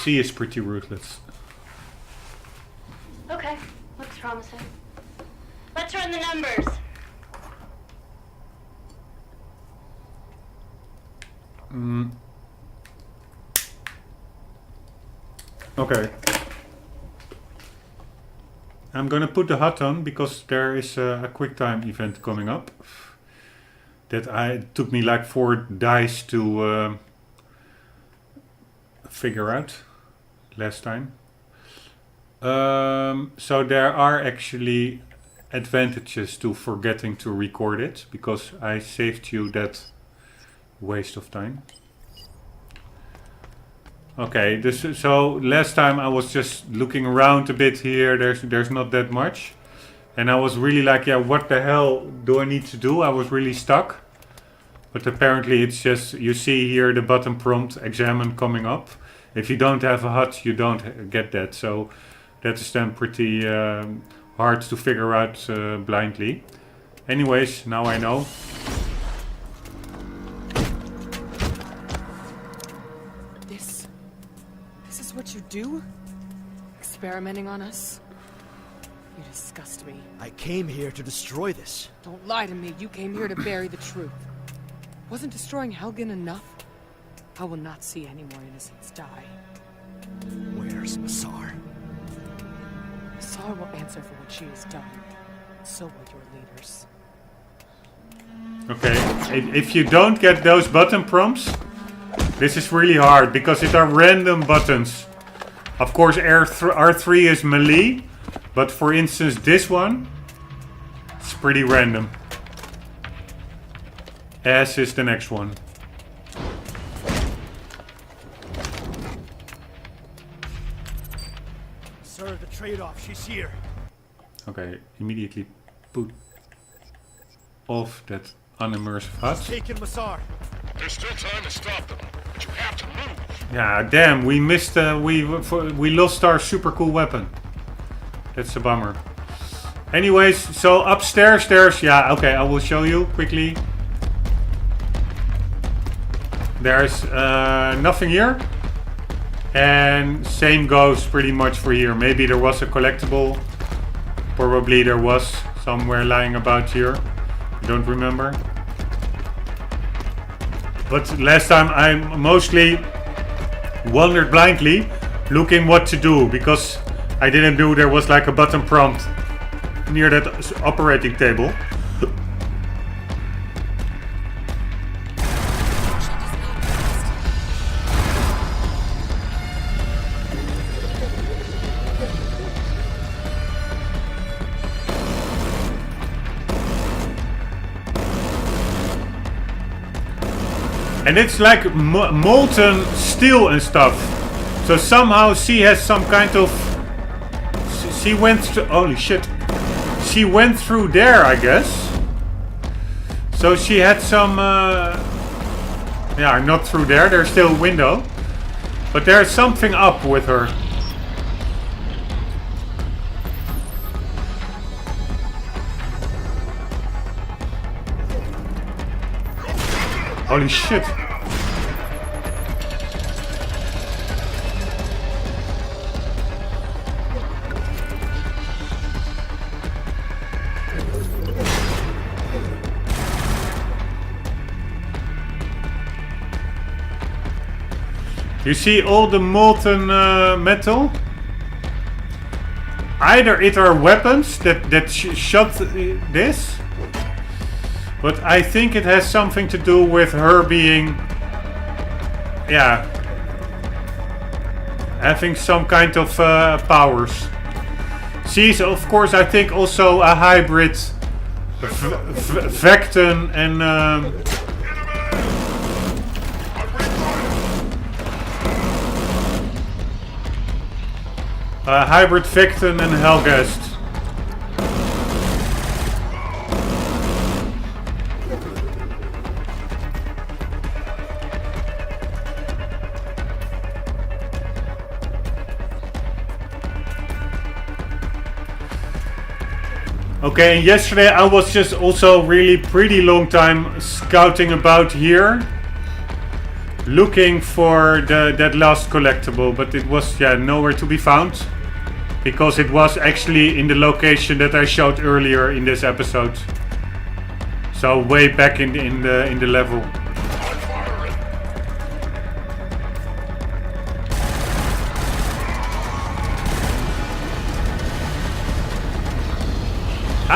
[SPEAKER 1] She is pretty ruthless.
[SPEAKER 13] Okay, looks promising. Let's run the numbers.
[SPEAKER 1] Okay. I'm gonna put the HUD on because there is a quick time event coming up that took me like 4 dice to figure out last time. So there are actually advantages to forgetting to record it, because I saved you that waste of time. Okay, so last time I was just looking around a bit here. There's not that much, and I was really like, yeah, what the hell do I need to do? I was really stuck. But apparently it's just, you see here the button prompt examine coming up. If you don't have a HUD, you don't get that. So that is then pretty hard to figure out blindly. Anyways, now I know.
[SPEAKER 14] This is what you do? Experimenting on us? You disgust me.
[SPEAKER 12] I came here to destroy this.
[SPEAKER 14] Don't lie to me. You came here to bury the truth. Wasn't destroying Helgen enough? I will not see any more innocents die.
[SPEAKER 12] Where's Massar?
[SPEAKER 14] Massar will answer for what she has done. So will your leaders.
[SPEAKER 1] Okay, if you don't get those button prompts, this is really hard, because it are random buttons. Of course, R3 is melee, but for instance this one, it's pretty random. S is the next one.
[SPEAKER 12] Sir, the trade-off, she's here.
[SPEAKER 1] Okay, immediately put off that unimmersive HUD.
[SPEAKER 12] Taken Massar.
[SPEAKER 8] There's still time to stop them, but you have to move.
[SPEAKER 1] Yeah, damn, we missed, we lost our super cool weapon. That's a bummer. Anyways, so upstairs there's, yeah, okay, I will show you quickly. There's nothing here. And same goes pretty much for here. Maybe there was a collectible. Probably there was somewhere lying about here. I don't remember. But last time I mostly wandered blindly looking what to do, because I didn't know there was like a button prompt near that operating table. And it's like molten steel and stuff. So somehow she has some kind of... She went through... Holy shit. She went through there, I guess. So she had some... yeah, not through there. There's still a window. But there's something up with her. Holy shit. You see all the molten metal? Either it are weapons that shot this, but I think it has something to do with her being, yeah, having some kind of powers. She's, of course, I think also a hybrid Vecton and hybrid Vecton and Helghast. Okay, and yesterday I was just also really pretty long time scouting about here, looking for that last collectible, but it was, yeah, nowhere to be found, because it was actually in the location that I showed earlier in this episode. So way back in the level.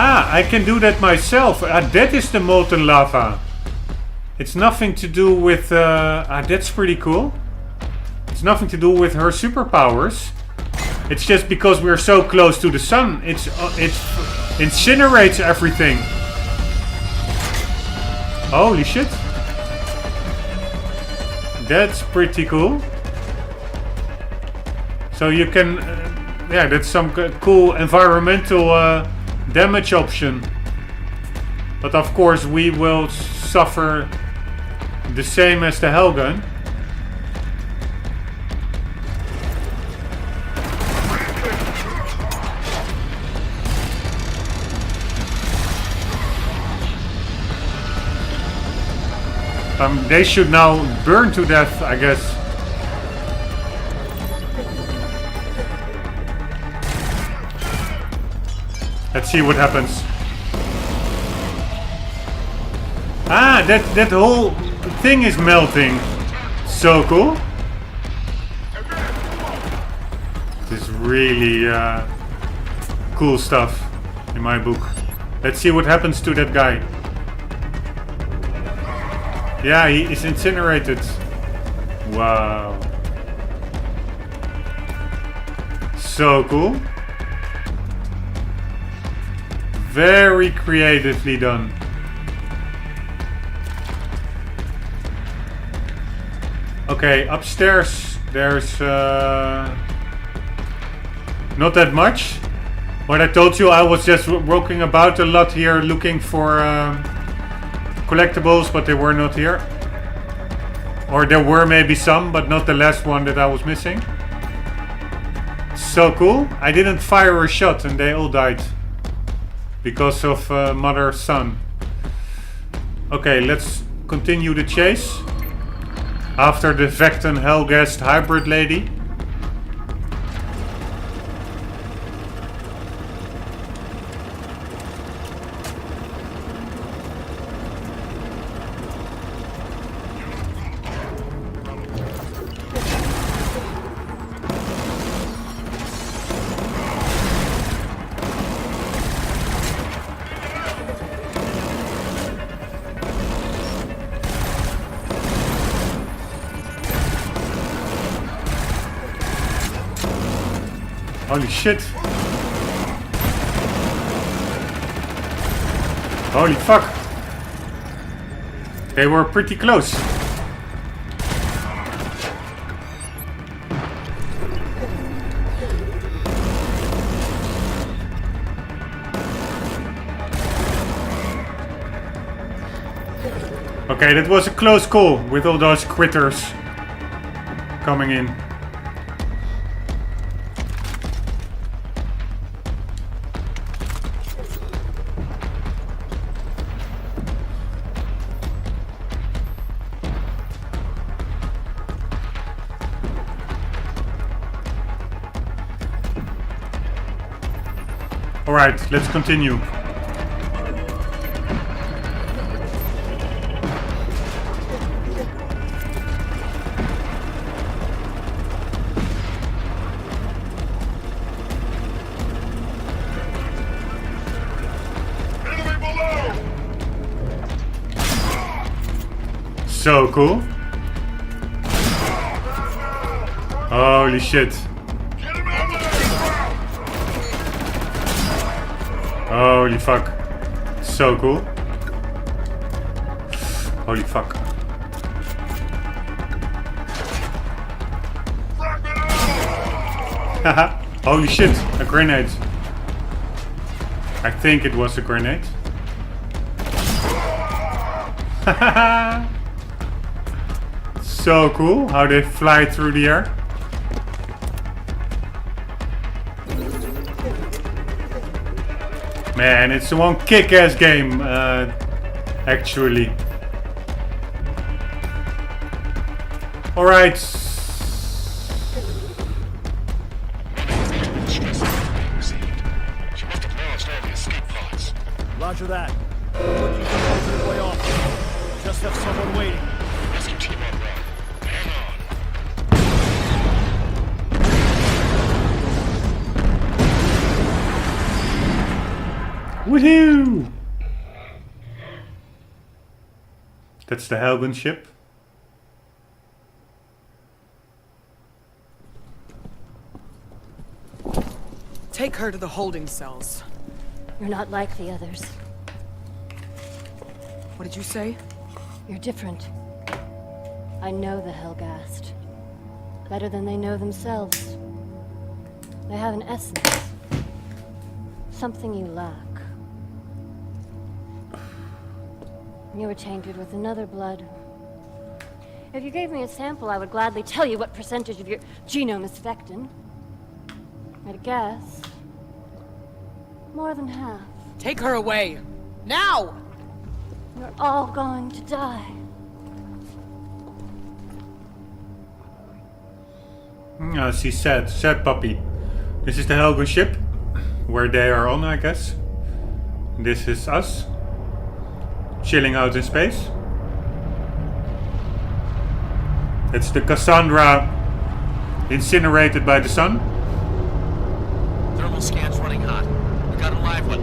[SPEAKER 1] Ah, I can do that myself. That is the molten lava. It's nothing to do with... that's pretty cool. It's nothing to do with her superpowers. It's just because we're so close to the sun. It incinerates everything. Holy shit. That's pretty cool. So you can, yeah, that's some cool environmental damage option. But of course we will suffer the same as the Hellgun. They should now burn to death, I guess. Let's see what happens. Ah, that whole thing is melting. So cool. This is really cool stuff in my book. Let's see what happens to that guy. Yeah, he is incinerated. Wow. So cool. Very creatively done. Okay, upstairs there's not that much. What I told you, I was just walking about a lot here looking for collectibles, but they were not here. Or there were maybe some, but not the last one that I was missing. So cool. I didn't fire a shot and they all died. Because of mother-son. Okay, let's continue the chase. After the Vecton Hellgast hybrid lady. Holy shit. Holy fuck. They were pretty close. Okay, that was a close call with all those critters coming in. Alright, let's continue. So cool. Holy shit. Holy fuck. So cool. Holy fuck. Haha. Holy shit. A grenade. I think it was a grenade. Haha. So cool how they fly through the air. Man, it's one kick-ass game, actually. Alright.
[SPEAKER 12] Roger that. When you can hold your way off, just have someone waiting.
[SPEAKER 8] Rescue team on route. Hang on.
[SPEAKER 1] Woohoo! That's the Hellgun ship.
[SPEAKER 14] her to the holding cells.
[SPEAKER 13] You're not like the others.
[SPEAKER 14] What did you say?
[SPEAKER 13] You're different. I know the Helghast. Better than they know themselves. They have an essence. Something you lack. You were tainted with another blood. If you gave me a sample, I would gladly tell you what percentage of your genome is Vectin. I'd guess more than half.
[SPEAKER 14] Take her away! Now!
[SPEAKER 13] You're all going to die.
[SPEAKER 1] She's sad. Sad puppy. This is the Helgen ship. Where they are on, I guess. This is us. Chilling out in space. It's the Cassandra incinerated by the sun.
[SPEAKER 9] Thermal scan's running hot. We got a live one.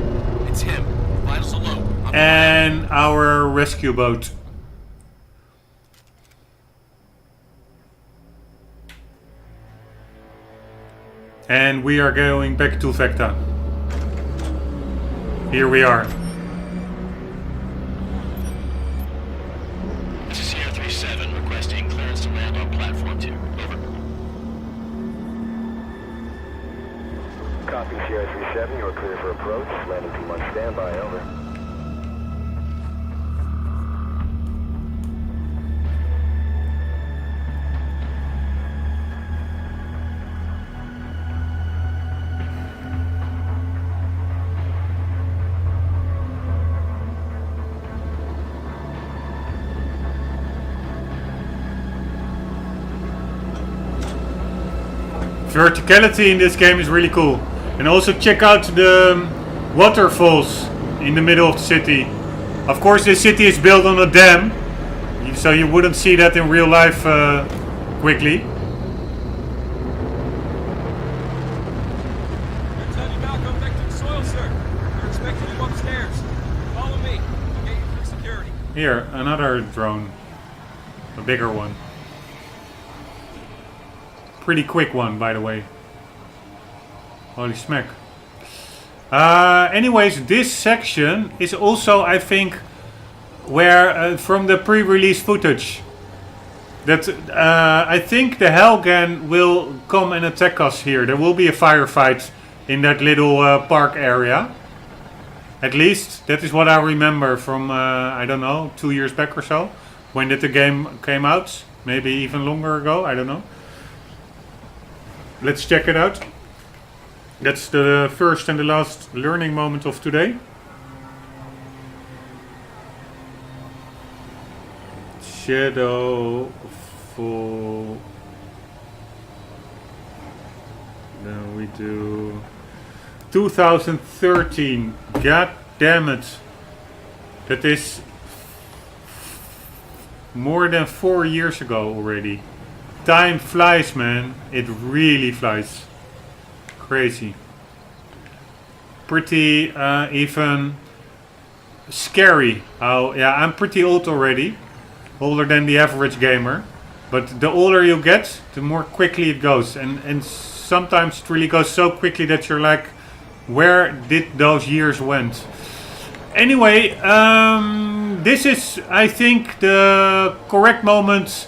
[SPEAKER 9] It's him. Vitals are low.
[SPEAKER 1] And our rescue boat. And we are going back to Vecta. Here we are.
[SPEAKER 9] This is Sierra 37 requesting clearance to land on platform 2. Over.
[SPEAKER 15] Copy, Sierra 37. You're clear for approach. Landing team on standby. Over.
[SPEAKER 1] Verticality in this game is really cool. And also check out the waterfalls in the middle of the city. Of course this city is built on a dam, so you wouldn't see that in real life quickly.
[SPEAKER 16] Lieutenant Malcolm, Vectin soil, sir. We're expecting you upstairs. Follow me. I'll get you through security.
[SPEAKER 1] Here, another drone. A bigger one. Pretty quick one, by the way. Holy smack. Anyways, this section is also, I think, where from the pre-release footage that I think the Helgen will come and attack us here. There will be a firefight in that little park area. At least that is what I remember from I don't know, 2 years back or so. When did the game came out? Maybe even longer ago. I don't know. Let's check it out. That's the first and the last learning moment of today. Shadowfall. Then we do 2013. God damn it. That is more than 4 years ago already. Time flies, man. It really flies. Crazy. Pretty even scary. Oh yeah, I'm pretty old already. Older than the average gamer. But the older you get, the more quickly it goes. And sometimes it really goes so quickly that you're like, where did those years went? Anyway, this is, I think, the correct moment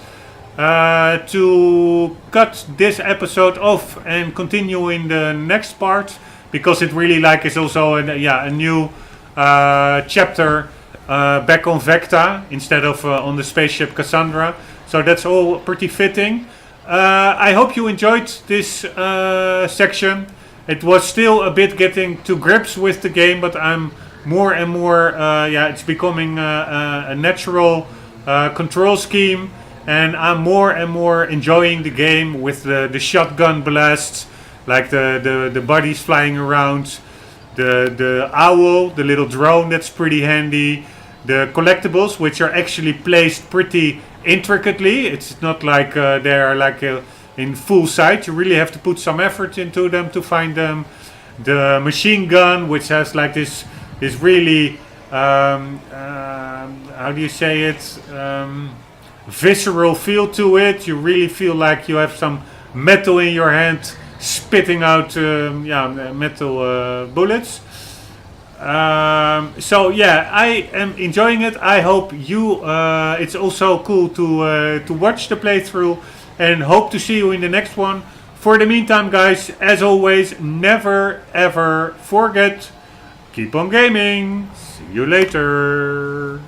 [SPEAKER 1] to cut this episode off and continue in the next part, because it really is also a new chapter back on Vecta instead of on the spaceship Cassandra. So that's all pretty fitting. I hope you enjoyed this section. It was still a bit getting to grips with the game, but I'm more and more, it's becoming a natural control scheme. And I'm more and more enjoying the game with the shotgun blasts, like the bodies flying around, the owl, the little drone that's pretty handy, the collectibles, which are actually placed pretty intricately. It's not like they're like in full sight. You really have to put some effort into them to find them. The machine gun, which has like this really how do you say it? Visceral feel to it. You really feel like you have some metal in your hand spitting out metal bullets. So yeah, I am enjoying it. I hope you. It's also cool to watch the playthrough, and hope to see you in the next one. For the meantime, guys, as always, never ever forget, keep on gaming. See you later.